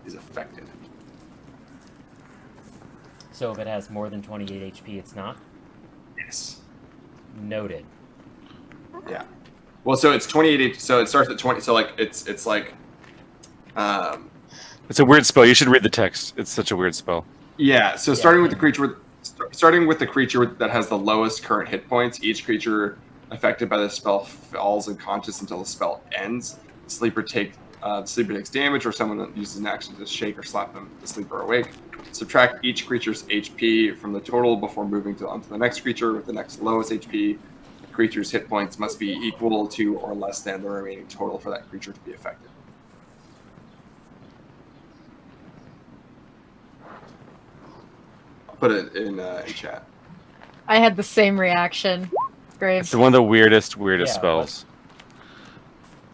is affected. So if it has more than 28 HP, it's not? Yes. Noted. Yeah. Well, so it's 28. So it starts at 20. So like it's like. It's a weird spell. You should read the text. It's such a weird spell. Yeah. So Yeah, starting with the creature, starting with the creature that has the lowest current hit points, each creature affected by the spell falls unconscious until the spell ends. The sleeper takes damage, or someone that uses an action to shake or slap the sleeper awake. Subtract each creature's HP from the total before moving onto the next creature with the next lowest HP. The creature's hit points must be equal to or less than the remaining total for that creature to be affected. I'll put it in chat. I had the same reaction. Graves. It's one of the weirdest Yeah, spells.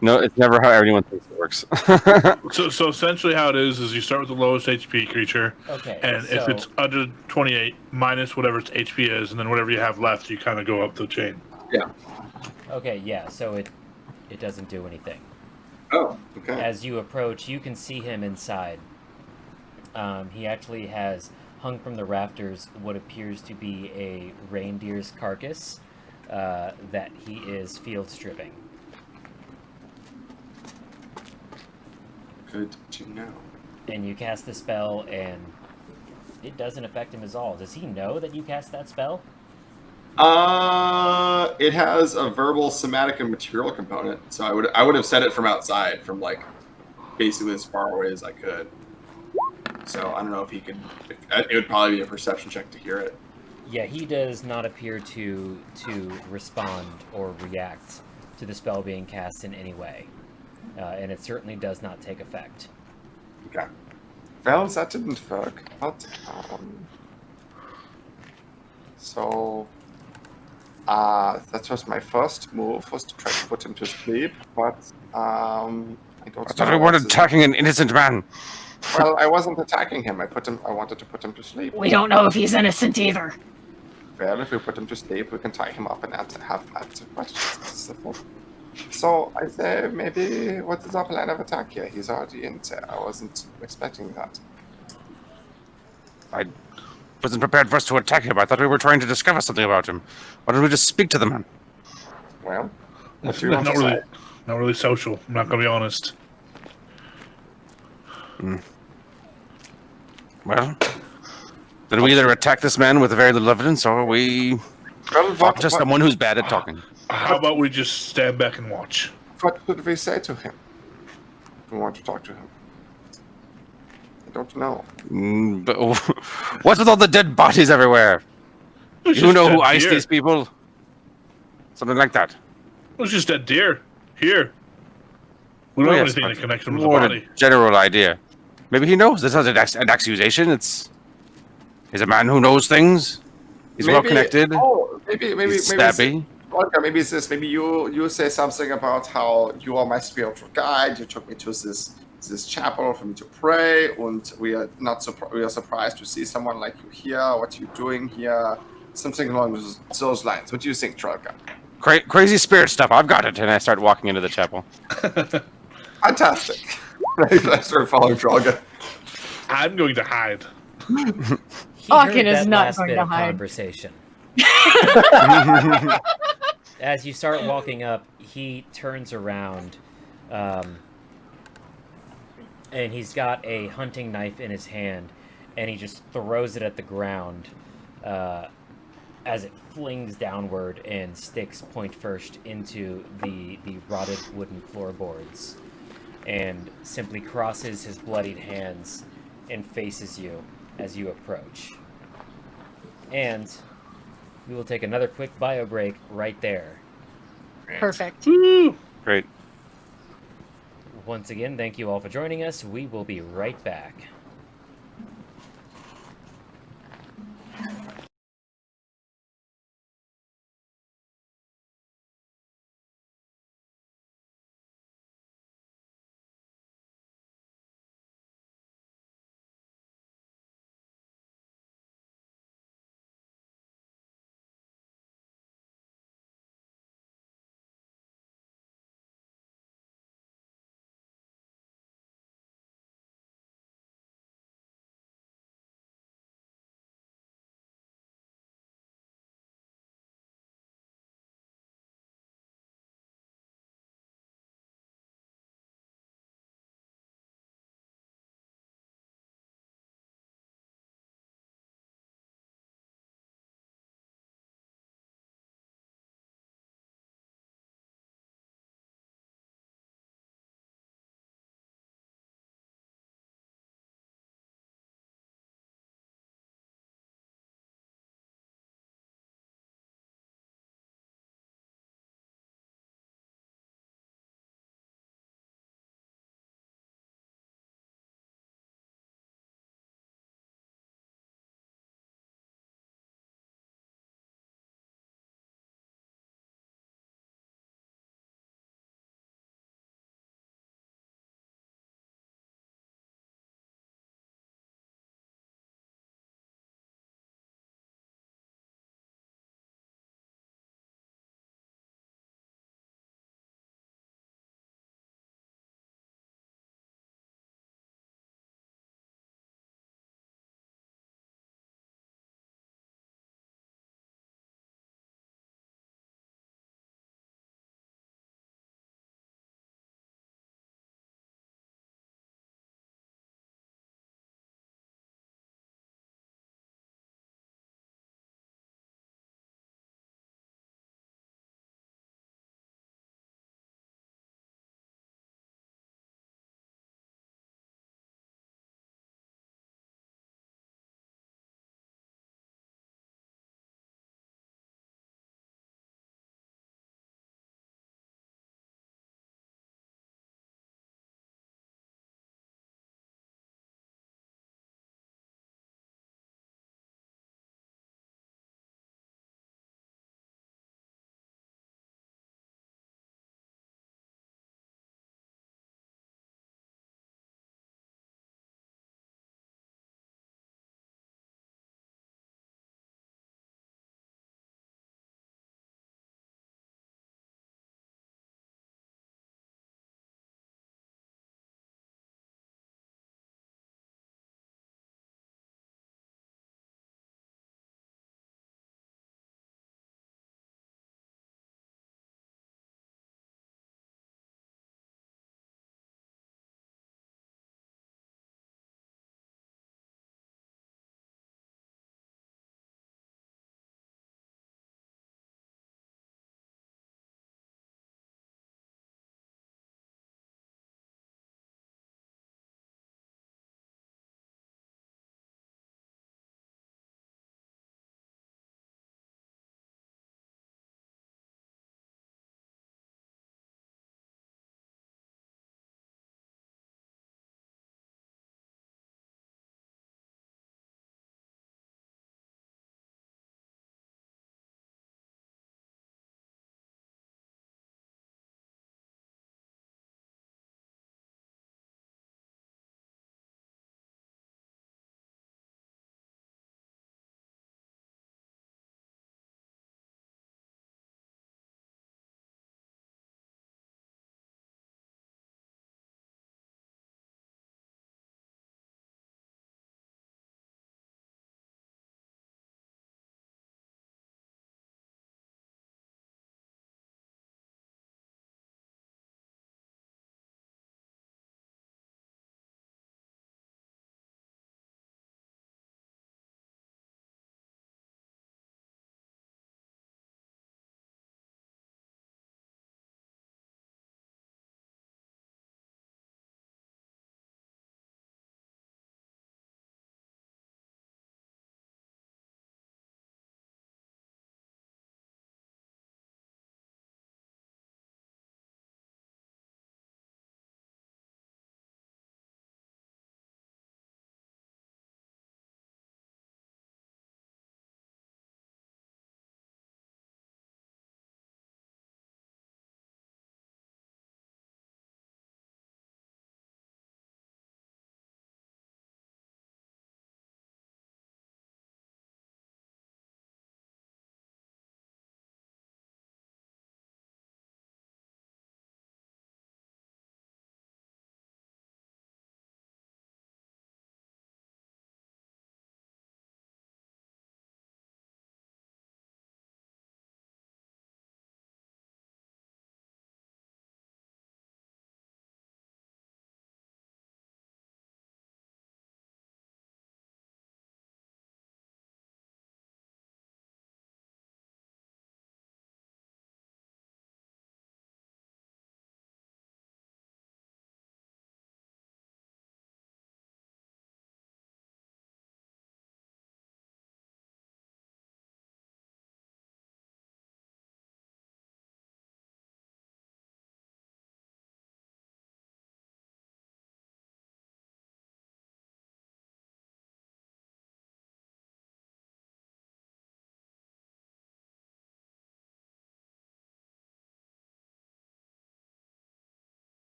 No, it's never how everyone thinks it works. So essentially, how it is you start with the lowest HP creature, Okay. and if it's under 28, minus whatever its HP is, and then whatever you have left, you kind of go up the chain. Yeah. Okay, yeah, so it doesn't do anything. Oh, okay. As you approach, you can see him inside. He actually has hung from the rafters what appears to be a reindeer's carcass that he is field stripping. Good to know. And you cast the spell, and it doesn't affect him at all. Does he know that you cast that spell? It has a verbal, somatic, and material component. So I would have said it from outside, from like basically as far away as I could. So I don't know if he could. It would probably be a perception check to hear it. Yeah, he does not appear to respond or react to the spell being cast in any way. And it certainly does not take effect. Okay. Well, that didn't work. But so that was my first move, was to try to put him to sleep. But I don't. I thought we weren't attacking an innocent man. Well, I wasn't attacking him. I wanted to put him to sleep. We don't know if he's innocent either. Well, if we put him to sleep, we can tie him up and have answer questions. So I say, maybe what is our plan of attack here? He's already in there. I wasn't expecting that. I wasn't prepared for us to attack him. I thought we were trying to discover something about him. Why don't we just speak to the man? Well, what do you want Not to really, say? not really social. I'm not gonna be honest. Well, then we either attack this man with very little evidence, or we Well, talk to someone who's bad at talking. How about we just stand back and watch? what should we say to him? We want to talk to him. I don't know. But what's with all the dead bodies everywhere? It's You just know who dead iced deer. these people? Something like that. It was just dead deer. Here. We don't have anything to connect him to the More body. a general idea. Maybe he knows. This is an accusation. He's a man who knows things. He's well connected. Oh, maybe He's stabby. Okay, maybe it's this. Maybe you say something about how you are my spiritual guide. You took me to this chapel for me to pray, and we are surprised to see someone like you here. What are you doing here? Something along those lines. What do you think, Trahlga? Crazy spirit stuff. I've got it. And I start walking into the chapel. Fantastic. I start following Trahlga. I'm going to hide. He Auken heard is that not last going bit to of hide. conversation. As you start walking up, he turns around, and he's got a hunting knife in his hand, and he just throws it at the ground as it flings downward and sticks point first into the rotted wooden floorboards, and simply crosses his bloodied hands and faces you as you approach. And we will take another quick bio break right there. Perfect. Great. Once again, thank you all for joining us. We will be right back.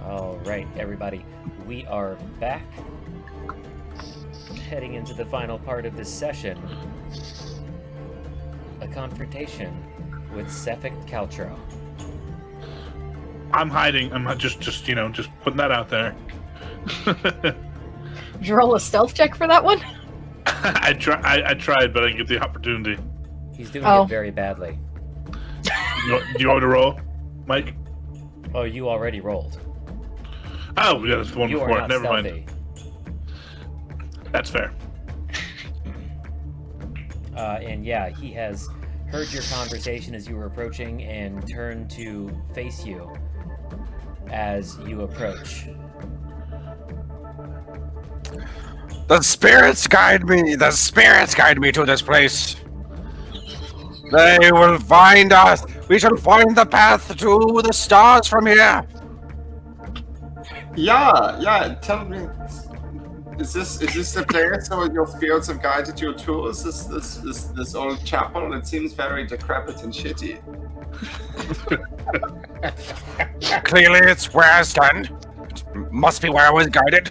All right, everybody, we are back. Heading into the final part of this session. A confrontation with Sefik Caltro. I'm hiding. I'm not just putting that out there. Did you roll a stealth check for that one? I tried, but I didn't get the opportunity. He's doing it very badly. Do you want me to roll, Mike? Oh, you already rolled. Oh, yeah, that's the one You before. are not Never stealthy. mind. That's fair. And yeah, he has heard your conversation as you were approaching and turned to face you as you approach. The spirits guide me. The spirits guide me to this place. They will find us. We shall find the path to the stars from here. Yeah. Tell me, is this the place where your spirits have guided you to? Is this old chapel? It seems very decrepit and shitty. Clearly, it's where I stand. It must be where I was guided.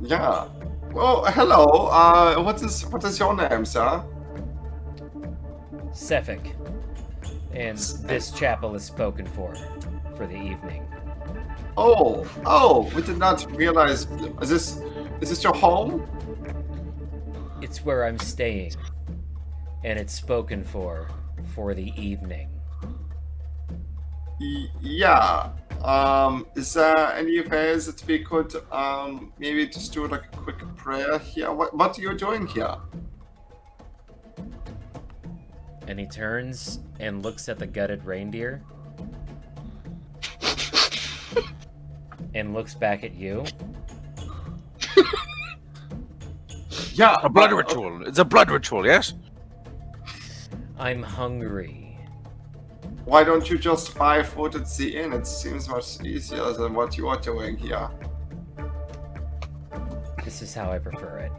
Yeah. Oh, hello. What is your name, sir? Sefik. And this chapel is spoken for the evening. Oh, we did not realize. Is this your home? It's where I'm staying, and it's spoken for the evening. Yeah. Is there any ways that we could maybe just do like a quick prayer here? What are you doing here? And he turns and looks at the gutted reindeer. And looks back at you. Yeah, A blood ritual. It's a blood ritual, yes? I'm hungry. Why don't you just buy food at the inn? It seems much easier than what you are doing here. This is how I prefer it.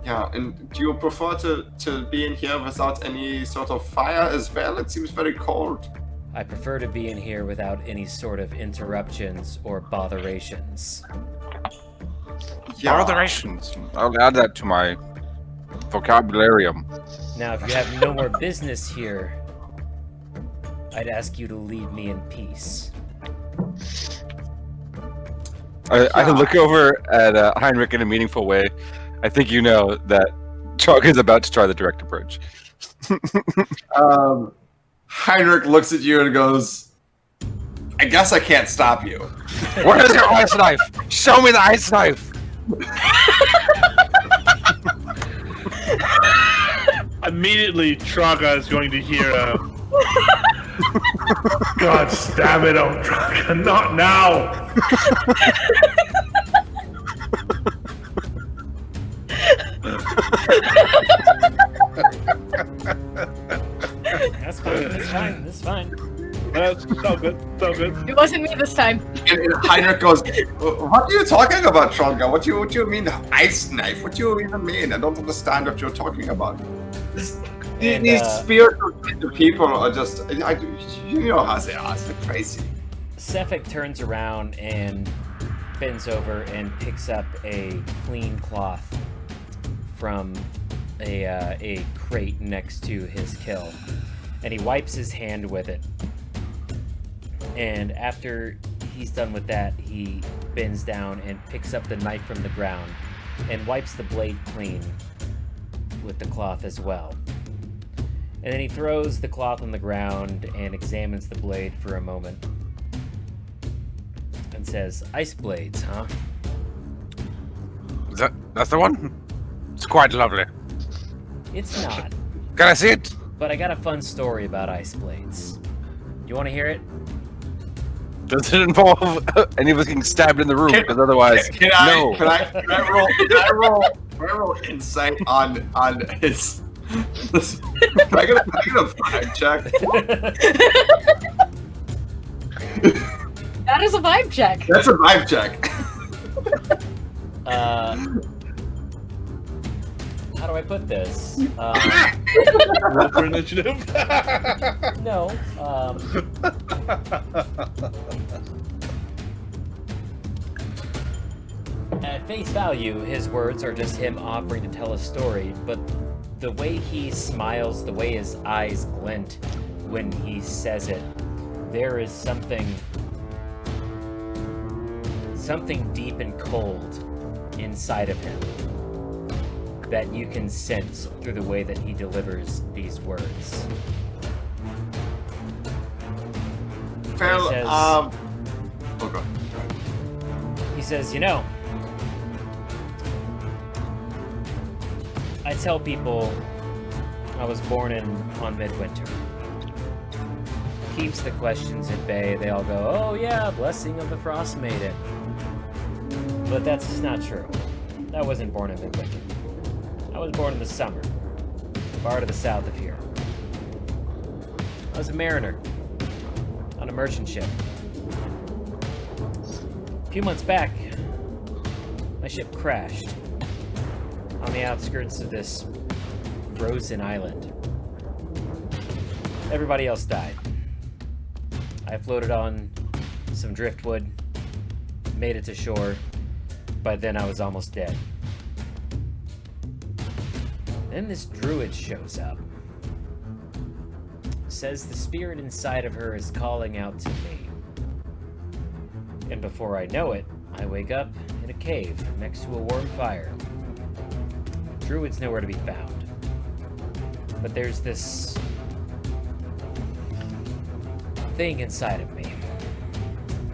Yeah, and do you prefer to be in here without any sort of fire as well? It seems very cold. I prefer to be in here without any sort of interruptions or botherations. Yeah. Botherations. I'll add that to my vocabularium. Now, if you have no more business here, I'd ask you to leave me in peace. I look over at Heinrich in a meaningful way. I think you know that Trahlga is about to try the direct approach. Heinrich looks at you and goes, I guess I can't stop you. Where's your ice knife? Show me the ice knife! Immediately, Trahlga is going to hear God stab it, oh Trahlga, not now! That's fine. That's fine. That's so good. It wasn't me this time. And Heinrich goes, what are you talking about, Trahlga? What do you mean ice knife? What do you even mean? I don't understand what you're talking about. These spiritual people are just, you know how they are, they're crazy. Sefik turns around and bends over and picks up a clean cloth from a crate next to his kill, and he wipes his hand with it. And after he's done with that, he bends down and picks up the knife from the ground and wipes the blade clean with the cloth as well. And then he throws the cloth on the ground and examines the blade for a moment and says, "Ice blades, huh?" That's the one? It's quite lovely. It's not, Can I see it? but I got a fun story about ice blades. You want to hear it? Does it involve any of us getting stabbed in the room? Because otherwise, Can no. I roll insight on his? Can I get a vibe check? That is a vibe check. That's a vibe check. How do I put this? Roll for initiative. No. At face value, his words are just him offering to tell a story, but the way he smiles, the way his eyes glint when he says it, there is something deep and cold inside of him that you can sense through the way that he delivers these words. Phil, He says- oh, go ahead. He says, I tell people I was born on Midwinter. Keeps the questions at bay. They all go, oh yeah, blessing of the Frostmaiden. But that's not true. I wasn't born in Midwinter. I was born in the summer, far to the south of here. I was a mariner on a merchant ship. A few months back, my ship crashed on the outskirts of this frozen island. Everybody else died. I floated on some driftwood, made it to shore. By then I was almost dead. Then this druid shows up. Says the spirit inside of her is calling out to me. And before I know it, I wake up in a cave next to a warm fire. Druid's nowhere to be found. But there's this thing inside of me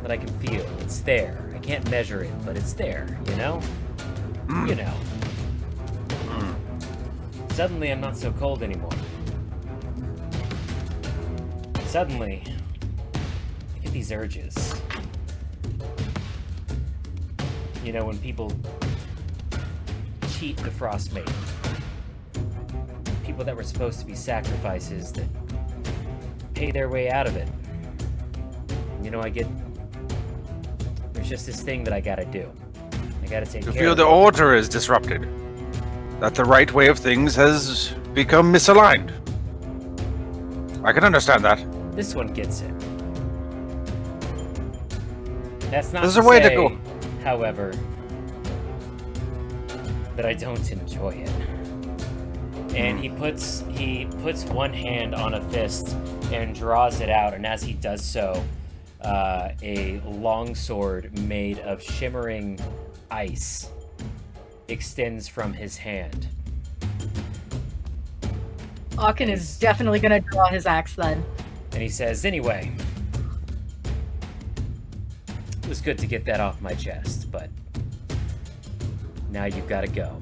that I can feel. It's there. I can't measure it, but it's there, you know? You know. Suddenly I'm not so cold anymore. Suddenly, I get these urges. You know, when people cheat the Frostmaiden. People that were supposed to be sacrifices that pay their way out of it. You know, there's just this thing that I gotta do. I gotta take You care feel of the it. order is disrupted. That the right way of things has become misaligned. I can understand that. This one gets it. That's not There's to a way to say, go. however, that I don't enjoy it. And he puts one hand on a fist and draws it out, and as he does so, a longsword made of shimmering ice extends from his hand. Auken is definitely gonna draw his axe then. And he says, anyway, it was good to get that off my chest, but now you've got to go.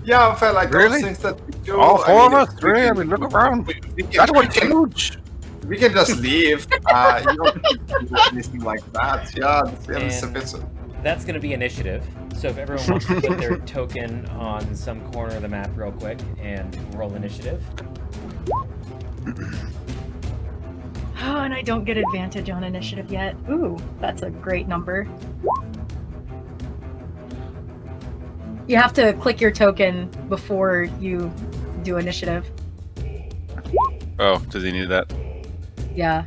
Yeah, I felt like Really? those things that we do. All four of us? if Three? I can- mean, look around. we can- That we one's can- huge. We can just leave. You don't need to do anything like that. Yeah, And- it's sufficient. That's going to be initiative. So if everyone wants to put their token on some corner of the map real quick and roll initiative. Oh, and I don't get advantage on initiative yet. Ooh, that's a great number. You have to click your token before you do initiative. Oh, does he need that? Yeah.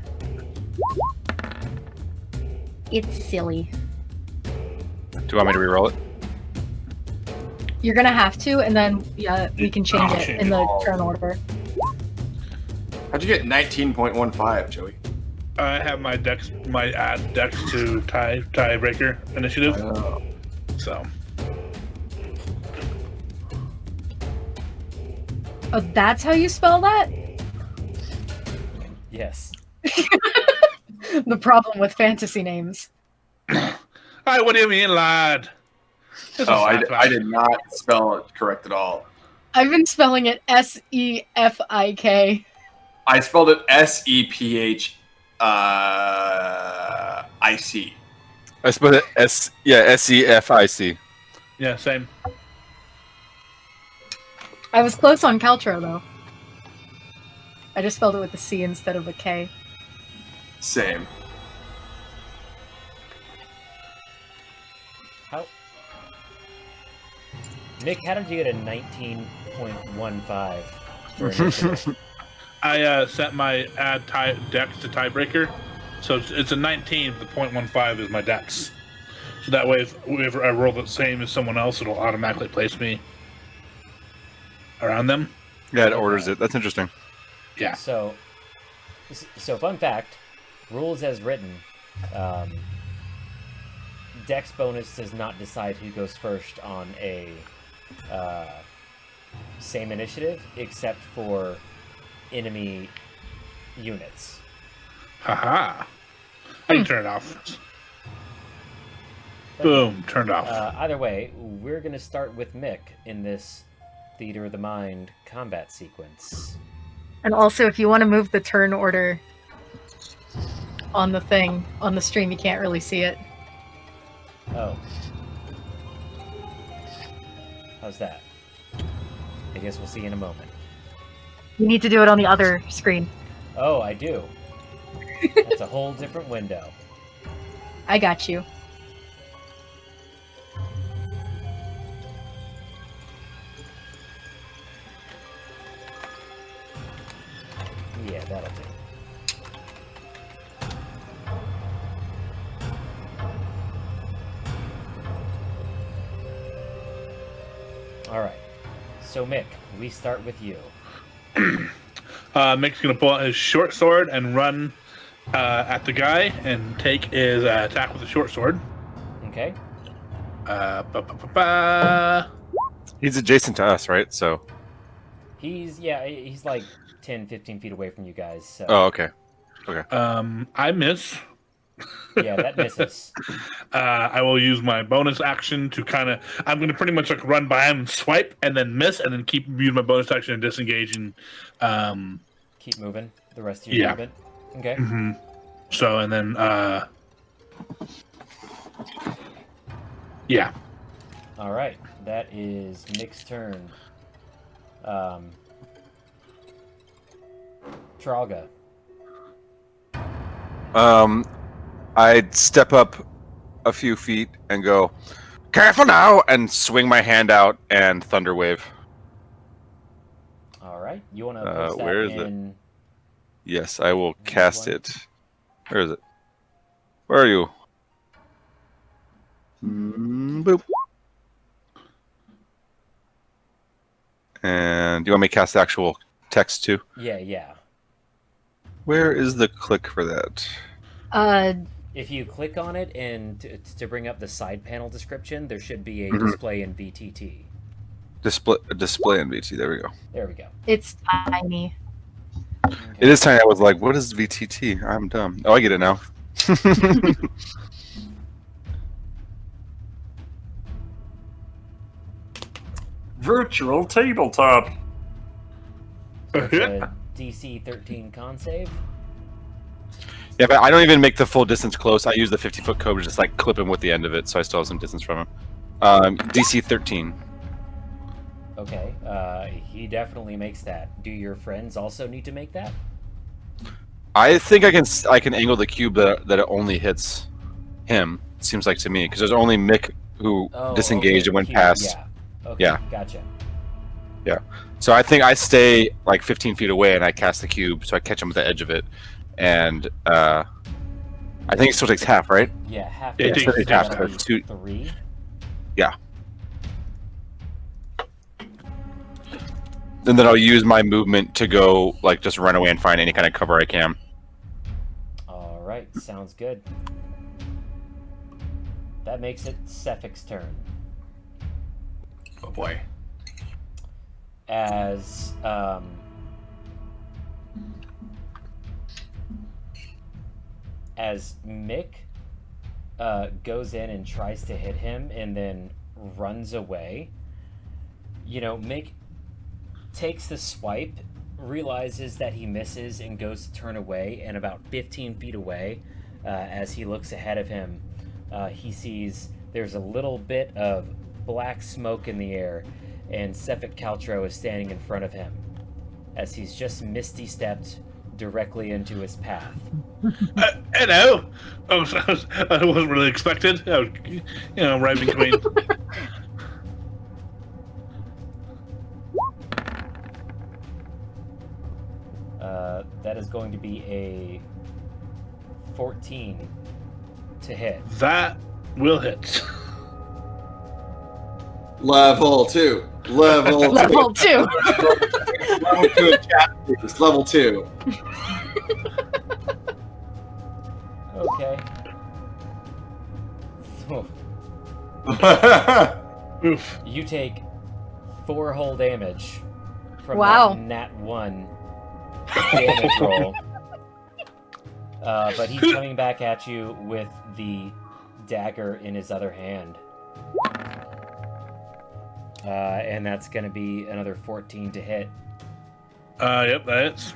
It's silly. Do you want me to re-roll it? You're gonna have to, and then we can change I'll it change in it. the turn order. How'd you get 19.15, Joey? I have my add dex to tiebreaker initiative. Oh. So Oh, that's how you spell that? Yes. The problem with fantasy names. Hi, what do you mean, lad? This Oh, is I did not spell it correct at all. I've been spelling it Sefik. I spelled it Sephic. I spelled it Sefic. Yeah, same. I was close on Caltro though. I just spelled it with a C instead of a K. Same. How? Mick, how did you get a 19.15 for initiative? I set my dex to tiebreaker, so it's a 19. The 0.15 is my dex. So that way, if I roll the same as someone else, it'll automatically place me around them. Yeah, it orders it. That's interesting. Yeah. So fun fact, rules as written, Dex bonus does not decide who goes first on a same initiative, except for enemy units. Haha. I can turn it off. Boom, turned off. Either way, we're going to start with Mick in this Theater of the Mind combat sequence. And also, if you want to move the turn order on the thing, on the stream, you can't really see it. Oh. How's that? I guess we'll see in a moment. You need to do it on the other screen. Oh, I do. That's a whole different window. I got you. Yeah, that'll do. Alright. So, Mick, we start with you. Mick's gonna pull out his short sword and run at the guy and take his attack with the short sword. Okay. He's adjacent to us, right? So. He's like 10, 15 feet away from you guys. So. Oh, okay. I miss. Yeah, that misses. I will use my bonus action to I'm going to pretty much like run by him and swipe and then miss and then use my bonus action and disengage and keep moving the rest of your movement. Okay. Mm-hmm. So and then yeah. All right, that is Mick's turn. Trahlga. I'd step up a few feet and go, "Careful now!" and swing my hand out and thunder wave. All right, you want to post that where is in... it? Yes, I will cast it. Where is it? Where are you? Boop. And do you want me to cast the actual text too? Yeah. Where is the click for that? If you click on it and to bring up the side panel description, there should be a display in VTT. Display in VTT. There we go. There we go. It's tiny. Okay. It is tiny. I was like, what is VTT? I'm dumb. Oh, I get it now. Virtual tabletop. It's a DC 13 con save. Yeah, but I don't even make the full distance close. I use the 50-foot code to just like clip him with the end of it, so I still have some distance from him. DC 13. Okay, he definitely makes that. Do your friends also need to make that? I think I can angle the cube that it only hits him. It seems like to me because there's only Mick who disengaged and went past. Yeah. Okay, yeah. Gotcha. Yeah. So I think I stay like 15 feet away and I cast the cube, so I catch him with the edge of it, and I think it still takes half, right? Yeah, half. It takes half. That'll be 2. 3. Yeah. And then I'll use my movement to go like just run away and find any kind of cover I can. All right, sounds good. That makes it Sephic's turn. Oh boy. As Mick goes in and tries to hit him and then runs away, Mick takes the swipe, realizes that he misses and goes to turn away, and about 15 feet away, as he looks ahead of him, he sees there's a little bit of black smoke in the air, and Sephic Caltro is standing in front of him as he's just misty stepped directly into his path. Hello. I wasn't really expected. Right between. That is going to be a 14 to hit. That will hit. Level 2. Level 2. Level 2. Level 2 of chapters. Level 2. Okay. Oh, Oof. you take 4 whole damage from Wow. that nat 1 damage roll. But he's coming back at you with the dagger in his other hand. And that's going to be another 14 to hit. Yep, that hits.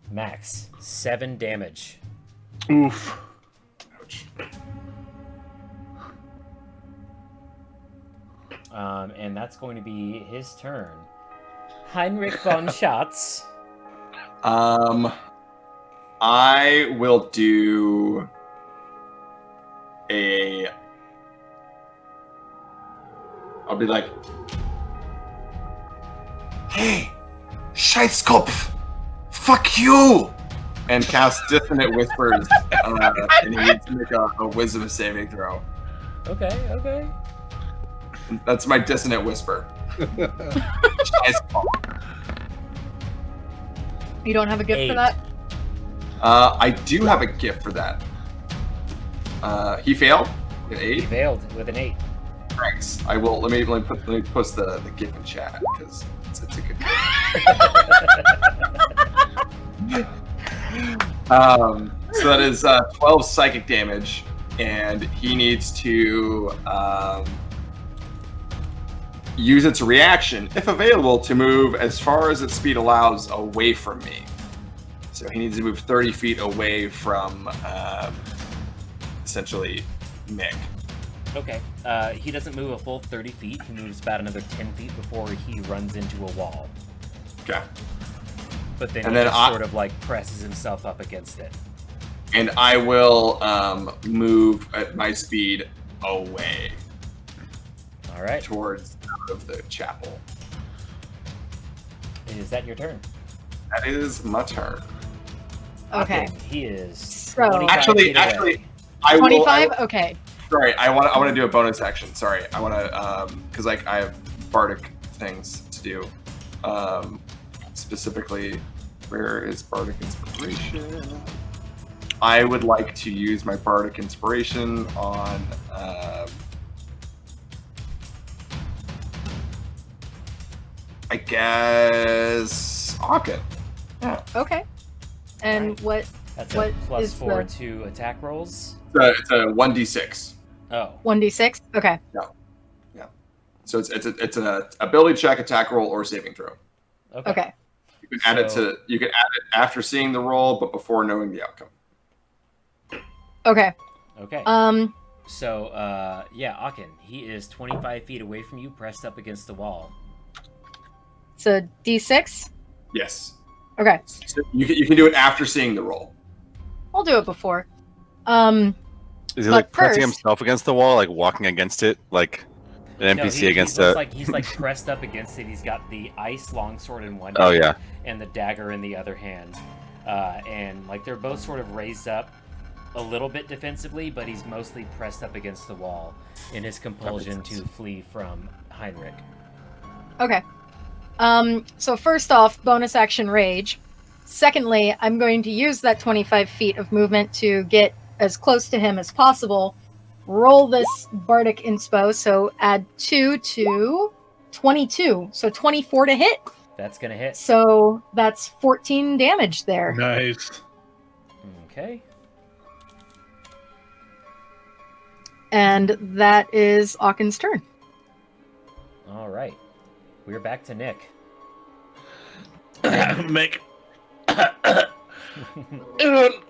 Max, 7 damage. Oof. And that's going to be his turn. Heinrich Von Schatz. I will do I'll be like, hey, Scheißkopf, fuck you, and cast Dissonant Whispers, and he needs to make a wisdom saving throw. Okay. That's my Dissonant Whisper. Scheißkopf. You don't have a gift 8. for that? I do have a gift for that. He failed. An He 8. failed with an 8. Thanks. I will. Let me post the gift in chat because it's a good gift. So that is 12 psychic damage, and he needs to use its reaction, if available, to move as far as its speed allows away from me. So he needs to move 30 feet away from essentially Mick. Okay. He doesn't move a full 30 feet. He moves about another 10 feet before he runs into a wall. Okay. But then And he then just sort of like presses himself up against it. And I will move at my speed away All right. towards out of the chapel. Is that your turn? That is my turn. Okay. Auken, he is So- 25 feet away. Actually, I will. 25? Okay. Sorry, I want to do a bonus action. Sorry, I want to because I have bardic things to do. Specifically, where is bardic inspiration? I would like to use my bardic inspiration on. I guess Auken. Yeah. Okay. And Alright. what? That's What a plus is 4 the- to attack rolls. It's a 1d6. Oh, 1d6? Okay. So it's an ability check, attack roll, or saving throw. Okay. You can add it after seeing the roll, but before knowing the outcome. Okay. Okay. So, yeah, Auken, he is 25 feet away from you, pressed up against the wall. So d6? Yes. Okay. So you can do it after seeing the roll. I'll do it before. Is he But like pressing first- himself against the wall, like walking against it, like an No, NPC he against looks a? like he's like pressed up against it. He's got the ice longsword in one Oh hand yeah. and the dagger in the other hand. And like they're both sort of raised up a little bit defensively, but he's mostly pressed up against the wall in his compulsion to flee from Heinrich. Okay. So first off, bonus action rage. Secondly, I'm going to use that 25 feet of movement to get as close to him as possible. Roll this bardic inspo, so add 2 to 22. So 24 to hit. That's gonna hit. So that's 14 damage there. Nice. Okay. And that is Auken's turn. All right. We're back to Nick. Mick.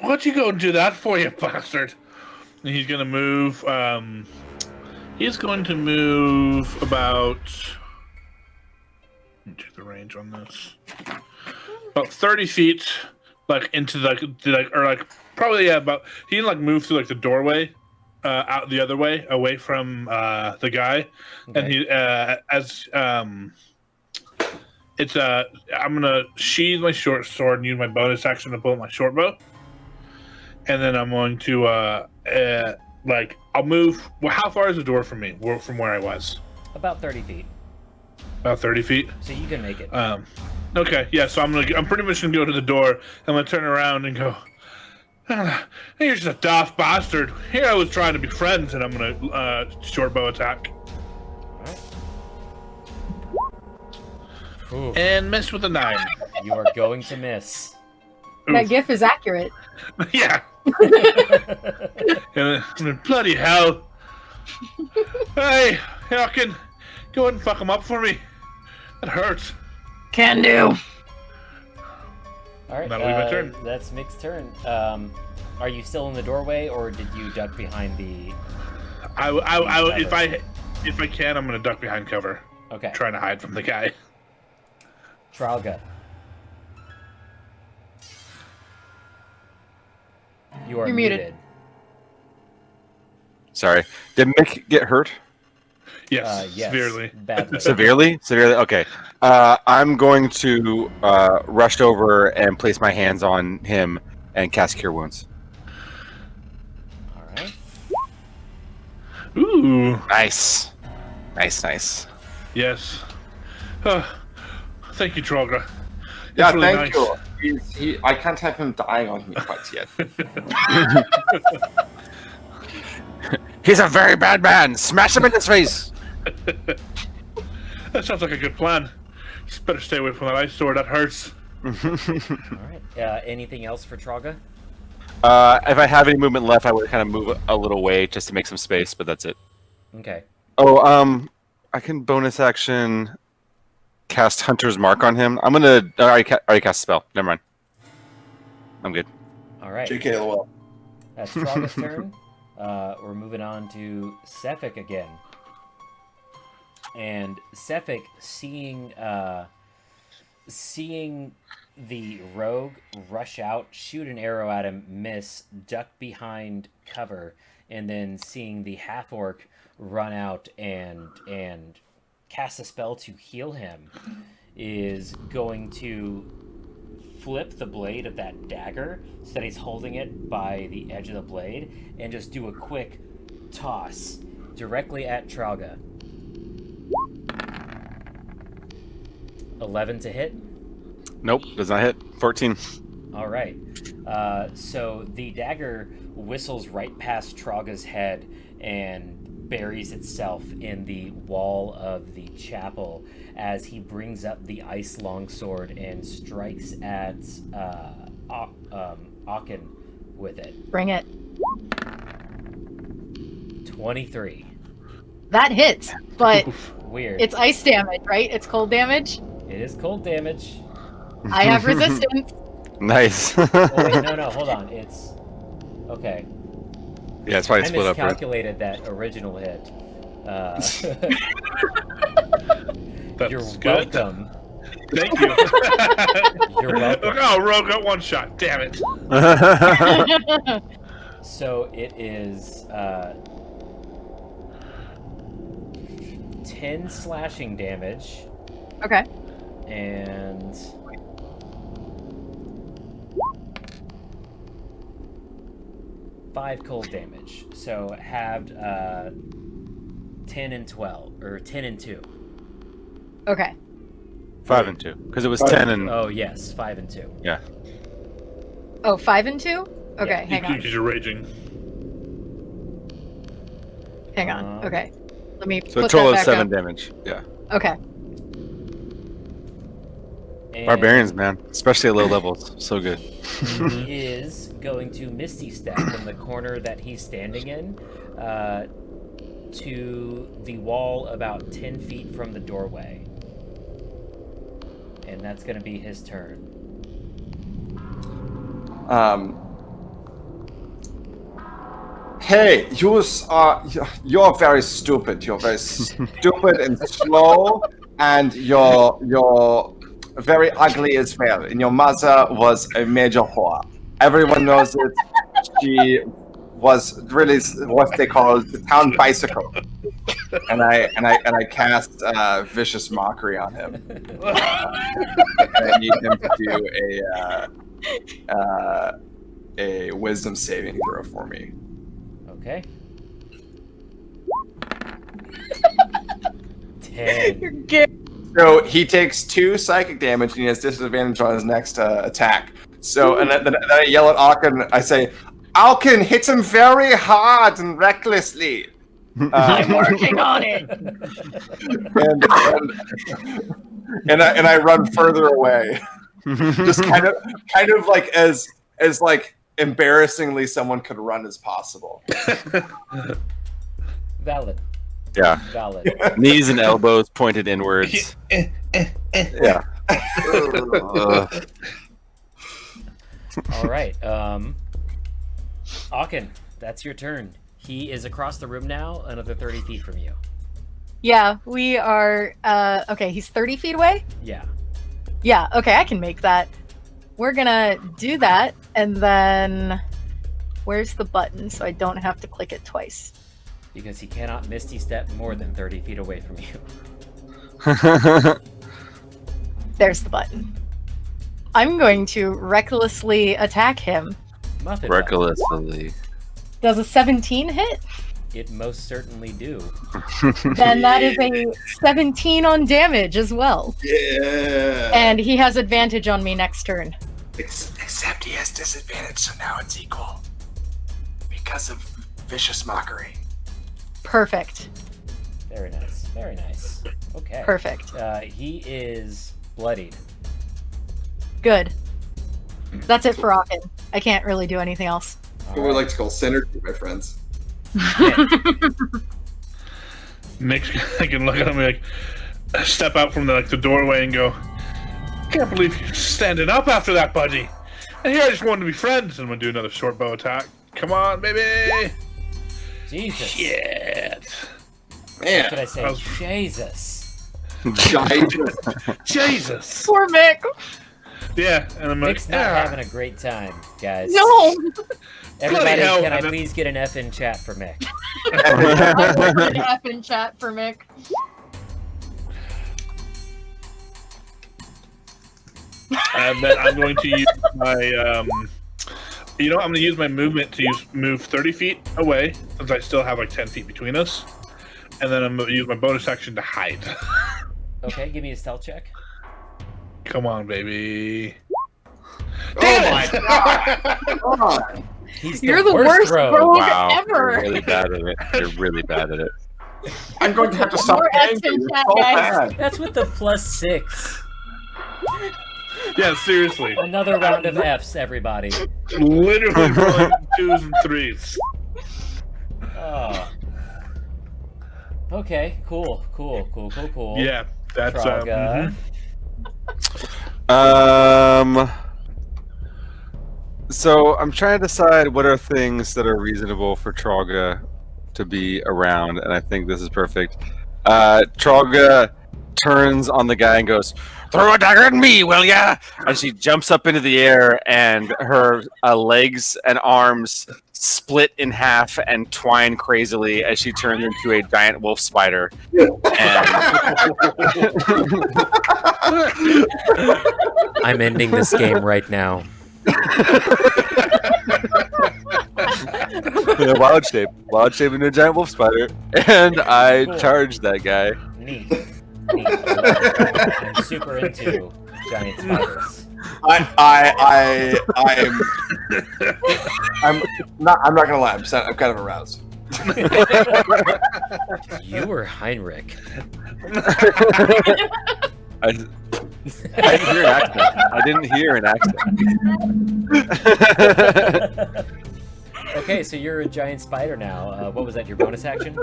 Why'd you go and do that for, you bastard? And he's gonna move. He's going to move about. Let me check the range on this. About 30 feet, like into probably about. He can like move through like the doorway, out the other way, away from the guy, and he I'm gonna sheathe my short sword and use my bonus action to pull out my short bow. and then I'm going to I'll move. Well, how far is the door from me? From where I was? About 30 feet. About 30 feet. So you can make it. Okay, yeah. So I'm pretty much gonna go to the door. I'm gonna turn around and go. You're just a daft bastard. Here I was trying to be friends, and I'm gonna short bow attack. Ooh. And miss with a 9. You are going to miss. That gif is accurate. Yeah. and then, bloody hell. Hey, Auken, go ahead and fuck him up for me. That hurts. Can do. All right, That'll be my turn. That's Mick's turn. Are you still in the doorway, or did you duck behind the? If I can, I'm gonna duck behind cover. Okay. Trying to hide from the guy. Trahlga. You are You're muted. Sorry. Did Mick get hurt? Yes, Yes. severely. Badly. Severely? Severely? Okay. I'm going to rush over and place my hands on him and cast Cure Wounds. All right. Ooh. Nice. Nice. Yes. Thank you, Trahlga. Yeah, really thank you. I can't have him dying on me quite yet. He's a very bad man. Smash him in his face. That sounds like a good plan. Just better stay away from that ice sword. That hurts. All right. Anything else for Trahlga? If I have any movement left, I would kind of move a little way just to make some space, but that's it. Okay. Oh, I can bonus action cast Hunter's Mark on him. I'm gonna already cast a spell. Never mind. I'm good. All right. JK, lol. That's Trahlga's turn. We're moving on to Sefik again. And Sefik, seeing the rogue rush out, shoot an arrow at him, miss, duck behind cover, and then seeing the half-orc run out and cast a spell to heal him, is going to flip the blade of that dagger so that he's holding it by the edge of the blade and just do a quick toss directly at Trahlga. 11 to hit. Nope, does not hit. 14. All right. So the dagger whistles right past Trahlga's head and buries itself in the wall of the chapel as he brings up the ice longsword and strikes at Auken with it. Bring it. 23. That hits, but Weird. it's ice damage, right? It's cold damage. It is cold damage. I have resistance. Nice. Oh, wait, no, hold on. It's... Okay. Yeah, it's probably I split up. Right? miscalculated that original hit. You're good. welcome. Thank you. You're welcome. Oh, Rogue got one shot. Damn it. So it is 10 slashing damage Okay. and 5 cold damage. So halved 10 and 12, or 10 and 2. Okay. 5 and 2, because it was 10 and. Oh yes, 5 and 2. Yeah. Oh, 5 and 2? Okay, Yeah. hang on. Because you're raging. Hang on. Okay. Let me So a put total that of back 7 up. damage. Yeah. Okay. And Barbarians, man, especially at low levels, so good. he is going to Misty Step from the corner that he's standing in to the wall about 10 feet from the doorway. And that's going to be his turn. Hey, you're very stupid. You're very stupid and slow, and you're very ugly as well. And your mother was a major whore. Everyone knows it. She was really what they call the town bicycle. And I cast vicious mockery on him. And I need him to do a wisdom saving throw for me. Okay. 10. You're good. So he takes 2 psychic damage and he has disadvantage on his next attack. So, and then I yell at Auken. I say, Auken, hit him very hard and recklessly. I'm working on it. And I run further away. Just kind of like as like embarrassingly someone could run as possible. Valid. Yeah. Valid. Knees and elbows pointed inwards. Yeah. All right. Auken, that's your turn. He is across the room now, another 30 feet from you. Yeah, we are. Okay, he's 30 feet away? Yeah. Yeah, okay, I can make that. We're gonna do that, and then. Where's the button so I don't have to click it twice? Because he cannot misty step more than 30 feet away from you. There's the button. I'm going to recklessly attack him. Muffin. Recklessly. Does a 17 hit? It most certainly do. Then that is a 17 on damage as well. Yeah. And he has advantage on me next turn. Except he has disadvantage, so now it's equal. Because of vicious mockery. Perfect. Very nice. Very nice. Okay. Perfect. He is bloodied. Good. That's it for Auken. I can't really do anything else. What we like to call synergy, my friends. Mick, I can look at him like, step out from the doorway and go, can't believe you're standing up after that, buddy. And here I just wanted to be friends. And I'm going to do another short bow attack. Come on, baby. Jesus. Shit. Man. What should I say? That was- Jesus. Jesus. Poor Mick. Yeah, and I'm like, Mick's not having a great time, guys. No. Everybody, hell, can I man. please get an F in chat for Mick? I want an F in chat for Mick. And then I'm going to use my, I'm going to use my movement to move 30 feet away, since I still have like 10 feet between us. And then I'm going to use my bonus action to hide. Okay, give me a stealth check. Come on, baby. Oh my god! Come on. He's You're the worst rogue. rogue Wow. ever. You're really bad at it. You're really bad at it. I'm going to have to stop More paying Fs for in you chat, so guys. bad. That's with the +6. Yeah, seriously. Another round of Fs, everybody. Literally rolling 2s and 3s. Oh. Okay, cool. Yeah, that's Trahlga. So I'm trying to decide what are things that are reasonable for Trahlga to be around, and I think this is perfect. Trahlga turns on the guy and goes, "Throw a dagger at me, will ya?" And she jumps up into the air, and her legs and arms split in half and twine crazily as she turns into a giant wolf spider. And I'm ending this game right now. wild shape into a giant wolf spider, and I Cool. charged that guy. Neat. I'm super into giant spiders. I'm not gonna lie. I'm kind of aroused. You were Heinrich. I didn't hear an accent. Okay, so you're a giant spider now. What was that, your bonus action?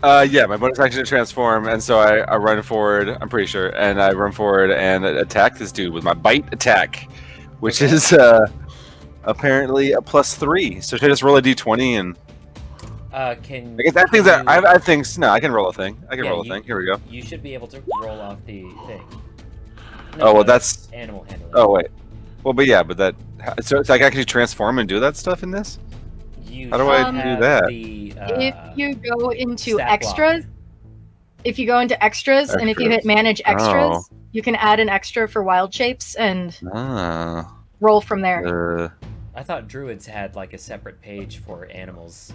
Yeah, my bonus action to transform, and so I run forward, I'm pretty sure, and I run forward and attack this dude with my bite attack, which is apparently a +3. So should I just roll a d20 and... Can I guess that thing's you- I think, no, I can roll a thing. I can Yeah, roll a thing. Here we go. You should be able to roll off the thing. Oh, well, that's... animal handling. Oh, wait. Well, but yeah, but that... So I can actually transform and do that stuff in this? You How do I should do have that? The, If you go into stat block. extras, and if you hit Extras. manage extras, you can add an extra for wild shapes and Ah. roll from there. I thought druids had like a separate page for animals.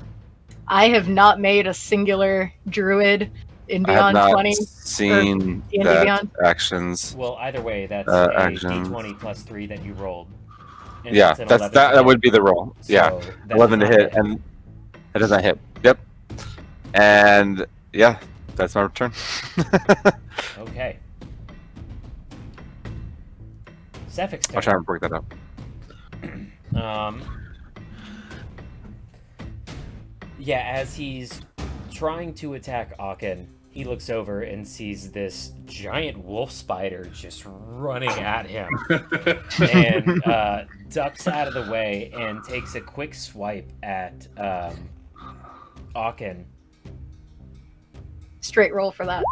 I have not made a singular druid in I have Beyond not 20. seen D&D that Beyond. actions. Well, either way, that's actions. d20 plus 3 that you rolled. And Yeah, an that's 11 that. to That hit. would be the roll. So Yeah, that 11 to does not hit, and that does not hit. Yep. And yeah, that's my turn. Okay. Cephic's turn. I'll try and break that up. Yeah, as he's trying to attack Auken, he looks over and sees this giant wolf spider just running at him. And ducks out of the way and takes a quick swipe at Auken. Straight roll for that.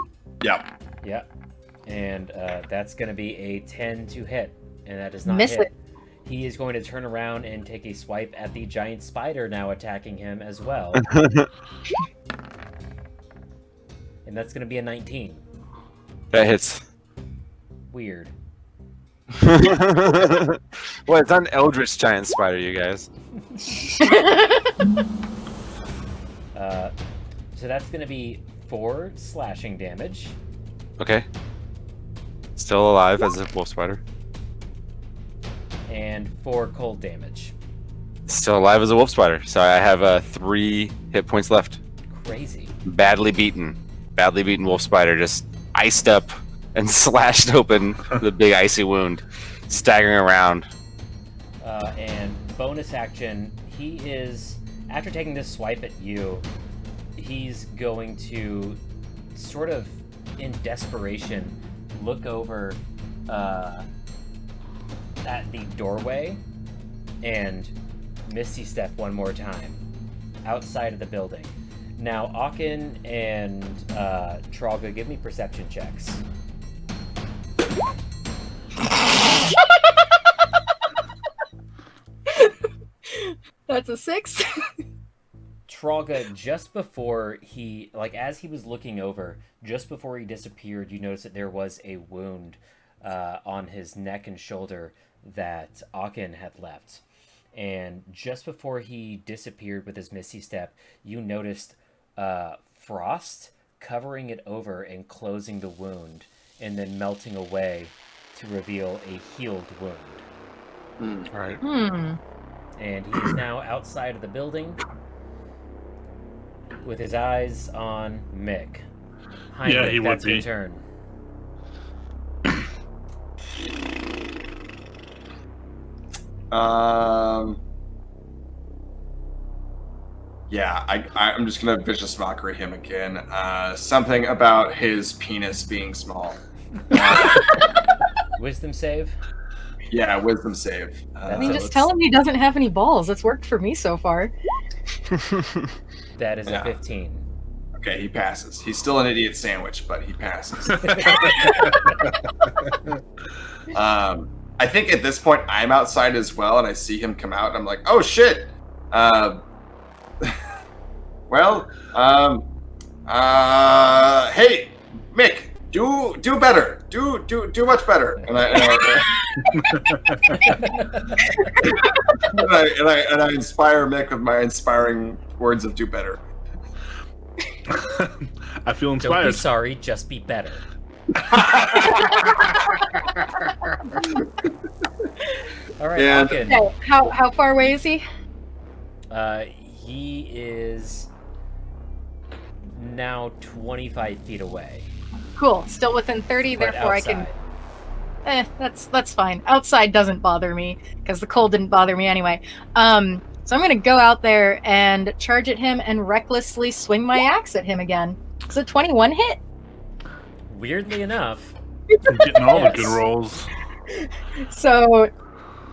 Yep. Yep. And that's going to be a 10 to hit. And that does not Miss hit. it. He is going to turn around and take a swipe at the giant spider now attacking him as well. And that's going to be a 19. That hits. Weird. Well, it's not an eldritch giant spider, you guys. So that's going to be 4 slashing damage. Okay. Still alive as a wolf spider. And 4 cold damage. Still alive as a wolf spider. So I have 3 hit points left. Crazy. Badly beaten wolf spider just iced up and slashed open the big icy wound, staggering around. And bonus action, he is, after taking this swipe at you, he's going to sort of in desperation look over at the doorway and Misty Step one more time outside of the building. Now, Auken and Trahlga, give me perception checks. That's a 6. Trahlga, just before he, like as he was looking over, just before he disappeared, you noticed that there was a wound on his neck and shoulder that Auken had left. And just before he disappeared with his Misty Step, you noticed frost covering it over and closing the wound, and then melting away to reveal a healed wound. All right. And he is now outside of the building with his eyes on Mick. Heinrich, Yeah, he would that's your be. turn. Yeah, I'm just gonna vicious mockery him again. Something about his penis being small. Wisdom save? Yeah, wisdom save. I mean, just tell him he doesn't have any balls. It's worked for me so far. That is Yeah. a 15. Okay, he passes. He's still an idiot sandwich, but he passes. I think at this point I'm outside as well, and I see him come out, and I'm like, oh shit! Well, hey, Mick, do better. Do much better. And I inspire Mick with my inspiring words of do better. I feel Don't be inspired. sorry, just be better. All right, And- Auken. Okay, how far away is he? He is now 25 feet away. Cool. Still within 30, but therefore outside. I can. That's fine. Outside doesn't bother me because the cold didn't bother me anyway. So I'm gonna go out there and charge at him and recklessly swing my axe at him again. It's a 21 hit. Weirdly enough, I'm getting all Yes. the good rolls. So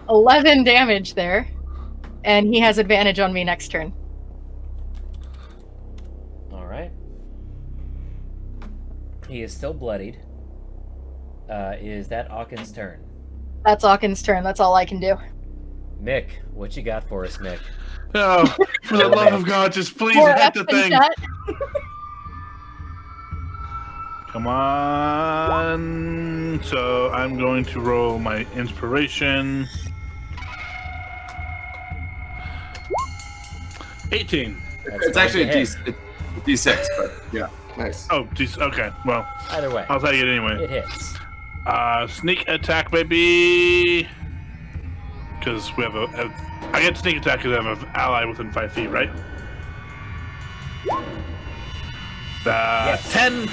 11 damage there, and he has advantage on me next turn. all right. He is still bloodied. Is that Auken's turn? That's Auken's turn. That's all I can do. Mick, what you got for us, Mick? Oh, for the love of God, just please More hit the F than thing. that. Come on. So I'm going to roll my inspiration. 18. It's actually a D6, but yeah, nice. Oh, geez. Okay. Well, Either way, I'll take it anyway. it hits. Sneak attack, baby. Because we have I get sneak attack because I have an ally within 5 feet, right? Yes. 10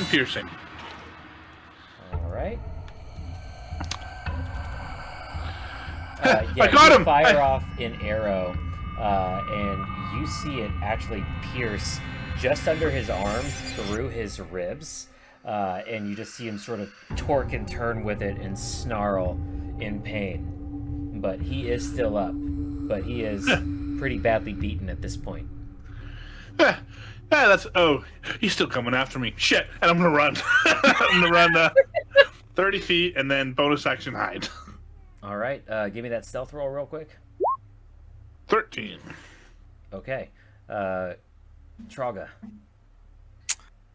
piercing. All right. I got you him! Fire off an arrow, and you see it actually pierce just under his arm through his ribs, and you just see him sort of torque and turn with it and snarl in pain. But he is still up, but he is pretty badly beaten at this point. He's still coming after me. Shit, and I'm gonna run. I'm gonna run 30 feet and then bonus action hide. All right, give me that stealth roll real quick. 13. Okay, Trahlga.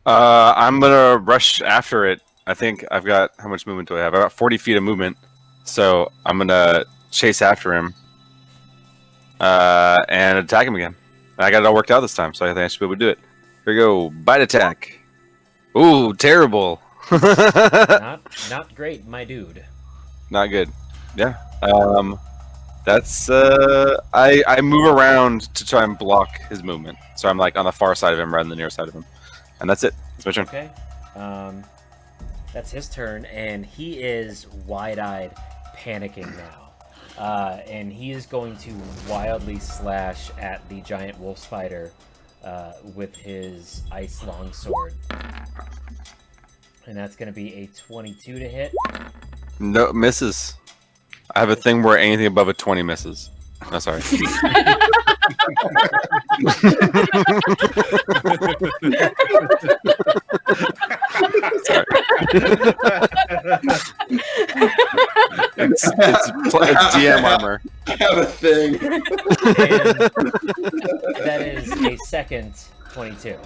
I'm gonna rush after it. I think I've got, how much movement do I have? I got 40 feet of movement, so I'm gonna chase after him and attack him again. I got it all worked out this time, so I think I should be able to do it. Here we go, bite attack. Ooh, terrible. Not great, my dude. Not good. Yeah. That's I move around to try and block his movement, so I'm like on the far side of him rather than the near side of him, and that's it. It's my turn. Okay. That's his turn, and he is wide-eyed, panicking now. And he is going to wildly slash at the giant wolf spider with his ice longsword. And that's going to be a 22 to hit. No, misses. I have a thing where anything above a 20 misses. No, sorry. Sorry. It's DM armor. I have a thing. And that is a second 22.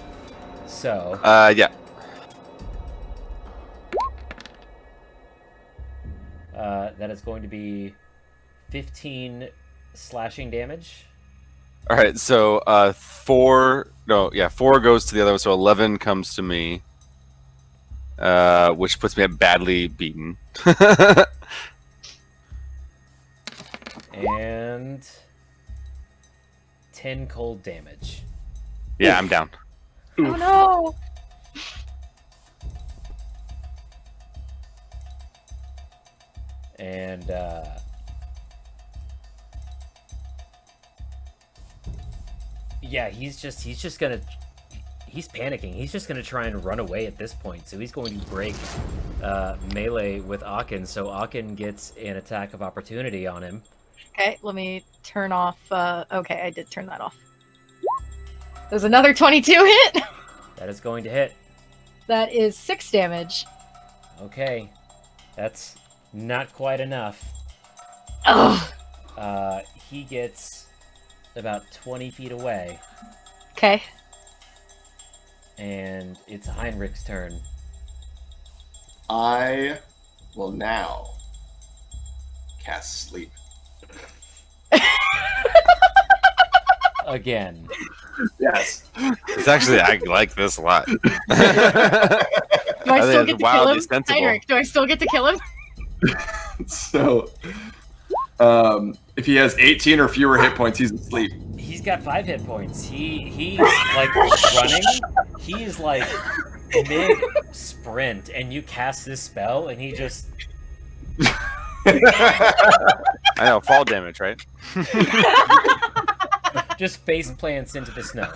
So, Yeah. that is going to be 15 slashing damage. All right, so 4 goes to the other one, so 11 comes to me, which puts me at badly beaten. And 10 cold damage. Yeah, I'm down. Oh no! And yeah, he's panicking. He's just gonna try and run away at this point. So he's going to break melee with Auken. So Auken gets an attack of opportunity on him. Okay, let me turn off. Okay, I did turn that off. There's another 22 hit. That is going to hit. That is 6 damage. Okay, that's not quite enough. Ugh. He gets about 20 feet away, Okay. and it's Heinrich's turn. I will now cast sleep. Again. Yes. It's actually, I like this a lot. Do I I still think get it's to kill wildly him? sensible. Heinrich, do I still get to kill him? So, if he has 18 or fewer hit points, he's asleep. He's got 5 hit points. He's like running. He's like mid sprint, and you cast this spell, and he just I know, fall damage, right? face plants into the snow.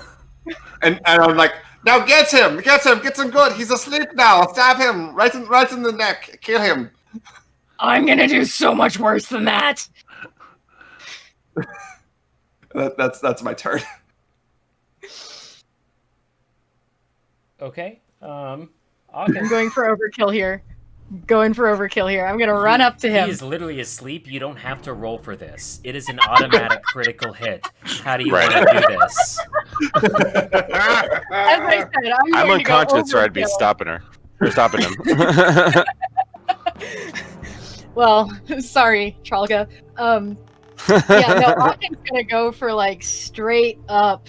And I'm like, now get him good. He's asleep now. Stab him right in the neck. Kill him. I'm gonna do so much worse than that. That's my turn. Okay. I'm Auken. going for overkill here. I'm gonna run up to him. He is literally asleep. You don't have to roll for this. It is an automatic critical hit. How do you Right. want to do this? As I said, I'm going to go unconscious, or I'd be overkill. stopping her. Or stopping him. Well, sorry, Trahlga. Yeah, no, Auken's gonna go for like straight up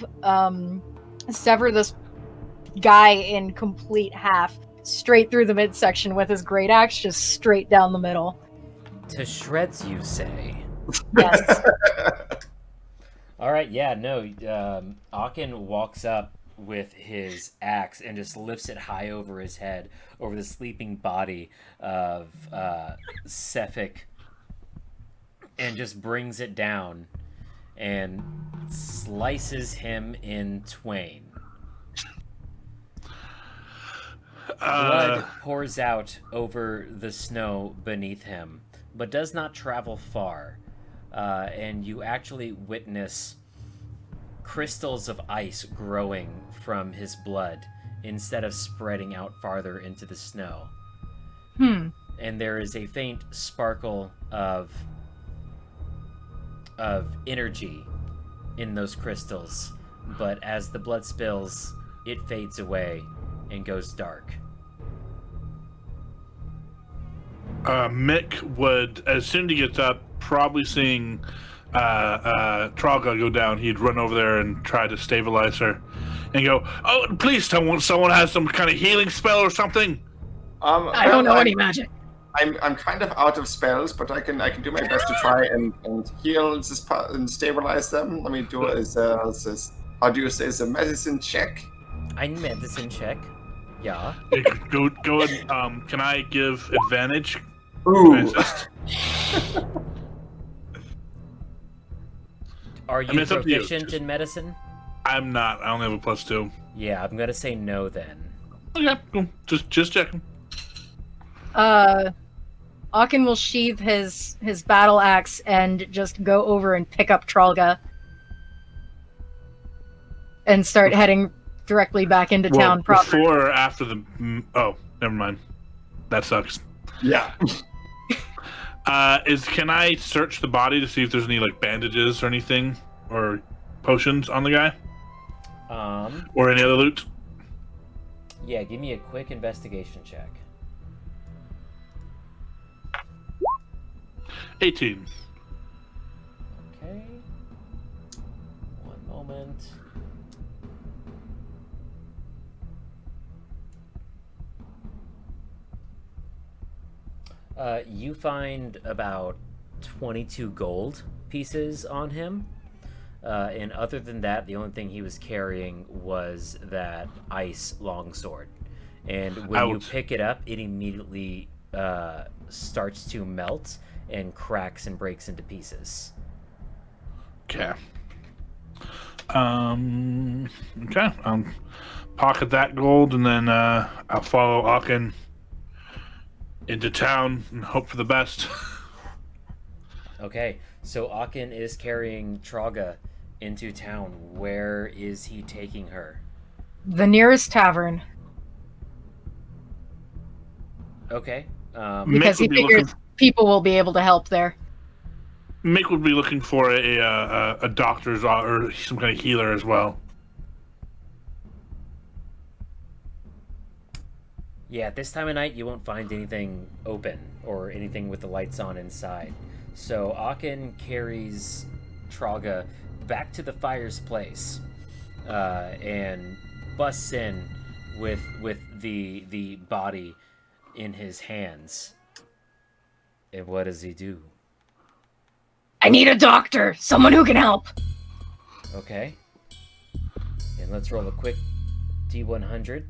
sever this guy in complete half, straight through the midsection with his great axe, just straight down the middle. To shreds, you say? Yes. All right, yeah, no. Auken walks up with his axe and just lifts it high over his head, over the sleeping body of Cephik, and just brings it down and slices him in twain. Blood pours out over the snow beneath him, but does not travel far. And you actually witness crystals of ice growing from his blood instead of spreading out farther into the snow. And there is a faint sparkle of energy in those crystals, but as the blood spills, it fades away and goes dark. Mick would, as soon as he gets up, probably seeing Trahlga go down, he'd run over there and try to stabilize her and go, "Oh, please, someone has some kind of healing spell or something." I don't know any magic. I'm kind of out of spells, but I can do my best to try and heal this and stabilize them. Let me do this. How do you say it's a medicine check? I medicine check. Yeah. Go and, can I give advantage? Ooh. Are you proficient in medicine? I'm not. I only have a +2. Yeah, I'm gonna say no then. Okay, cool. Just checking. Auken will sheathe his battle axe and just go over and pick up Trahlga and start heading directly back into town proper. Before or after the... Oh, never mind. That sucks. Yeah. Can I search the body to see if there's any like bandages or anything or potions on the guy? Or any other loot? Yeah, give me a quick investigation check. 18. Okay. One moment. You find about 22 gold pieces on him. And other than that, the only thing he was carrying was that ice longsword. And when you pick it up, it immediately starts to melt and cracks and breaks into pieces. Okay. Okay. Pocket that gold, and then I'll follow Auken into town and hope for the best. Okay, so Auken is carrying Trahlga into town. Where is he taking her? The nearest tavern. Okay. Because he figures people will be able to help there. Mick would be looking for a doctor's or some kind of healer as well. Yeah, at this time of night, you won't find anything open or anything with the lights on inside. So Auken carries Trahlga back to the fire's place and busts in with the body in his hands. And what does he do? I need a doctor! Someone who can help! Okay. And let's roll a quick D100.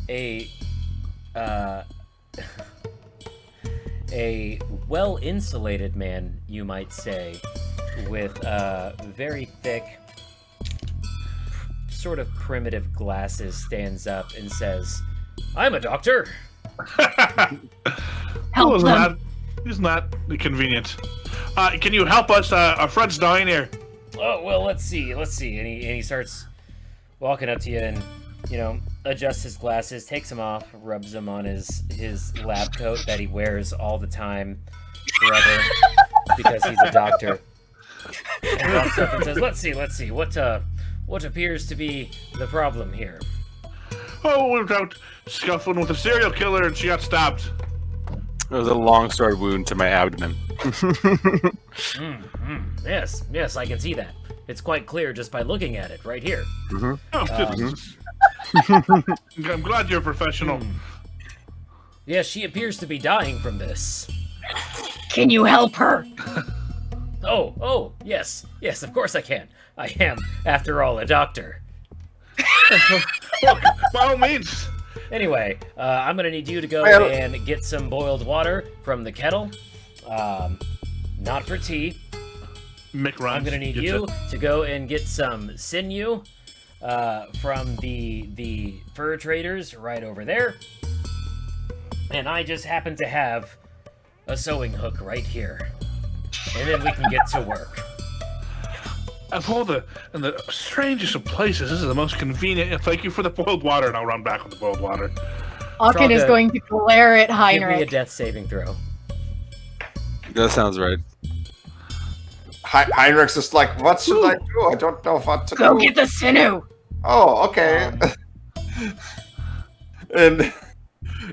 A well-insulated man, you might say, with very thick, sort of primitive glasses, stands up and says, "I'm a doctor." Help them. It's not convenient. Can you help us? Our friend's dying here. Oh, well, let's see. And he starts walking up to you and, adjusts his glasses, takes them off, rubs them on his lab coat that he wears all the time, forever, because he's a doctor. And walks up and says, let's see, what appears to be the problem here? Oh, we were out scuffling with a serial killer and she got stabbed. It was a long sword wound to my abdomen. Yes, I can see that. It's quite clear just by looking at it right here. Oh, I'm glad you're a professional. Yes, she appears to be dying from this. Can you help her? Oh, yes, of course I can. I am, after all, a doctor. Look, by all means. Anyway, I'm gonna need you to go and get some boiled water from the kettle. Not for tea. Mick runs. I'm gonna need you to go and get some sinew from the fur traders right over there. And I just happen to have a sewing hook right here. And then we can get to work. Of all the strangest of places, this is the most convenient. Thank you for the boiled water, and I'll run back with the boiled water. Auken is Trahlga, going to glare at Give me a Heinrich. death saving throw. That sounds right. Heinrich's just like, what should I do? I don't know what to Go do. get the sinew! Oh, okay. And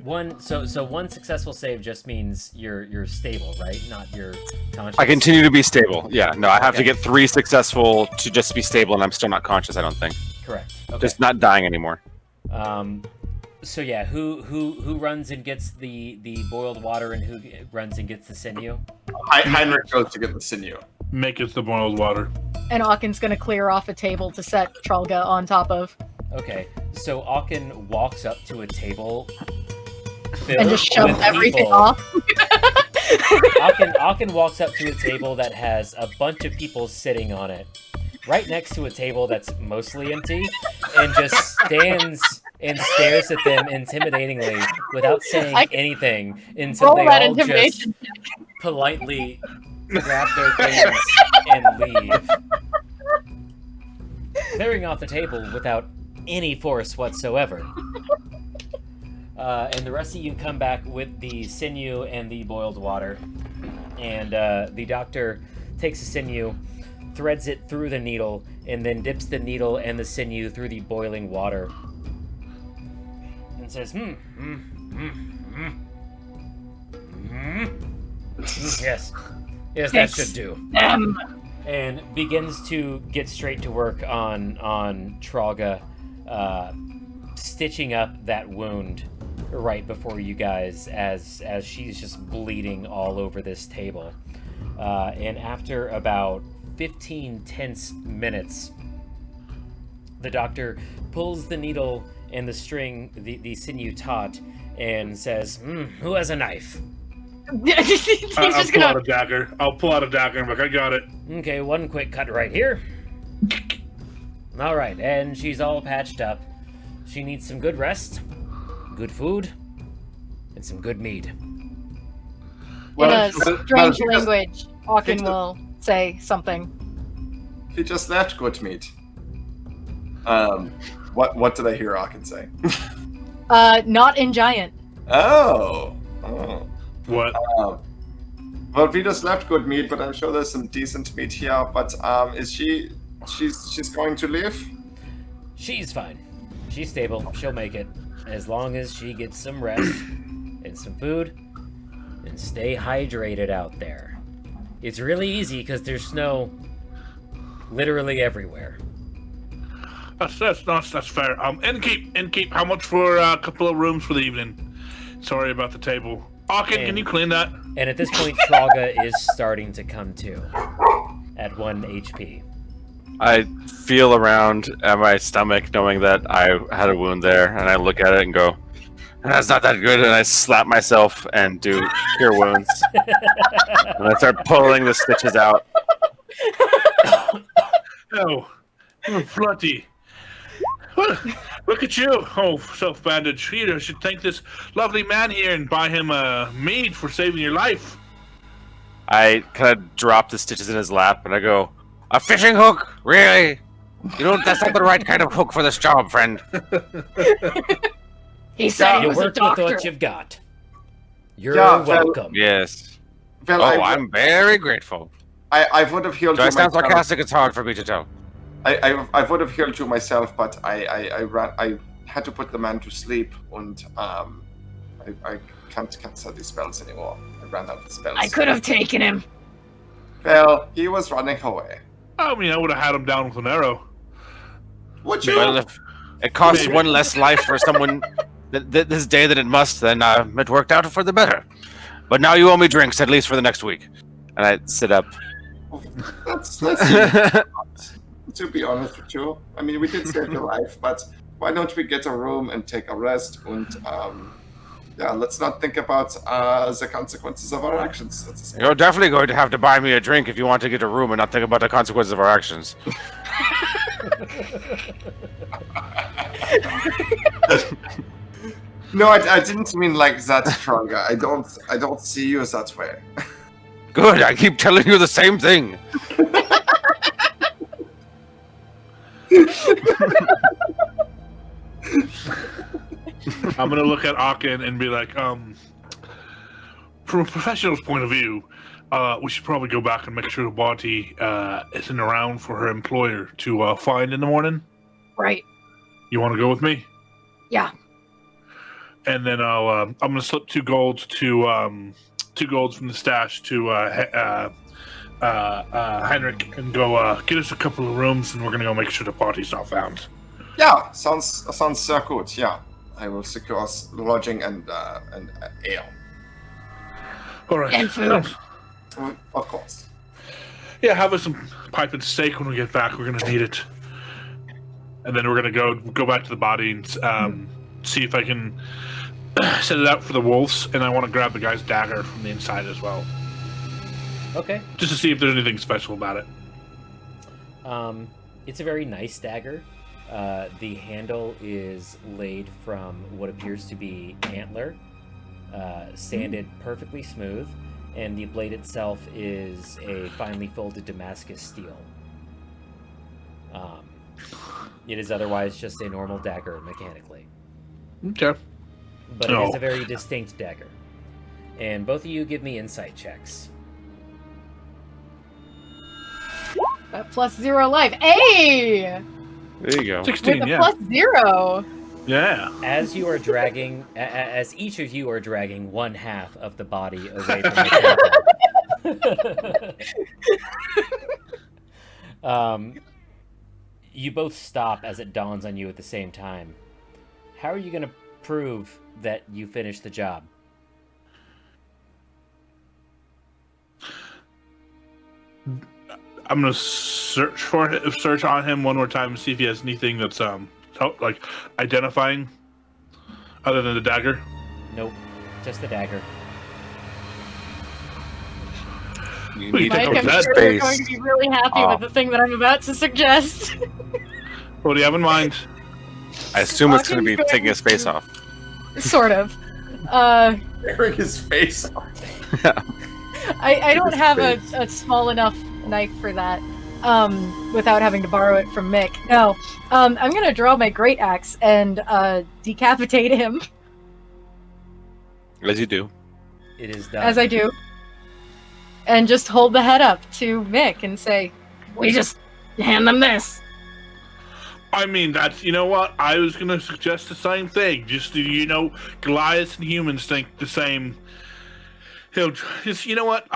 One successful save just means you're stable, right? Not your conscious. I continue to be stable. Yeah, no, I have to Okay. get 3 successful to just be stable, and I'm still not conscious, I don't think. Correct. Okay. Just not dying anymore. So yeah, who runs and gets the boiled water, and who runs and gets the sinew? Heinrich goes to get the sinew. Make it the boiled water. And Auken's gonna clear off a table to set Trahlga on top of. Okay, so Auken walks up to a table And just filled shove with everything people. off. Auken walks up to a table that has a bunch of people sitting on it, right next to a table that's mostly empty, and just stands and stares at them intimidatingly without saying anything until Roll they that all just intimidation. politely grab their things and leave. Clearing off the table without any force whatsoever. And the rest of you come back with the sinew and the boiled water. And the doctor takes the sinew, threads it through the needle, and then dips the needle and the sinew through the boiling water. And says, Yes, that should do. And begins to get straight to work on Trahlga, stitching up that wound right before you guys as she's just bleeding all over this table. And after about 15 tense minutes, the doctor pulls the needle and the string, the sinew taut, and says, who has a knife? He's I'll just pull out gonna. a dagger. I'll pull out a dagger and be like, I got it. Okay, one quick cut right here. All right, and she's all patched up. She needs some good rest, good food, and some good mead. In Well, a strange language, Auken will say something. He just left good meat. What did I hear Auken say? Not in giant. Oh. What? Well, we just left good meat, but I'm sure there's some decent meat here. But she's going to live? She's fine. She's stable. She'll make it. As long as she gets some rest and some food and stay hydrated out there. It's really easy because there's snow literally everywhere. That's fair. Innkeep, how much for a couple of rooms for the evening? Sorry about the table. Auken, can you clean that? And at this point, Trahlga is starting to come to at 1 HP. I feel around at my stomach knowing that I had a wound there, and I look at it and go, that's not that good, and I slap myself and do cure wounds. And I start pulling the stitches out. Oh, you're bloody. Look at you. Oh, self-bandage. You should thank this lovely man here and buy him a mead for saving your life. I kind of drop the stitches in his lap, and I go, a fishing hook? Really? You know, that's not the right kind of hook for this job, friend. He said he You was a work with doctor. what you've got. You're Yeah, well, welcome. Yes. Well, Oh, I'm very grateful. I would have healed Do I you sound myself. sarcastic? It's hard for me to tell. I would have healed you myself, but I had to put the man to sleep, and I can't cast these spells anymore. I ran out of spells. I could have taken him. Well, he was running away. I mean, I would have had him down with an arrow. Would you? Well, if it costs Maybe. one less life for someone this day than it must, then it worked out for the better. But now you owe me drinks, at least for the next week. And I sit up. That's to be honest with you. I mean, we did save your life, but why don't we get a room and take a rest? And let's not think about the consequences of our actions. You're definitely going to have to buy me a drink if you want to get a room and not think about the consequences of our actions. No, I didn't mean like that, Trahlga. I don't see you that way. Good, I keep telling you the same thing. I'm gonna look at Auken and be like, from a professional's point of view, we should probably go back and make sure the body isn't around for her employer to find in the morning. Right. You want to go with me? Yeah. And then I'm gonna slip 2 golds from the stash to Heinrich and go get us a couple of rooms, and we're gonna go make sure the body's not found. Yeah, sounds good. Yeah, I will secure us lodging and ale. All right. And food. Of course. Yeah, have us some pipe and steak when we get back. We're gonna need it. And then we're gonna go back to the body and see if I can set it out for the wolves. And I want to grab the guy's dagger from the inside as well, Okay. just to see if there's anything special about it. It's a very nice dagger. The handle is laid from what appears to be antler, sanded perfectly smooth, and the blade itself is a finely folded Damascus steel. It is otherwise just a normal dagger mechanically, Okay. but it is a very distinct dagger. And both of you give me insight checks. +0 life. Hey! There you go. 16. With a Yeah. +0. Yeah. As you are dragging, as each of you are dragging one half of the body away from the table, you both stop as it dawns on you at the same time. How are you going to prove that you finished the job? I'm gonna search on him one more time and see if he has anything that's like identifying other than the dagger. Nope, just the dagger. You Wait, need to Mike, go I'm to that sure you're base. going to be really happy with the thing that I'm about to suggest. What do you have in mind? I assume it's going to be Auken's taking going his face to- off. Sort of. Tearing his face off. I don't have a small enough knife for that, without having to borrow it from Mick. No, I'm gonna draw my great axe and decapitate him As you do. It is done. as I do, and just hold the head up to Mick and say, "We just hand them this." I mean, you know what? I was gonna suggest the same thing. Just Goliaths and humans think the same. You know what?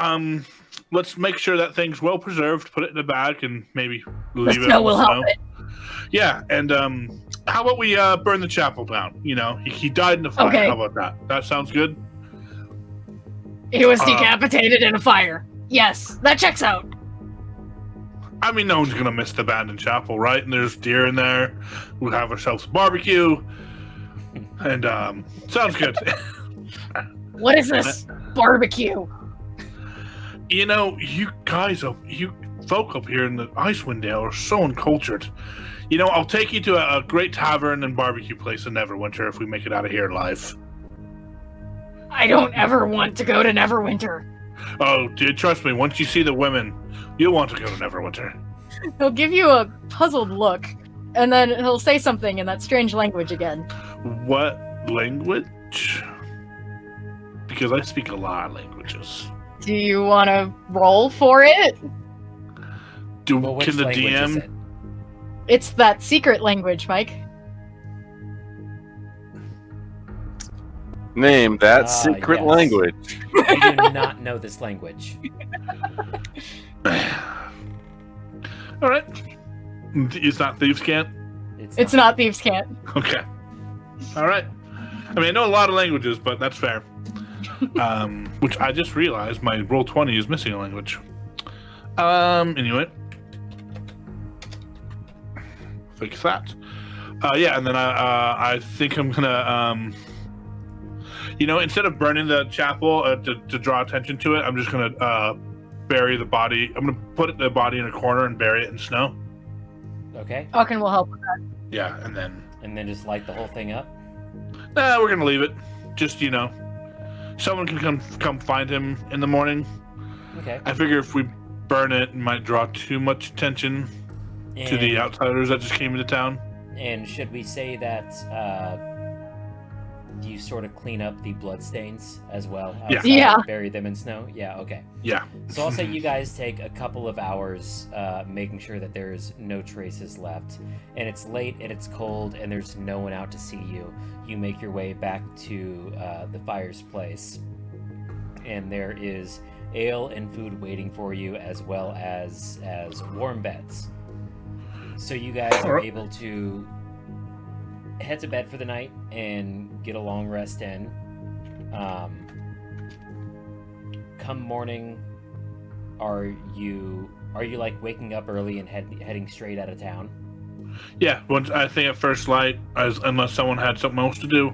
Let's make sure that thing's well preserved. Put it in a bag and maybe leave it. Snow in will the help snow. it. Yeah, and how about we burn the chapel down? He died in a fire. Okay. How about that? That sounds good. He was decapitated in a fire. Yes, that checks out. I mean, no one's gonna miss the abandoned chapel, right? And there's deer in there. We'll have ourselves a barbecue, and sounds good. What is this barbecue? You folk up here in the Icewind Dale are so uncultured. I'll take you to a great tavern and barbecue place in Neverwinter if we make it out of here alive. I don't ever want to go to Neverwinter. Oh, dude, trust me. Once you see the women, you'll want to go to Neverwinter. He'll give you a puzzled look, and then he'll say something in that strange language again. What language? Because I speak a lot of languages. Do you want to roll for it? Well, which Can the language is DM? it? It's that secret language, Mike. Name that secret yes. language. I do not know this language. All right. It's not Thieves' Cant? It's not Thieves' Cant. Okay. All right. I mean, I know a lot of languages, but that's fair. Which I just realized my Roll20 is missing a language. Anyway. Fix that. Yeah, and then I think I'm gonna, instead of burning the chapel to draw attention to it, I'm just gonna bury the body. I'm gonna put the body in a corner and bury it in snow. Okay. Auken will help with that. Yeah, and then just light the whole thing up. Nah, we're gonna leave it. Just someone can come find him in the morning. Okay. I figure if we burn it, it might draw too much attention to the outsiders that just came into town. And should we say that you sort of clean up the bloodstains as well? Yeah. outside, Yeah. Bury them in snow? Yeah, okay. Yeah. So I'll say you guys take a couple of hours making sure that there's no traces left. And it's late and it's cold and there's no one out to see you. You make your way back to the fire's place. And there is ale and food waiting for you as well as warm beds. So you guys are able to head to bed for the night and get a long rest in. Come morning, are you like waking up early and heading straight out of town? Yeah, I think at first light, unless someone had something else to do.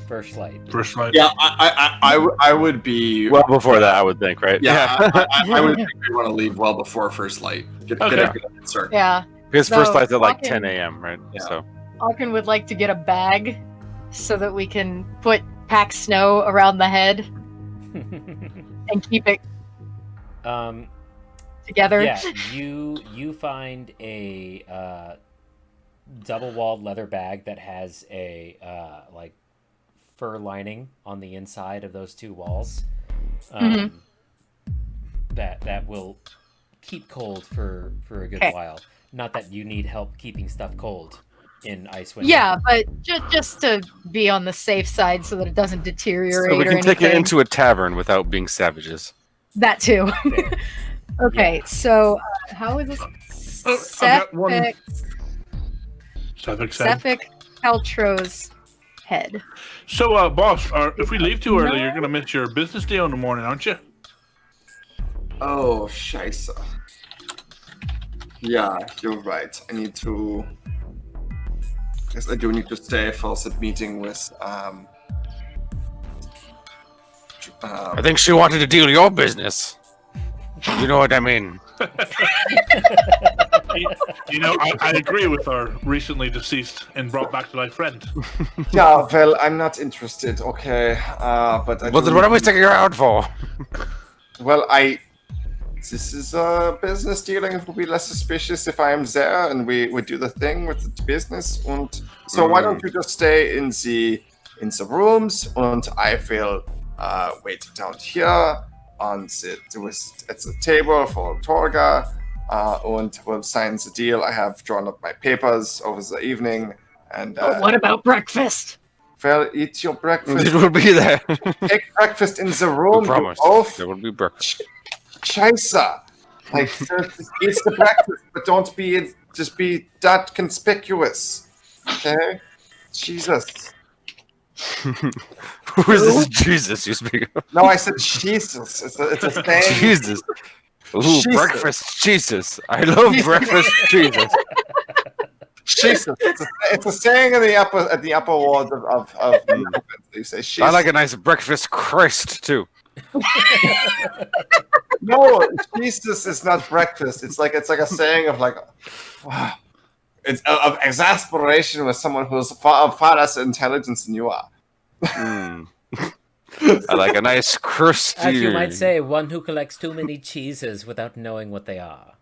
First light. First light. Yeah, I would be Well, before that, I would think, right? Yeah, I would think we want to leave well before first light. Get a good start. Yeah. Because first No, light's at like Auken- 10 a.m., right? Yeah. So Auken would like to get a bag so that we can pack snow around the head and keep it together. Yeah, you find a double-walled leather bag that has a like fur lining on the inside of those two walls. That will keep cold for a good while. Not that you need help keeping stuff cold in Icewind. Yeah, but just to be on the safe side so that it doesn't deteriorate we or can take it anything. into a tavern without being savages. That too. Fair. Okay, so how is this? I've got one. Cephalic Cephalic. Caltro's head. So, boss, if we leave too early, you're gonna miss your business deal in the morning, aren't you? Oh, scheisse. Yeah, you're right. Yes, I do need to stay for that meeting with I think she wanted to deal your business. You know what I mean? I agree with our recently deceased and brought back to life friend. Yeah, well, I'm not interested, okay. But I Well, then what are we sticking around for? Well, this is a business dealing. It will be less suspicious if I am there and we do the thing with the business. And so why don't you just stay in the rooms and I will wait down here at the table for Trahlga and we'll sign the deal. I have drawn up my papers over the evening. And What about breakfast? well, eat your breakfast. It will be there. Take breakfast in the room. I promise. You both. There will be breakfast. Scheisse. Like, eat the breakfast, but don't be that conspicuous. Okay? Jesus. Who is this Jesus you speak of? No, I said Jesus. It's a saying. Jesus. Ooh, Jesus. breakfast Jesus. I love breakfast Jesus. Jesus. It's a saying at the upper wards of you say Jesus. I like a nice breakfast Christ too. No, Jesus is not breakfast. It's like a saying of like, it's of exasperation with someone who's far less intelligent than you are. I like a nice crusty. As you might say, one who collects too many cheeses without knowing what they are.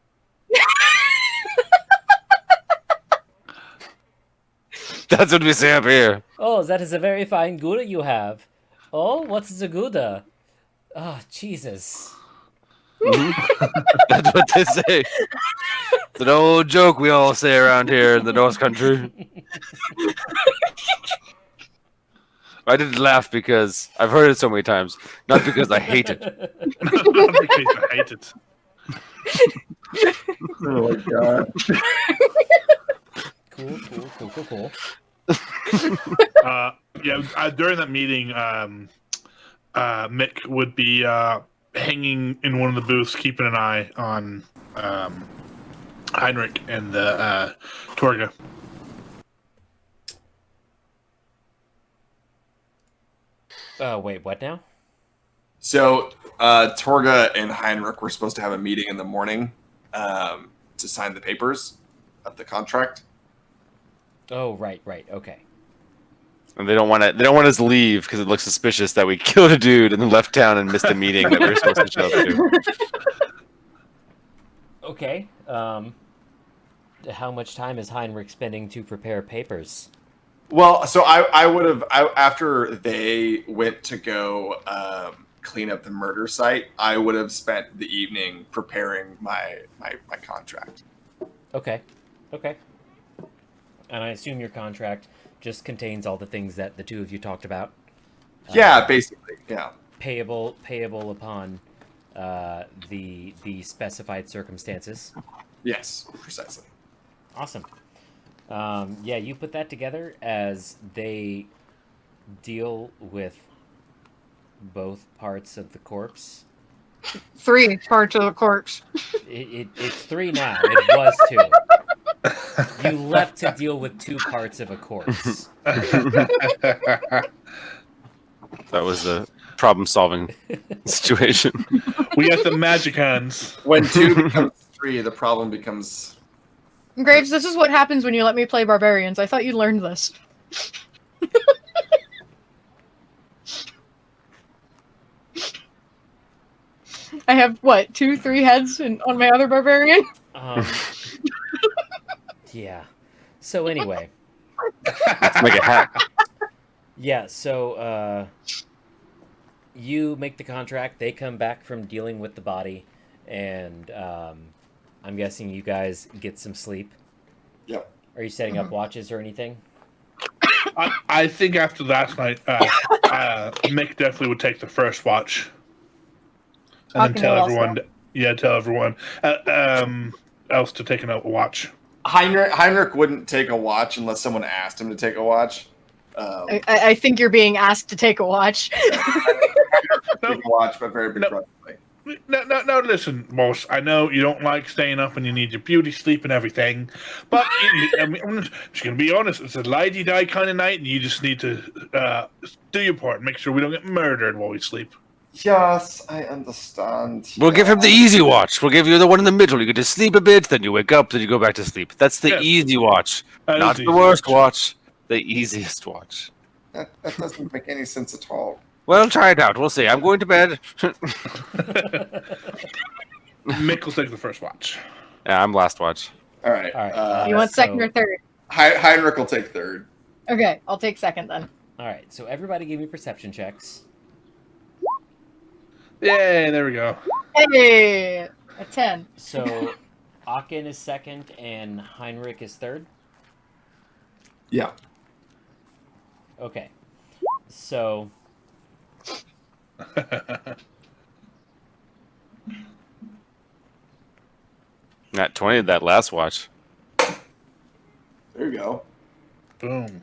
That's what we say up here. Oh, that is a very fine Gouda you have. Oh, what's the Gouda? Oh, Jesus. That's what they say. It's an old joke we all say around here in the North Country. I didn't laugh because I've heard it so many times, not because I hate it. Not because I hate it. Oh my god. Cool. During that meeting, Mick would be hanging in one of the booths, keeping an eye on Heinrich and the Trahlga. Wait, what now? So, Trahlga and Heinrich were supposed to have a meeting in the morning to sign the papers of the contract. Oh, right, okay. And they don't want us to leave because it looks suspicious that we killed a dude and then left town and missed a meeting that we were supposed to show up to. Okay. How much time is Heinrich spending to prepare papers? Well, so I would have after they went to go clean up the murder site, I would have spent the evening preparing my contract. Okay. And I assume your contract just contains all the things that the two of you talked about. Yeah, basically, yeah. Payable upon the specified circumstances. Yes, precisely. Awesome. Yeah, you put that together as they deal with both parts of the corpse. 3 parts of the corpse. It's 3 now. It was 2. You left to deal with 2 parts of a corpse. That was the problem-solving situation. We got the magic hands. When 2 becomes 3, the problem becomes... Graves, this is what happens when you let me play barbarians. I thought you learned this. I have, 2-3 heads on my other barbarian? Yeah. So anyway. Let's make a hat. Yeah, so you make the contract. They come back from dealing with the body, and I'm guessing you guys get some sleep. Yep. Are you setting up watches or anything? I think after last night, Mick definitely would take the first watch, and then tell everyone. Tell everyone else to take a watch. Heinrich wouldn't take a watch unless someone asked him to take a watch. I think you're being asked to take a watch. Take a watch, but very begrudgingly. No, listen, boss. I know you don't like staying up and you need your beauty sleep and everything, but I'm just going to be honest. It's a lie-die kind of night, and you just need to do your part and make sure we don't get murdered while we sleep. Yes, I understand. We'll give him the easy watch. We'll give you the one in the middle. You get to sleep a bit, then you wake up, then you go back to sleep. That's the easy watch. Not the worst watch. The easiest watch. That doesn't make any sense at all. Well, try it out. We'll see. I'm going to bed. Mick will take the first watch. Yeah, I'm last watch. All right. You want second or third? Heinrich will take third. Okay, I'll take second then. All right, so everybody give me perception checks. Yay, there we go. Hey, a 10. So Auken is second and Heinrich is third? Yeah. Okay. So... Not 20, that last watch. There you go. Boom.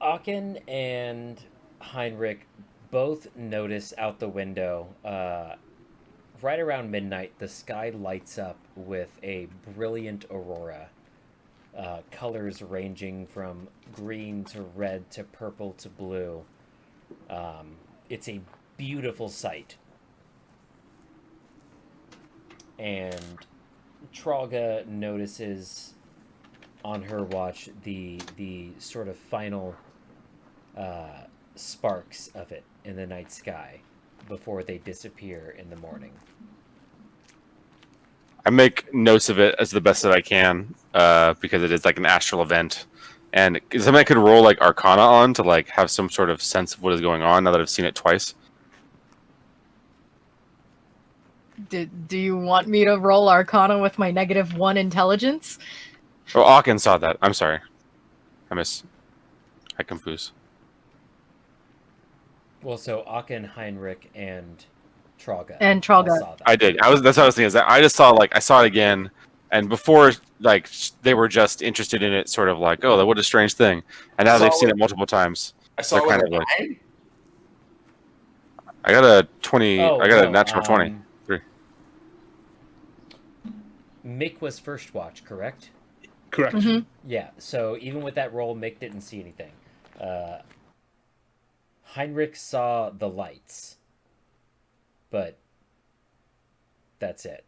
Auken and Heinrich both notice out the window, right around midnight, the sky lights up with a brilliant aurora. Colors ranging from green to red to purple to blue. It's a beautiful sight. And Trahlga notices on her watch the sort of final sparks of it in the night sky before they disappear in the morning. I make notes of it as the best that I can because it is like an astral event. And something I could roll like Arcana on to like have some sort of sense of what is going on now that I've seen it twice. Do you want me to roll Arcana with my -1 intelligence? Oh, Auken saw that. I'm sorry. I I confuse. Well, so Auken, Heinrich, and Trahlga. And Trahlga. all saw that. I did. That's what I was thinking. Is that I just saw I saw it again, and before they were just interested in it, sort of like, oh, what a strange thing, and now they've seen it multiple times. I saw They're it kind with of a like, 9. I got a 20. Oh, I got a no, natural 20. Mick was first watch, correct? Correct. Mhm. Yeah, so even with that roll, Mick didn't see anything. Heinrich saw the lights, but that's it.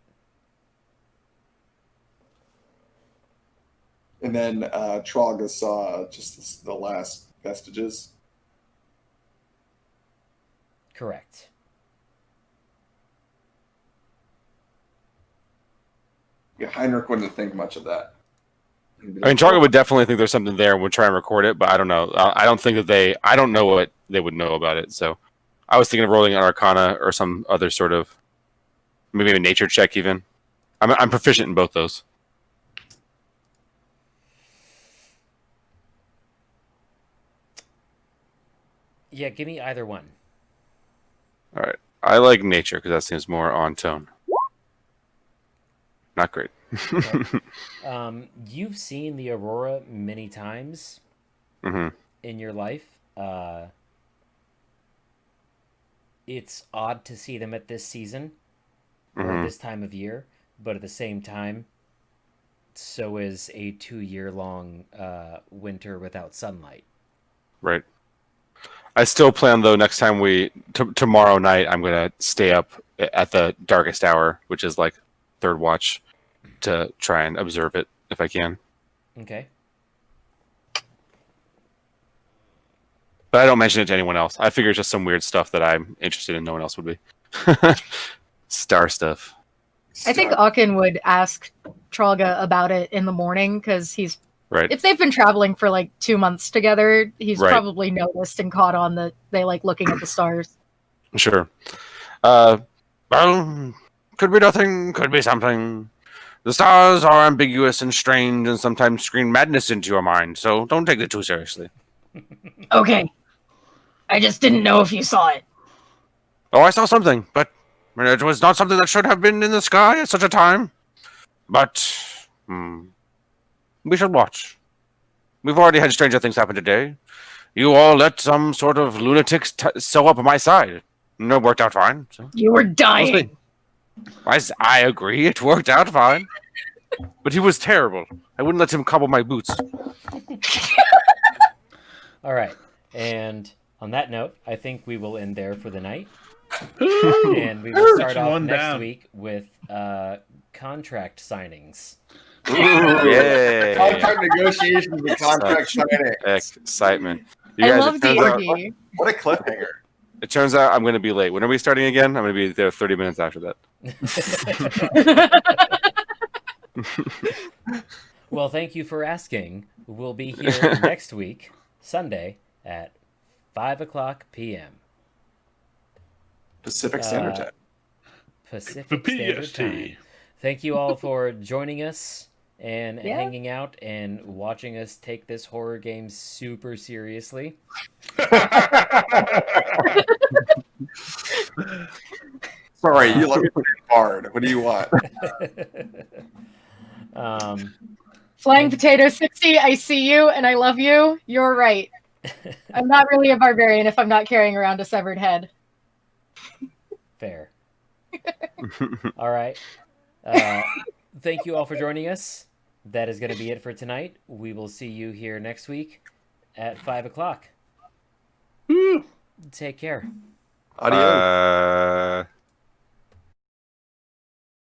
And then Trahlga saw just the last vestiges. Correct. Yeah, Heinrich wouldn't think much of that. I mean, Trahlga would definitely think there's something there and would try and record it, but I don't know. I don't think that I don't know what they would know about it. So I was thinking of rolling an Arcana or some other sort of, maybe a nature check even. I'm proficient in both those. Yeah, give me either one. All right. I like nature because that seems more on tone. Not great. Okay. You've seen the aurora many times in your life. It's odd to see them at this season or this time of year, but at the same time, so is a 2-year-long winter without sunlight. Right. I still plan, though, next time tomorrow night, I'm going to stay up at the darkest hour, which is like third watch, to try and observe it if I can. Okay. But I don't mention it to anyone else. I figure it's just some weird stuff that I'm interested in. No one else would be. Star stuff. I think Auken would ask Trahlga about it in the morning because he's Right. if they've been traveling for like 2 months together, he's Right. probably noticed and caught on that they like looking at the stars. Sure. Well, could be nothing, could be something. The stars are ambiguous and strange and sometimes scream madness into your mind, so don't take it too seriously. Okay. I just didn't know if you saw it. Oh, I saw something, but it was not something that should have been in the sky at such a time. But we should watch. We've already had stranger things happen today. You all let some sort of lunatic sew up my side. No, it worked out fine. So. You were dying. I agree, it worked out fine. But he was terrible. I wouldn't let him cobble my boots. All right. And on that note, I think we will end there for the night. And we will start off next week with contract signings. Yay! Contract negotiations and contract signing. Excitement. I love D&D. What a cliffhanger. It turns out I'm going to be late. When are we starting again? I'm going to be there 30 minutes after that. Well, thank you for asking. We'll be here next week, Sunday, at 5:00 p.m. Pacific Standard Time. Pacific Standard Time. Thank you all for joining us and hanging out and watching us take this horror game super seriously. Sorry, you let me put it hard. What do you want? Flying Potato 60, I see you and I love you. You're right. I'm not really a barbarian if I'm not carrying around a severed head. Fair. All right. Thank you all for joining us. That is going to be it for tonight. We will see you here next week at 5:00. Take care. Adios.